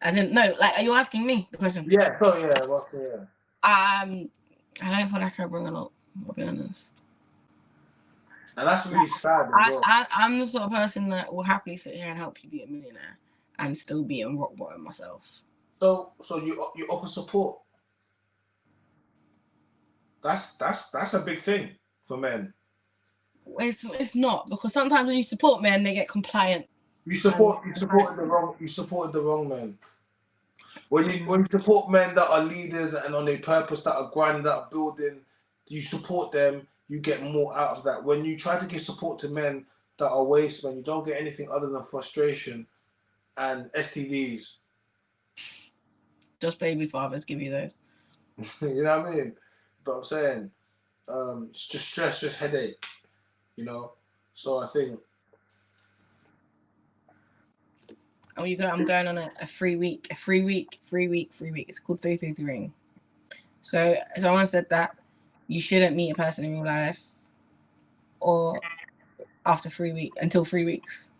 As in, no, like, are you asking me the question? Yeah, so yeah, what's me? Yeah. I don't feel like I bring a lot, I'll be honest. And that's really sad as well. I'm the sort of person that will happily sit here and help you be a millionaire and still be on rock bottom myself. So you offer support. That's a big thing for men. It's not, because sometimes when you support men, they get compliant. You supported the wrong men. When you support men that are leaders and on their purpose, that are grinding, that are building, you support them, you get more out of that. When you try to give support to men that are waste men, you don't get anything other than frustration and STDs. Just baby fathers give you those. You know what I mean? But I'm saying, it's just stress, just headache, you know? So I think... I'm going on a 3 week. It's called 333. So someone said that you shouldn't meet a person in real life or after 3 weeks, until 3 weeks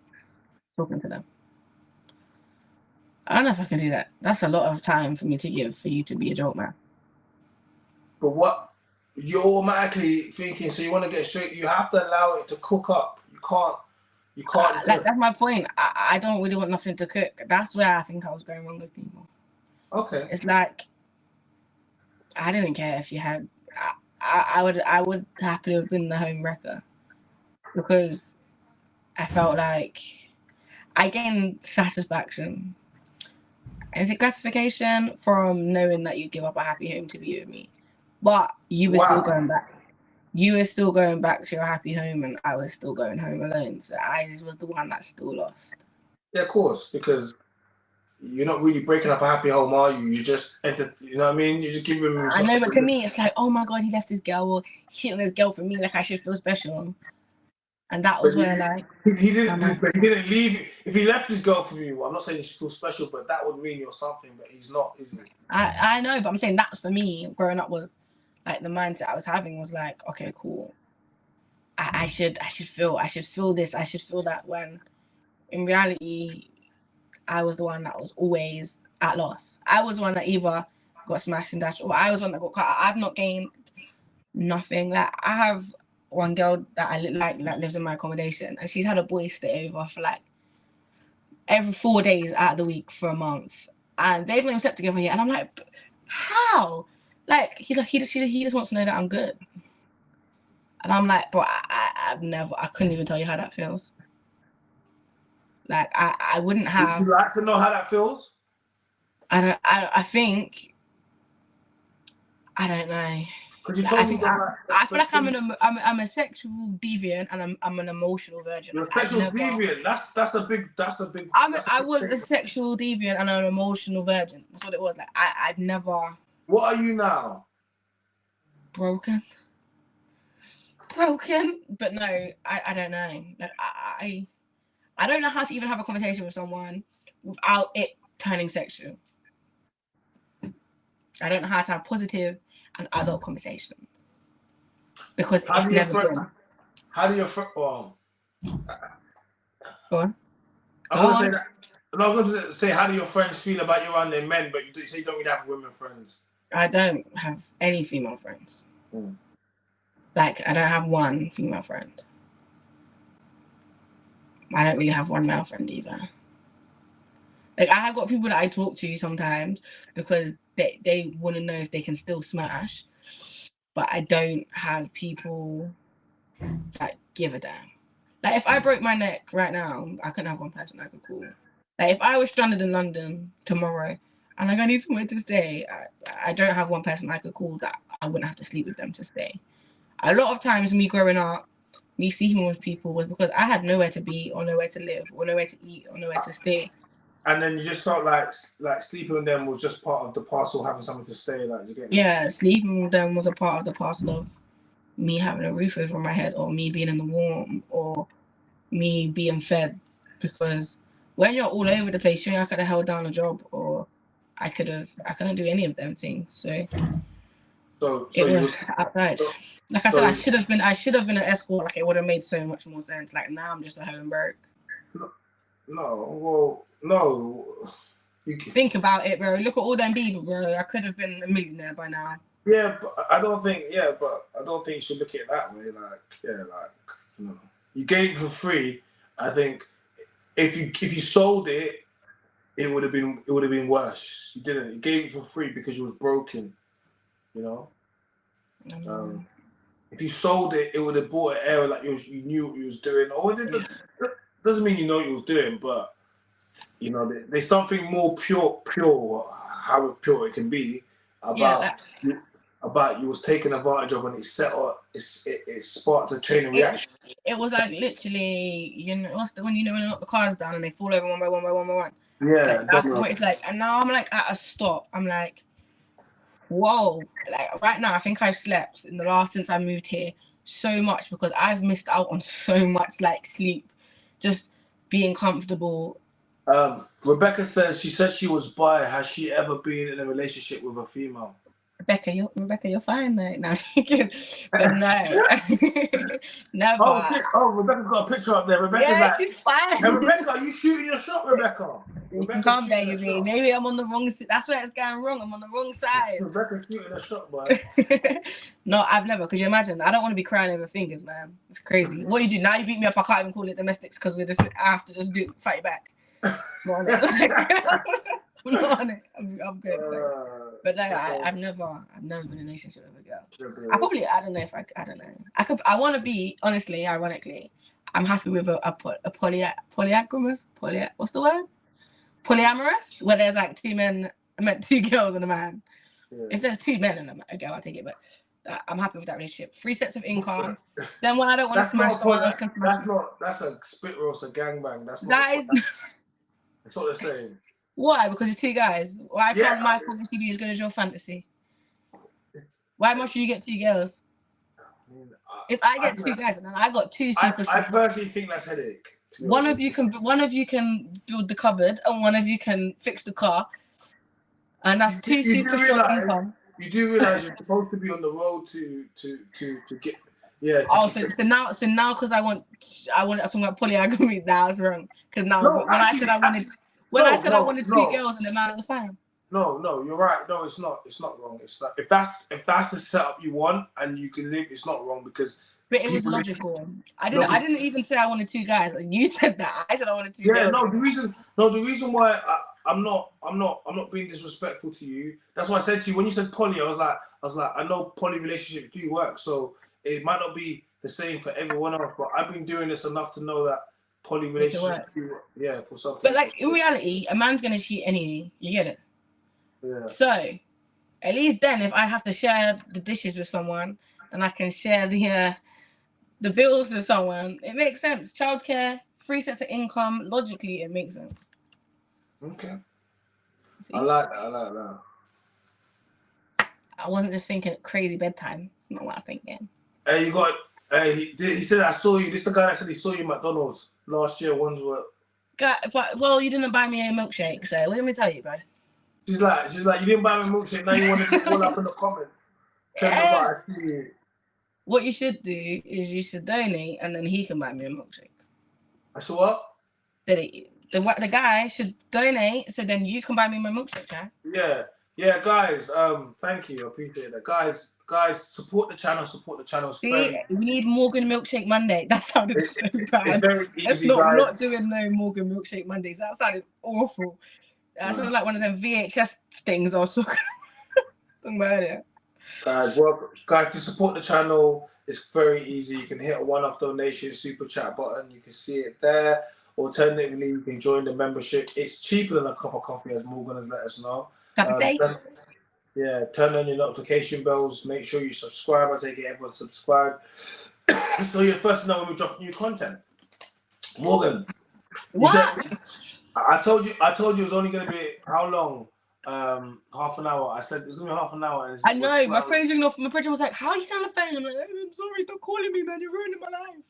talking to them. I don't know if I can do that. That's a lot of time for me to give for you to be a joke man. But what you're automatically thinking, so you want to get straight, you have to allow it to cook up. You can't like, that's my point. I don't really want nothing to cook. That's where I think I was going wrong with people. Okay. It's like, I didn't care if you had... I would happily have been the home wrecker, because I felt like I gained satisfaction Is it gratification from knowing that you give up a happy home to be with me? But you were still going back. You were still going back to your happy home, and I was still going home alone. So I was the one that still lost. Yeah, of course, because you're not really breaking up a happy home, are you? You just you know what I mean? You just give him. I know, but to me, it's like, oh my god, he left his girl, or he hit on his girl for me. Like I should feel special. And that was where, like, he didn't leave. If he left his girl for you, I'm not saying you should feel special, but that would mean you're something. But he's not, is he? I know, but I'm saying that's for me. Growing up was like the mindset I was having was like, okay, cool. I should feel this. I should feel that. When in reality, I was the one that was always at loss. I was one that either got smashed and dashed, or I was one that got cut. I've not gained nothing. Like I have one girl that I like lives in my accommodation, and she's had a boy stay over for like every 4 days out of the week for a month, and they've not even slept together yet. And I'm like, how? Like he's like he just wants to know that I'm good. And I'm like, bro, I couldn't even tell you how that feels. Like I wouldn't have. Would you like to know how that feels? I think I don't know. I feel like I'm a sexual deviant, and I'm an emotional virgin. You're a sexual deviant. That's a big. I was a sexual deviant and an emotional virgin. That's what it was. Like I've never. What are you now? Broken. But no, I don't know. Like I don't know how to even have a conversation with someone without it turning sexual. I don't know how to have positive and adult conversations because it's never been. How do your friends? Go on. I was going to say, how do your friends feel about you around their men? But you say you don't really have women friends. I don't have any female friends. Like I don't have one female friend. I don't really have one male friend either. Like I have got people that I talk to sometimes because they want to know if they can still smash, but I don't have people that give a damn. Like if I broke my neck right now, I couldn't have one person I could call. Like if I was stranded in London tomorrow and like I need somewhere to stay, I don't have one person I could call that I wouldn't have to sleep with them to stay. A lot of times me growing up, me sleeping with people was because I had nowhere to be or nowhere to live or nowhere to eat or nowhere to stay. And then you just felt like sleeping with them was just part of the parcel, having something to stay. Like, you get me? Yeah, sleeping with them was a part of the parcel of me having a roof over my head, or me being in the warm, or me being fed. Because when you're all over the place, I could have held down a job, or I couldn't do any of them things. So it was outside. Like I said, I should have been an escort. Like it would have made so much more sense. Like now I'm just a home broke. No. You think about it, bro. Look at all them people, bro. I could have been a millionaire by now. Yeah, but I don't think you should look at it that way. You gave it for free. I think if you sold it, it would have been worse. You didn't. You gave it for free because you was broken. You know. If you sold it, it would have brought an air like you knew what you was doing. Doesn't mean you know what you was doing, but you know there's something more pure, how pure it can be about you was taken advantage of, when it sparked a chain of reaction. It was like literally, when you knock the cars down and they fall over one by one. Yeah, like, that's what it's like. And now I'm like at a stop. I'm like, whoa! Like right now, I think I've slept since I moved here so much because I've missed out on so much like sleep, just being comfortable. Rebecca says she was bi. Has she ever been in a relationship with a female? Rebecca, you're fine though. No, but no, never. Oh, Rebecca's got a picture up there. Rebecca's she's fine. Hey, Rebecca, are you shooting your shot, Rebecca? You can come there, you mean? Maybe I'm on the wrong side. That's where it's going wrong. I'm on the wrong side. Rebecca's shooting a shot, boy. No, I've never. Because you imagine, I don't want to be crying over fingers, man. It's crazy. What you do now? You beat me up. I can't even call it domestics because I have to just fight back. I'm not on it. I'm good. But no, I've never been in a relationship with a girl. I don't know. I want to be, honestly, ironically, I'm happy with a polyamorous, what's the word? polyamorous, where there's like two girls and a man. Yeah. If there's two men and a girl, I'll take it. But I'm happy with that relationship. 3 sets of income. Then when I don't want to smash someone else, can smash. That's a spit roast, a gangbang. That's what they're saying. Why? Because it's two guys. Why can't my fantasy be as good as your fantasy? Why must you get two girls? If I get two guys and then I got two super. I personally think that's headache. One of you can build the cupboard and one of you can fix the car, and that's two super strong income. You do realize you're supposed to be on the road to get so now because I want something about polygamy, that's wrong. Because now when I said I wanted two girls and the man, it was fine. No, you're right. No, it's not wrong. It's not, if that's the setup you want and you can live, it's not wrong because. But it was logical. I didn't even say I wanted two guys. Like, you said that. I said I wanted two girls. The reason why I'm not being disrespectful to you. That's why I said to you when you said poly, I was like, I know poly relationships do work, so it might not be the same for everyone else, but I've been doing this enough to know that poly relationships do work. Yeah, for something. But like in reality, a man's gonna cheat anyway. You get it? Yeah. So at least then, if I have to share the dishes with someone and I can share the bills with someone, it makes sense. Childcare, 3 sets of income, logically it makes sense. Okay. See? I like that. I wasn't just thinking crazy bedtime. It's not what I was thinking. Hey, he said I saw you. This is the guy that said he saw you at McDonald's last year, Wandsworth. Well, you didn't buy me a milkshake, so what did me tell you, bro? She's like, you didn't buy me a milkshake, now you want to put up in the comments. What you should do is you should donate and then he can buy me a milkshake. I said what? The guy should donate so then you can buy me my milkshake, yeah? Yeah, guys, thank you, I appreciate that. Guys, support the channel. See, we need Morgan Milkshake Monday. That sounded so bad. It's very easy, Let's not doing no Morgan Milkshake Mondays. That sounded awful. That sounded like one of them VHS things I was talking about earlier. Guys, to support the channel, it's very easy. You can hit a one-off donation super chat button. You can see it there. Alternatively, you can join the membership. It's cheaper than a cup of coffee, as Morgan has let us know. Turn on your notification bells. Make sure you subscribe. I take it everyone subscribe. So you're the first to know when we drop new content. Morgan, I told you it was only going to be how long? Half an hour. I said it's going to be half an hour. And I know. My friend was like, "How are you on the phone?" I'm like, "I'm sorry, stop calling me, man. You're ruining my life."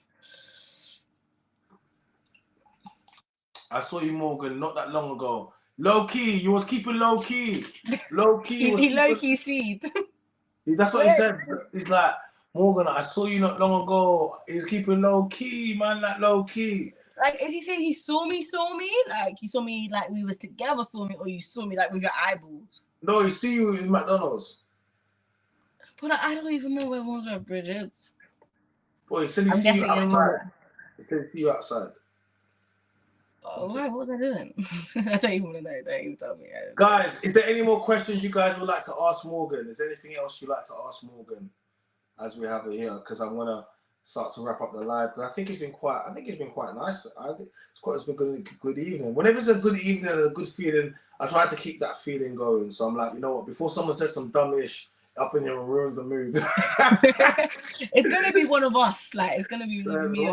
I saw you, Morgan, not that long ago. Low key, you was keeping low key. Low key. He low key seed. That's what he said. He's like, Morgan, I saw you not long ago. He's keeping low key, man, like low key. Like, is he saying he saw me? Like, you saw me like we was together, or you saw me like with your eyeballs? No, he see you in McDonald's. But I don't even know where Wandsworth Bridge is. Boy, he said he see you outside. He said he see you outside. Oh, why? What was I doing? I don't even want to know. Don't even tell me. Guys, is there any more questions you guys would like to ask Morgan? Is there anything else you'd like to ask Morgan as we have it here? Because I'm gonna start to wrap up the live. Because I think it's been quite nice. It's been good evening. Whenever it's a good evening and a good feeling, I try to keep that feeling going. So I'm like, you know what? Before someone says some dumbish up in here and ruins the mood. It's gonna be one of us. Like, it's gonna be me.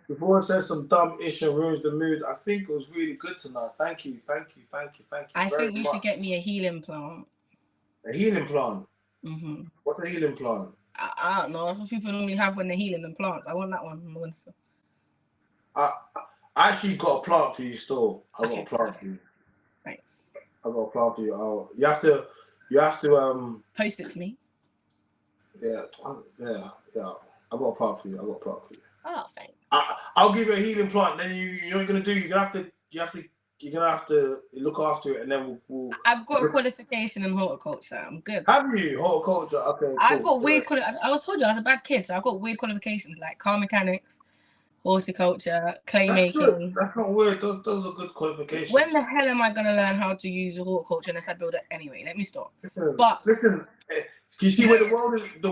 Before it says some dumb ish and ruins the mood, I think it was really good tonight. Thank you. I think you should get me a healing plant. A healing plant? Mm-hmm. What's a healing plant? I don't know. That's what people normally have when they're healing them plants. I want that one. I actually got a plant for you still. I got a plant for you. Thanks. I got a plant for you. You have to post it to me. Yeah. I got a plant for you. Oh, thanks. I'll give you a healing plant. Then you know what you're gonna do. You're gonna have to look after it, and then we'll I've got a qualification in horticulture. I'm good. Have you horticulture? Okay. Cool. I've got weird. I was told you I was a bad kid, so I've got weird qualifications like car mechanics, horticulture, clay making. That's not weird. Those are good qualifications. When the hell am I gonna learn how to use horticulture unless I build it anyway? Let me stop. Listen. You see where the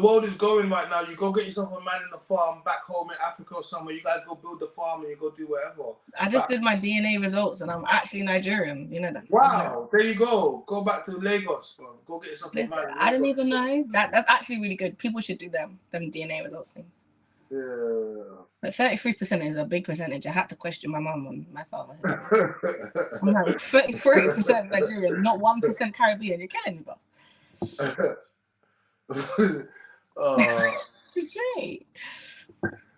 world is going right now. You go get yourself a man in the farm back home in Africa or somewhere. You guys go build the farm and you go do whatever. I just did my DNA results and I'm actually Nigerian. You know that. Wow, there you go. Go back to Lagos, bro. Go get yourself a man. I didn't even know that. That's actually really good. People should do them DNA results things. Yeah. But 33% is a big percentage. I had to question my mum and my father. I'm like 33% Nigerian, not 1% Caribbean. You're killing me, boss. Straight.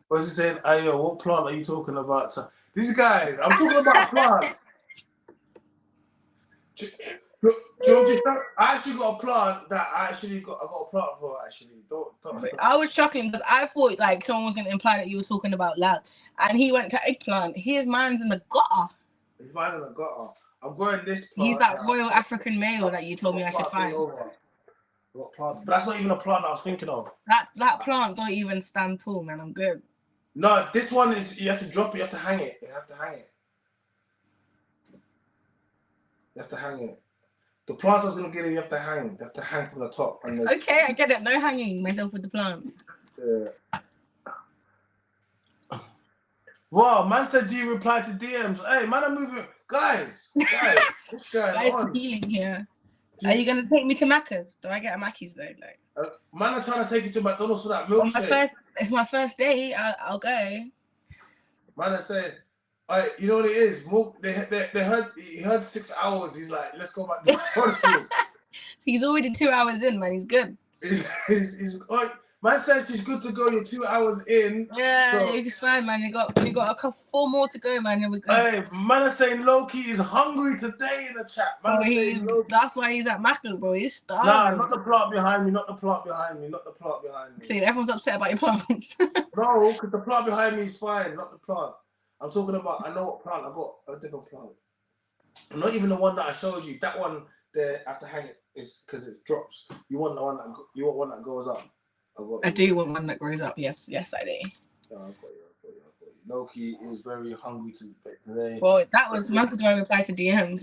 What's he saying? Hey, yo, what plant are you talking about? These guys, I'm talking about plants. I actually got a plant that I got a plant for actually. Don't. I was chuckling because I thought like someone was gonna imply that you were talking about love, and he went to eggplant. His man's in the gutter. His man's in the gutter. I'm growing this plant. He's that royal African male that you told me I should find. But that's not even a plant I was thinking of. That plant don't even stand tall, man. I'm good. No, this one is you have to drop it. You have to hang it. You have to hang it. The plants I was gonna get you have to hang. You have to hang from the top. Okay, I get it. No hanging myself with the plant. Yeah. Wow, man said, do you reply to DMs? Hey, man, I'm moving. Guys, what's going on? Healing here. Are you gonna take me to Macca's? Do I get a Mackey's though? Like, man, I'm trying to take you to McDonald's for that milkshake. It's my first day. I'll go. Man, I said, you know what it is? He heard 6 hours. He's like, let's go back to McDonald's. He's already 2 hours in, man. He's good. Man says he's good to go. You're 2 hours in. Yeah, so. It's fine, man. You got a couple 4 more to go, man. We're good. Hey, man is saying Loki is hungry today in the chat. Man, that's why he's at Macca's, bro. He's starving. Nah, not the plant behind me. See, everyone's upset about your plants. No, because the plant behind me is fine, not the plant. I'm talking about, I know what plant, I got a different plant. Not even the one that I showed you. That one there, I have to hang it, is because it drops. You want one that goes up. I do want one that grows up. Yes, I do. Oh, I've got you. Loki is very hungry today. Well, that was massive. Do I reply to DMs?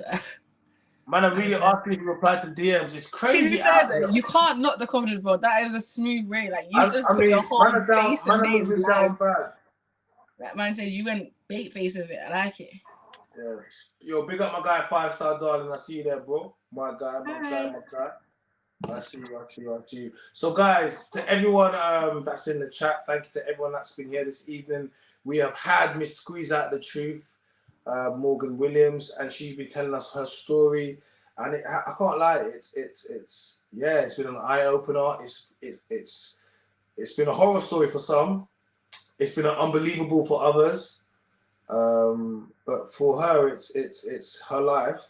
Man, I really asked you to reply to DMs. It's crazy. You can't knock the confidence, bro. That is a smooth way. Like you just put your whole face and name down. That man said you went bait face with it. I like it. Yeah. Yo, big up my guy, 5-star darling. I see you there, bro. My guy. I see you. So, guys, to everyone that's in the chat, thank you to everyone that's been here this evening. We have had Miss Squeeze Out the Truth, Morgan Williams, and she's been telling us her story. And I can't lie, it's been an eye opener. It's been a horror story for some. It's been unbelievable for others. But for her, it's her life,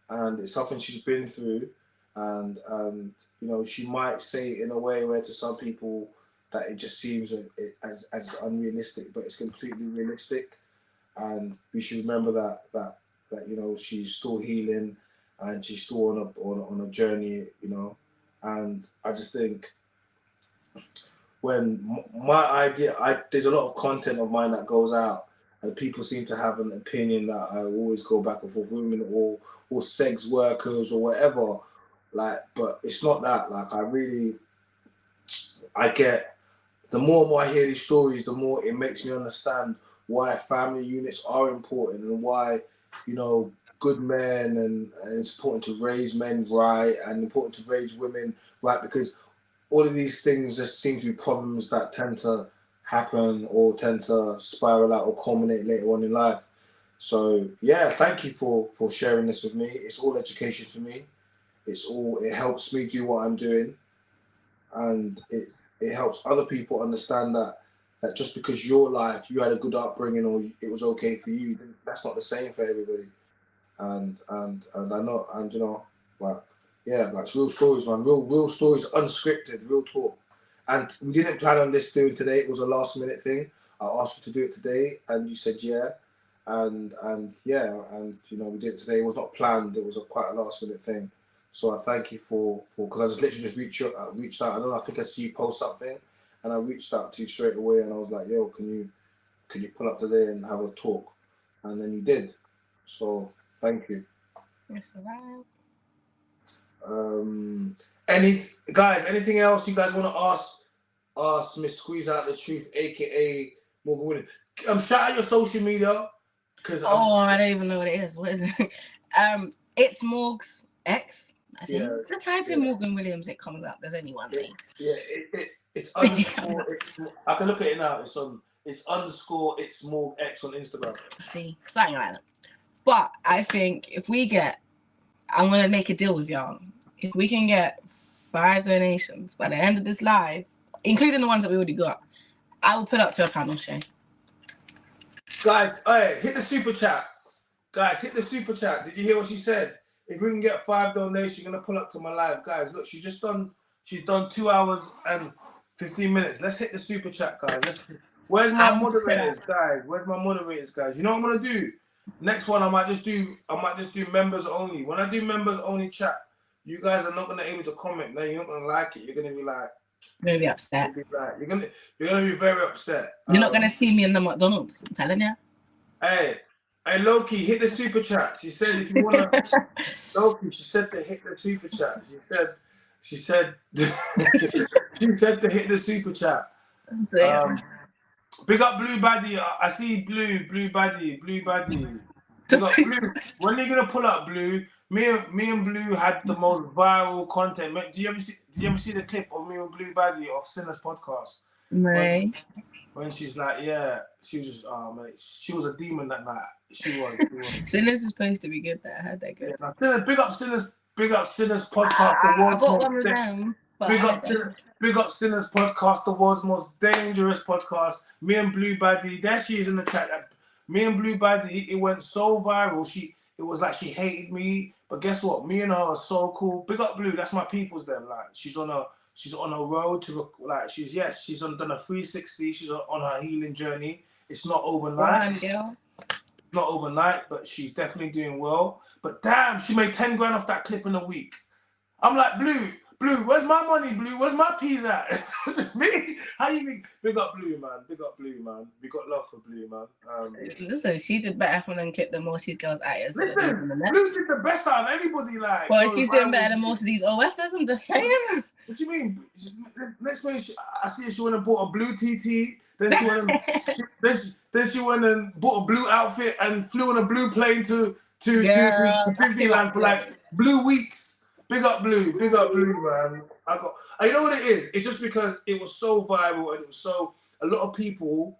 and it's something she's been through. And you know, she might say it in a way where to some people that it just seems as unrealistic, but it's completely realistic. And we should remember that you know, she's still healing and she's still on a journey, you know. And I just think when there's a lot of content of mine that goes out, and people seem to have an opinion that I always go back and forth, women or sex workers or whatever. Like, but it's not that. Like, I get, the more and more I hear these stories, the more it makes me understand why family units are important and why, you know, good men and it's important to raise men right and important to raise women right, because all of these things just seem to be problems that tend to happen or tend to spiral out or culminate later on in life. So yeah, thank you for sharing this with me. It's all education for me. It helps me do what I'm doing, and it helps other people understand that just because your life, you had a good upbringing or it was okay for you, that's not the same for everybody. And I know, and you know, like, yeah, like, it's real stories, man. Real stories, unscripted, real talk. And we didn't plan on this doing today. It was a last minute thing. I asked you to do it today, and you said yeah. And yeah, and you know, we did it today. It was not planned. It was quite a last minute thing. So I thank you for because I just literally reached out. I don't know. I think I see you post something, and I reached out to you straight away, and I was like, "Yo, can you pull up today and have a talk?" And then you did. So thank you. Yes, right. Anything else you guys want to ask Miss Squeeze Out the Truth, aka Morgan Williams? Shout out your social media because I don't even know what it is. What is it? It's Morg's X. I think. Yeah, If I type in Morgan Williams, it comes up. There's only one name. Yeah, it's underscore. I can look at it now. It's underscore. It's Morg X on Instagram. See, something like that. But I think if we get, I'm gonna make a deal with y'all. If we can get 5 donations by the end of this live, including the ones that we already got, I will put up to a panel show. Guys, hey, hit the super chat. Guys, hit the super chat. Did you hear what she said? If we can get 5 donations, you're gonna pull up to my live. Guys, look, she's done 2 hours and 15 minutes. Let's hit the super chat, guys. Where's my moderators, guys? Where's my moderators, guys? You know what I'm gonna do? Next one, I might just do members only. When I do members only chat, you guys are not gonna be able to comment. No, you're not gonna like it. You're gonna be like, you're gonna be upset. You're gonna be very upset. You're not gonna see me in the McDonald's. I'm telling you. Hey, Loki, hit the super chat. She said if you wanna, Loki, she said to hit the super chat. She said she said to hit the super chat. Big up Blue Baddie. I see Blue Baddie. Big up Blue. When are you gonna pull up, Blue? Me and Blue had the most viral content. Do you ever see the clip of me and Blue Baddie of Sinner's podcast? No. When she's like, she was just, mate, she was a demon that night. She was. Sinner's is supposed to be good. That I heard that good. Yeah, big up Sinner's podcast. I got one with them. Big up Sinner's podcast, the world's most dangerous podcast. Me and Blue Baddie, there she is in the chat. Me and Blue Baddie, it went so viral. It was like she hated me, but guess what? Me and her are so cool. Big up Blue, that's my people's then. Like she's on a road to she's done a 360. She's on her healing journey. It's not overnight. Not overnight, but she's definitely doing well. But damn, she made 10 grand off that clip in a week. I'm like, Blue, where's my money, Blue? Where's my peas at? Me? How you think? Big up Blue, man. We got love for Blue, man. Listen, she did better from them clip than most of these girls out here. Blue did the best out of everybody. Like, well, she's doing better than most of these OFers. I'm just saying. What do you mean? Next one, I see she went and bought a blue TT. Then she went and bought a blue outfit and flew on a blue plane to Disneyland for like blue weeks. Big up Blue, man. You know what it is? It's just because it was so viral and it was so, a lot of people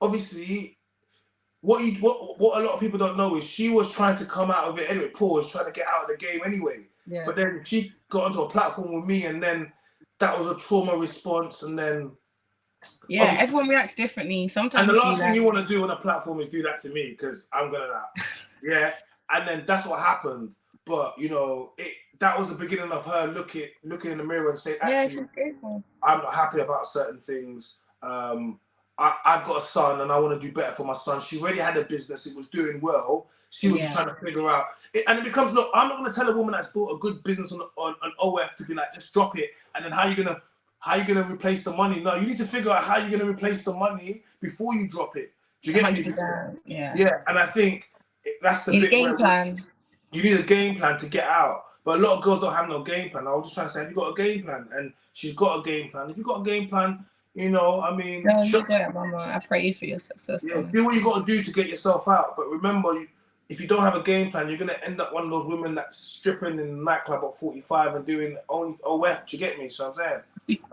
obviously what a lot of people don't know is she was trying to come out of it anyway. Paul was trying to get out of the game anyway. Yeah. But then she got onto a platform with me, and then that was a trauma response, and then everyone reacts differently. Sometimes. And the last thing you want to do on a platform is do that to me, because I'm gonna yeah. And then that's what happened. But you know, that was the beginning of her looking in the mirror and saying, actually, I'm not happy about certain things. I've got a son and I want to do better for my son. She already had a business, it was doing well. She was trying to figure out and it becomes, look, I'm not going to tell a woman that's built a good business on an OF to be like, just drop it, and then how you gonna replace the money? No, you need to figure out how you're gonna replace the money before you drop it. Do you get me? Yeah, and I think that's the bit game plan. You need a game plan to get out. But a lot of girls don't have no game plan. I was just trying to say, have you got a game plan? And she's got a game plan. If you've got a game plan, you know, I mean... No, you got it, Mama. I pray for your success. Yeah, do what you got to do to get yourself out. But remember, if you don't have a game plan, you're going to end up one of those women that's stripping in the nightclub at 45 and doing only OF. Do you get me? So I'm saying...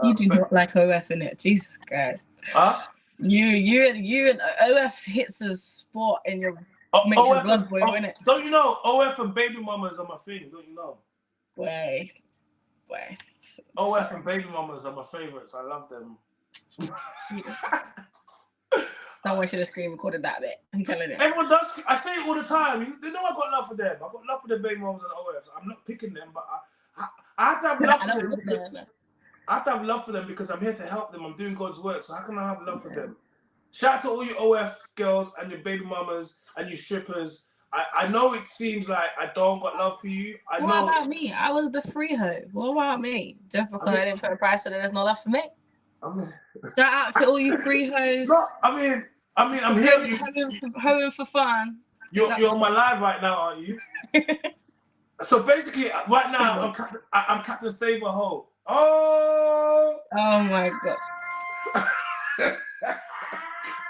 You do not like OF, innit? Jesus Christ. Huh? You and OF hits a spot in your... makes your blood boil, innit? Don't you know? OF and baby mamas are my thing. Don't you know? Wait. OF and baby mamas are my favourites. I love them. Someone should have screen recorded that bit. I'm telling you. Everyone does. I say it all the time. They know I got love for them. I got love for the baby mamas and OFs. I'm not picking them, but I have to have love for them. I have to have love for them because I'm here to help them. I'm doing God's work. So how can I have love for them? Shout out to all you OF girls and your baby mamas and you strippers. I know it seems like I don't got love for you. What about me? I was the free hoe. What about me? Just because I didn't put a price on it, there's no love for me. Shout out to all you free hoes. No, I mean, I'm here. Hoeing for fun. You're on my live right now, aren't you? So So basically, right now I'm Captain Saberho. Oh my god!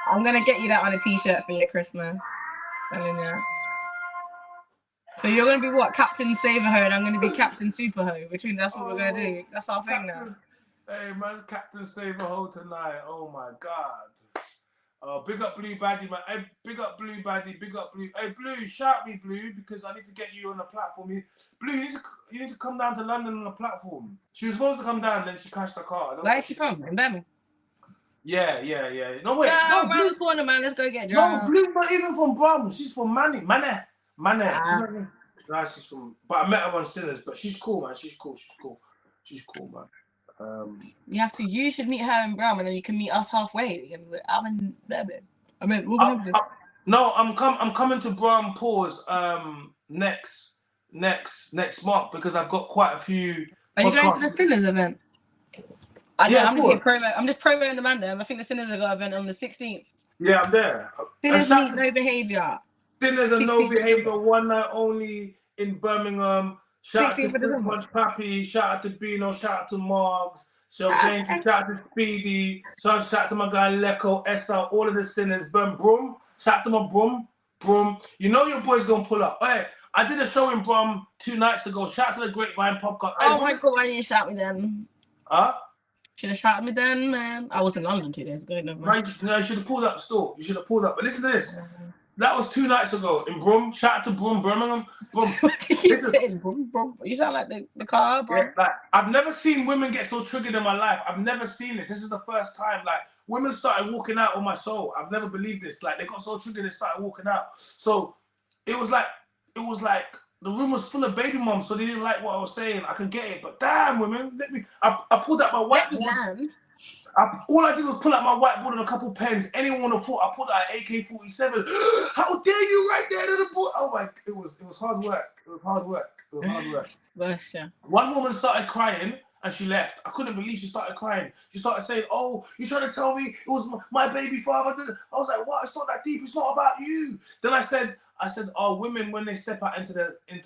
I'm gonna get you that on a t-shirt for your Christmas. So you're gonna be what? Captain Saberho, and I'm gonna be Captain Superho. Which means that's what we're gonna do. That's our thing now. Hey, man's Captain Saberho tonight. Oh my god. Big up Blue Baddie, man. Hey, big up Blue Baddie. Big up Blue. Hey, Blue, shout me, Blue, because I need to get you on the platform. Blue, you need to come down to London on the platform. She was supposed to come down, then she crashed the car. Where is she from? In Birmingham. Yeah. No, wait. No, around the corner, man. Let's go get drunk. No, Blue's not even from Brum. She's from Mane. She's from. But I met her on Sinners. But she's cool, man. She's cool, man. You should meet her in Brum, and then you can meet us halfway. I'm in Birmingham. No, I'm coming to Brum Pause next month because I've got quite a few. Are you going to the Sinners event? I'm just promoting the man there. I think the Sinners have got an event on the 16th. Yeah, I'm there. Sinners meet No Behaviour. Sinners and No Behaviour, one night only in Birmingham. Shout out to Punch Pappy, shout out to Bino, shout out to Margs, shout out to Speedy, shout out to my guy Lecco, Essa, all of the Sinners, Brum. Shout out to my Brum. You know your boy's gonna pull up. Hey, I did a show in Brum 2 nights ago. Shout out to the Grapevine Podcast. Oh my god, why didn't you shout me then? Should have shouted me then, man. I was in London 2 days ago. No, you should have pulled up still. You should have pulled up. But listen to this. That was 2 nights ago in Brum. Shout out to Brum, Birmingham. Brum. You sound like the car, bro. Yeah, like, I've never seen women get so triggered in my life. I've never seen this. This is the first time. Like, women started walking out on my soul. I've never believed this. Like, they got so triggered they started walking out. So it was like the room was full of baby moms, so they didn't like what I was saying. I could get it, but damn, women, I pulled out my whiteboard. All I did was pull out my whiteboard and a couple pens. Anyone would have thought I pulled out an AK-47. How dare you right there to the board? Oh my, it was hard work. It was hard work. One woman started crying and she left. I couldn't believe she started crying. She started saying, "Oh, you're trying to tell me it was my baby father." I was like, "What? It's not that deep. It's not about you." Then I said, women, when they step out into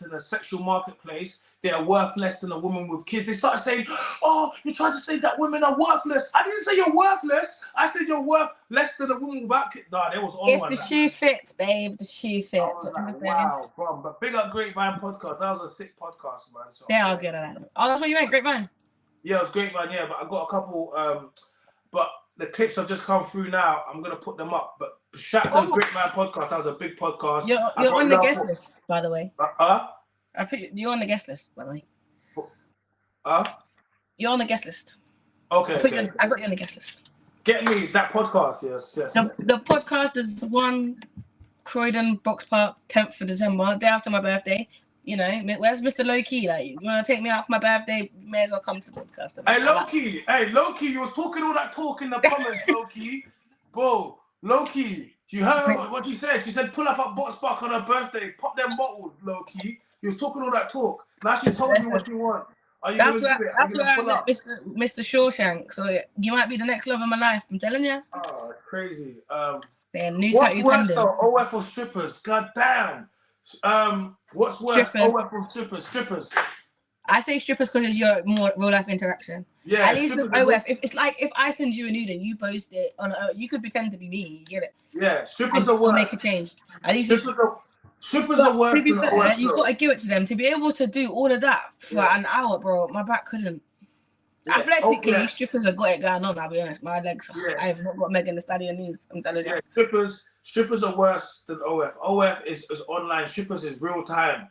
the sexual marketplace, they are worth less than a woman with kids. They started saying, "Oh, you're trying to say that women are worthless." I didn't say you're worthless. I said you're worth less than a woman without kids. Nah, there was all if the shoe fits, babe, the shoe fits. Like, wow, bro. But big up Grapevine Podcast. That was a sick podcast, man. So yeah, I'll get it. Oh, that's what you meant, Grapevine. Yeah, it was Grapevine. Yeah, but I got a couple. But the clips have just come through now. I'm gonna put them up. But shout out to the Grapevine Podcast. That was a big podcast. You're on the guest list, by the way. You're on the guest list, by the way. You're on the guest list. Okay. I got you on the guest list. Get me that podcast, yes. The podcast is one Croydon Box Park, 10th of December, day after my birthday. You know, where's Mr. Low Key? Like, you want to take me out for my birthday? May as well come to the podcast. Hey, Low Key, you was talking all that talk in the comments, Low Key. Bro, Low Key, you heard what she said? She said, pull up at Box Park on her birthday, pop them bottles, Low Key. You was talking all that talk. Now she's told you what she wants. That's where I met Mr. Shawshank. So you might be the next love of my life. I'm telling you. Oh, crazy. New tattoo pendant. OF or strippers? God damn. What's worse? OF or strippers? Strippers. I say strippers because it's your more real life interaction. Yeah. At least with OF, if I send you a nude and you post it on, you could pretend to be me. You get it? Yeah. Strippers are worse. Make a change. At least strippers are worse. To be fair, you've got to give it to them to be able to do all of that for an hour, bro. My back couldn't. Yeah. Athletically, strippers have got it going on. I'll be honest. My legs, I have not got Megan Thee Stallion knees. I'm telling you. Yeah, strippers are worse than OF. OF is online. Strippers is real time.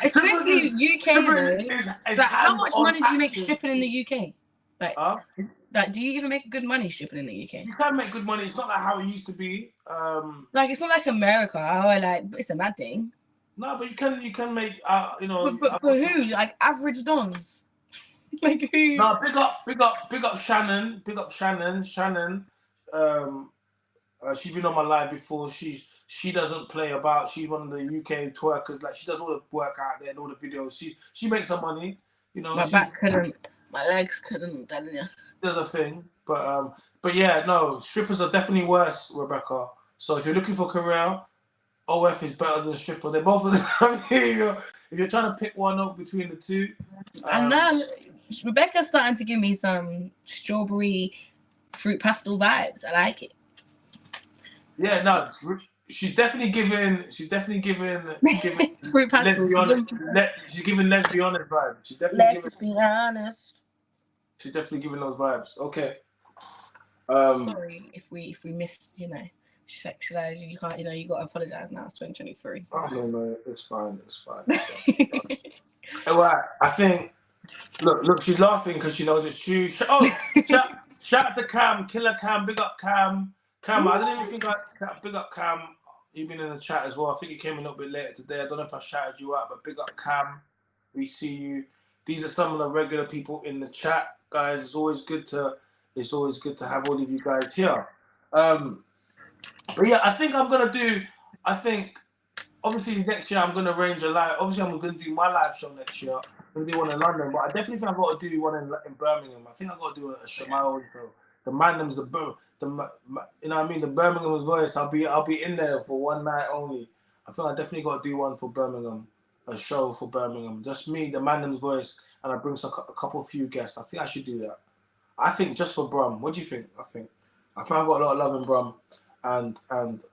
Especially UK though. How much money do you make stripping in the UK? Like, do you even make good money stripping in the UK? You can make good money. It's not like how it used to be. Like, it's not like America. It's a mad thing. No, but you can make But for who? Like average dons. Like who? No, big up Shannon. Big up Shannon. Shannon. She's been on my live before. She doesn't play about. She's one of the UK twerkers. Like, she does all the work out there and all the videos. She makes some money. You know. My back couldn't. My legs couldn't. I'm telling you. There's a thing, but yeah, no. Strippers are definitely worse, Rebecca. So if you're looking for career, OF is better than stripper. They're both. if you're trying to pick one up between the two. And now Rebecca's starting to give me some strawberry fruit pastel vibes. I like it. Yeah, no, she's definitely giving fruit pastel. She's giving let's be honest vibes. She's be honest. She's definitely giving those vibes. Okay. Sorry if we miss, sexualize you. You can't, you got to apologize now. It's 2023. Oh, no, it's fine. Alright, I think. Look, she's laughing because she knows it's true. Shout out to Cam, Killer Cam, big up Cam. Cam, I didn't even think big up Cam. You've been in the chat as well. I think you came a little bit later today. I don't know if I shouted you out, but big up Cam. We see you. These are some of the regular people in the chat, guys. It's always good to have all of you guys here. But yeah, I think obviously next year I'm gonna arrange a live. Obviously I'm gonna do my live show next year. I'm gonna do one in London, but I definitely think I've got to do one in Birmingham. I think I've got to do a Shamal show. The Mynam's you know what I mean, the Birmingham's voice. I'll be in there for one night only. I think I definitely got to do one for Birmingham, a show for Birmingham. Just me, the Mynam's voice, and I bring a few guests. I think I should do that. I think just for Brum. What do you think? I think I've got a lot of love in Brum, and I think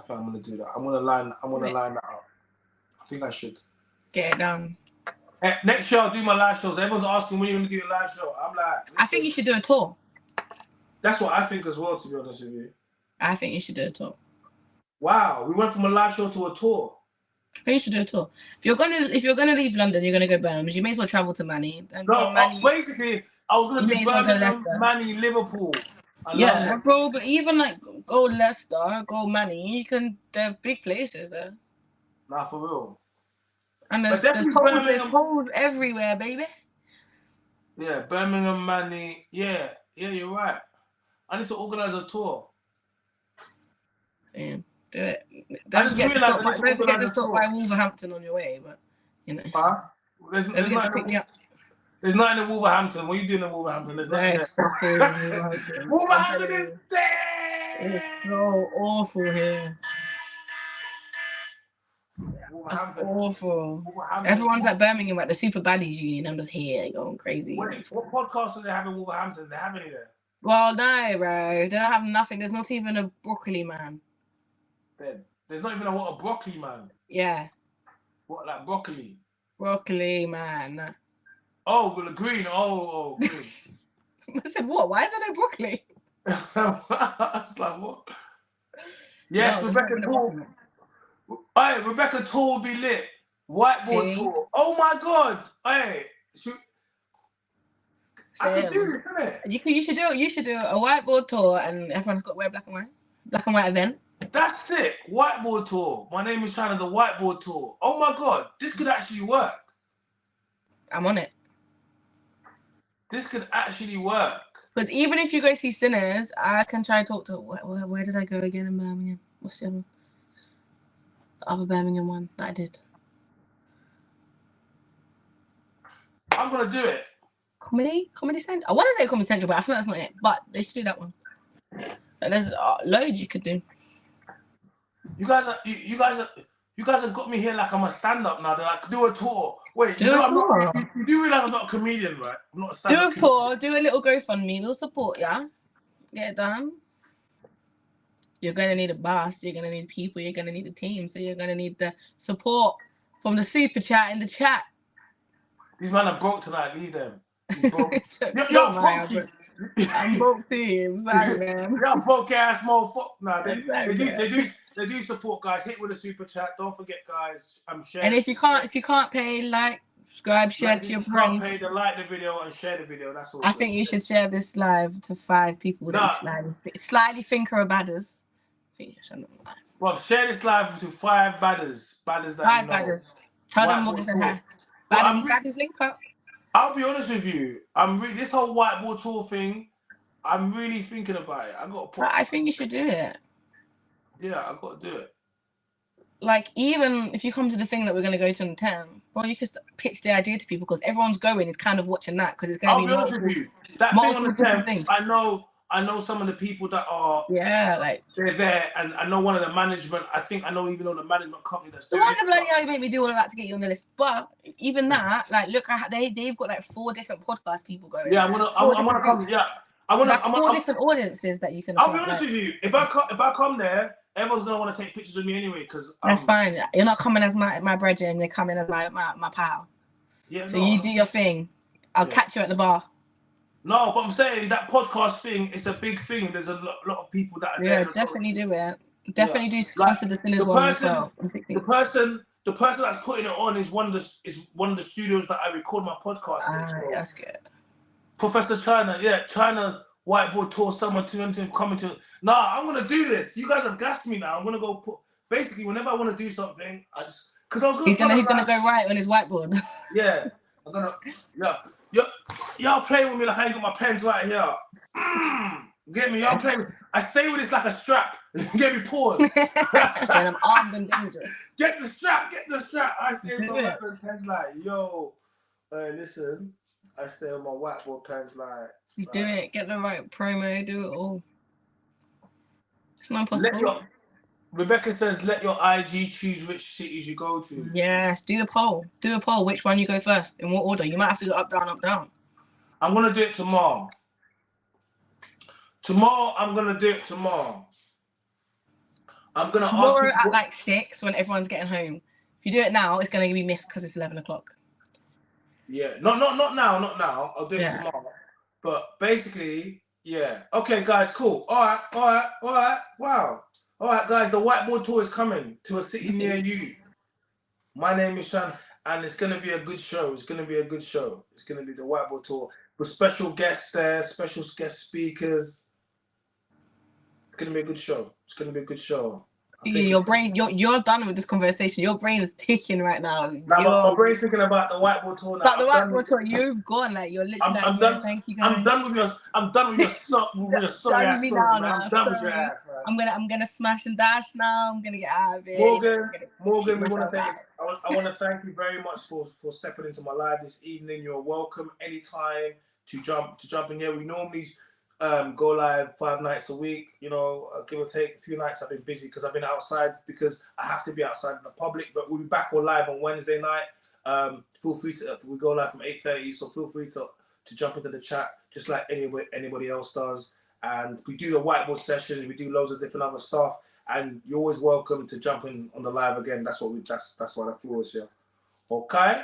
I'm gonna do that. I'm gonna line that up. I think I should get it done. Next year I'll do my live shows. Everyone's asking when you're gonna do your live show. I'm like, listen, I think you should do a tour. That's what I think as well, to be honest with you. I think you should do a tour. Wow, we went from a live show to a tour. I think you should do a tour. If you're gonna leave London, you're gonna go Birmingham. You may as well travel to Manny. Basically, I was gonna do Birmingham, Manny, Liverpool. Bro, but even like go Leicester, go Manny. They're big places there. Nah, for real. And there's holes everywhere, baby. Yeah, Birmingham, Manny. Yeah, you're right. I need to organize a tour. Damn, do it. Don't forget to stop by Wolverhampton on your way, but Huh? There's nothing in Wolverhampton. What are you doing in Wolverhampton? There's nothing there. Wolverhampton is dead. It's so awful here. That's awful. Everyone's at Birmingham at the Super Baddies Union. I'm just here going crazy. Wait, what podcast do they have in Wolverhampton? Do they have any there? Well, no, bro. They don't have nothing. There's not even a broccoli man. There's not even a broccoli man? Yeah. What, like broccoli? Broccoli man. Oh, with the green. Oh, green. I said, what? Why is there no broccoli? I was like, what? Yes, no, Rebecca Tour. Hey, Rebecca Tour will be lit. Whiteboard tour. Oh my God. Hey. I can do this, innit? You should do a whiteboard tour and everyone's got to wear black and white. Black and white event. That's sick. Whiteboard tour. Mynameischyna, the whiteboard tour. Oh my God. This could actually work. I'm on it. This could actually work. But even if you go see Sinners, I can try to talk to... Where did I go again in Birmingham? What's the other one? The other Birmingham one that I did. I'm going to do it. Comedy Central? I want to say Comedy Central, but I feel like that's not it. But they should do that one. But there's loads you could do. You guys have got me here like I'm a stand-up now. They're like, do a tour. Wait, you do realize I'm not a comedian, right? I'm not a stand-up. Do a tour. Do a little GoFundMe. We'll support ya. Get it done. You're going to need a boss. You're going to need people. You're going to need a team. So you're going to need the support from the super chat in the chat. These men are broke tonight. Leave them. You're broke. I'm broke too. Sorry, man. You're broke ass motherfucker. Nah, they do support, guys. Hit with a super chat. Don't forget, guys. I'm sharing. And if you can't pay, like, subscribe, share to your friends. Pay to like the video and share the video. That's all. I think you should share this live to 5 people that slightly think are badders. Well, share this live to 5 badders. Badders that you know. 5 badders. Tell them what is in her. Badders link up. I'll be honest with you. This whole whiteboard tour thing. I'm really thinking about it. I think you should do it. Yeah, I've got to do it. Like, even if you come to the thing that we're going to go to in 10, well, you can pitch the idea to people because everyone's going is kind of watching that because it's going to be I'll be honest with you. That thing on the 10th, I know I know some of the people that are like they're there, and I know one of the management. I think I know even the management company that's the doing one it. that bloody hell made me do all of that to get you on the list. But even that, like, look, they've got like 4 different podcast people going. Yeah, I'm gonna come. Yeah, That's 4 different audiences that you can. I'll be honest with you. If I come there, everyone's gonna want to take pictures with me anyway. Because that's fine. You're not coming as my brethren. You're coming as my pal. Yeah. So you do your thing. I'll catch you at the bar. No, but I'm saying that podcast thing is a big thing. There's a lot of people that are there. Yeah, definitely do it. Definitely do come to the Sinners one as well. The person that's putting it on is one of the studios that I record my podcast in. So. That's good. Professor China, China whiteboard tour summer 2020 coming to. Nah, I'm gonna do this. You guys have gassed me now. I'm gonna go put. Basically, whenever I want to do something, I just because I was gonna. He's gonna go right on his whiteboard. Yeah, I'm gonna. Y'all play with me like I ain't got my pens right here. Get me? Y'all play with. I stay with this like a strap. Get me pause. And I'm armed and dangerous. Get the strap. I stay with my whiteboard pens like yo. Listen. I stay on my whiteboard pens like. Do it. Get the right promo. Do it all. It's not impossible. Rebecca says, "Let your IG choose which cities you go to." Yeah, do a poll. Which one you go first? In what order? You might have to go up, down, up, down. I'm gonna do it tomorrow. I'm gonna do it tomorrow. I'm gonna tomorrow at like 6 when everyone's getting home. If you do it now, it's gonna be missed because it's 11 o'clock. Yeah, not now. I'll do it tomorrow. But basically, yeah. Okay, guys, cool. All right. Wow. All right, guys, the whiteboard tour is coming to a city near you. My name is Shan, and it's gonna be a good show. It's gonna be the whiteboard tour with special guests there, special guest speakers. It's gonna be a good show. Your brain, you're done with this conversation. Your brain is ticking right now. My brain's thinking about the whiteboard tour now. But the whiteboard tour, you've gone like you're literally. I'm done. Thank you, guys. I'm done with your sorry ass story, man. I'm done with your ass, man. I'm gonna smash and dash now. I'm gonna get out of it. Morgan, we want to thank. I want to thank you very much for stepping into my live this evening. You're welcome anytime to jump in here. We normally go live 5 nights a week, give or take a few nights. I've been busy because I've been outside because I have to be outside in the public, but we'll be back all live on Wednesday night. Feel free to, we go live from 8:30, so feel free to jump into the chat just like anybody else does. And we do the whiteboard sessions, we do loads of different other stuff, and you're always welcome to jump in on the live again. That's why the floor is here. Okay?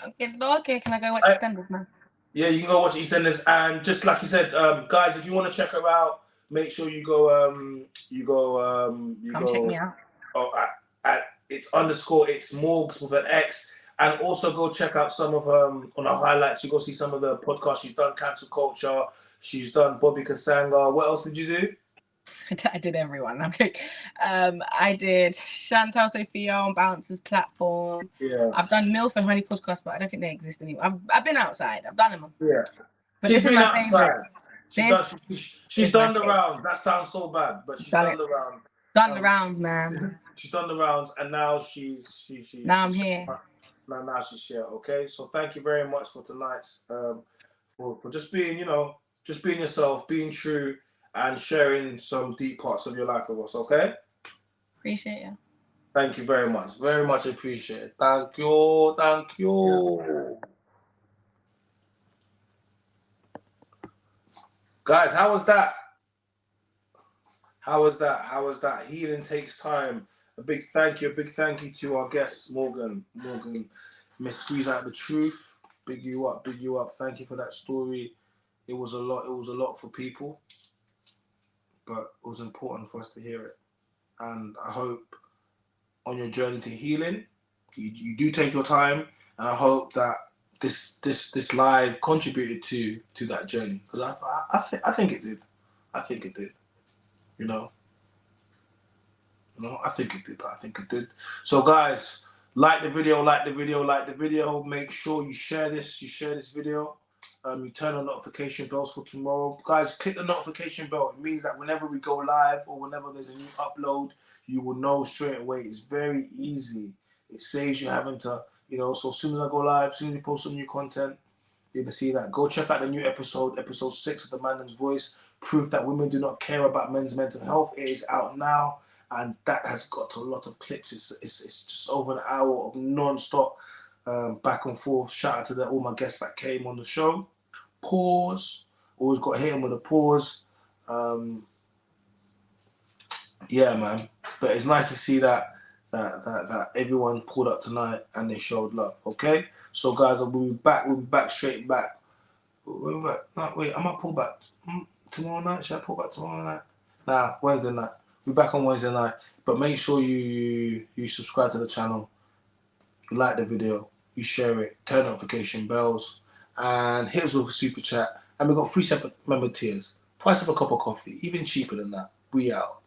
Okay, can I go watch EastEnders now? Yeah, you can go watch EastEnders, and just like you said, guys, if you want to check her out, make sure you go. Come check me out. It's Morgs with an X, and also go check out some of on her highlights. You go see some of the podcasts she's done. Cancel Culture. She's done Bobby Kasanga. What else did you do? I did everyone. I did Chantal Sophia on Bounce's platform. Yeah. I've done MILF and Honey podcast, but I don't think they exist anymore. I've been outside. I've done them all. Yeah. But she's this been is my outside. She's done the rounds. That sounds so bad, but she's done the rounds. Done the rounds, man. She's done the rounds, and now she's now I'm here. Now she's here. Okay, so thank you very much for tonight's for just being yourself, being true, and sharing some deep parts of your life with us. Okay. Appreciate you. Thank you very much appreciated. Thank you. Yeah. Guys, how was that? Healing takes time. A big thank you to our guest, Morgan, Miss Squeeze Out the Truth. Big you up. Thank you for that story. It was a lot for people, but it was important for us to hear it. And I hope on your journey to healing, you do take your time, and I hope that this live contributed to that journey, because I think it did. I think it did. I think it did. So guys, like the video. Make sure you share this video. You turn on notification bells for tomorrow. Guys, click the notification bell. It means that whenever we go live or whenever there's a new upload, you will know straight away. It's very easy. It saves you having to, so as soon as I go live, as soon as you post some new content, you're gonna see that. Go check out the new episode 6 of The Man's Voice. proof that women do not care about men's mental health. It is out now, and that has got a lot of clips. It's just over an hour of non-stop back and forth. Shout out to all my guests that came on the show. Pause. Always got to hit him with a pause. Yeah, man. But it's nice to see that everyone pulled up tonight and they showed love. Okay, so guys, we'll be back. We'll be back straight back. We'll be back. No, wait, I might pull back tomorrow night. Should I pull back tomorrow night? Nah, Wednesday night. We'll be back on Wednesday night. But make sure you subscribe to the channel, you like the video, you share it, turn notification bells, and hit us with a super chat. And we've got 3 separate member tiers. Price of a cup of coffee, even cheaper than that. We out.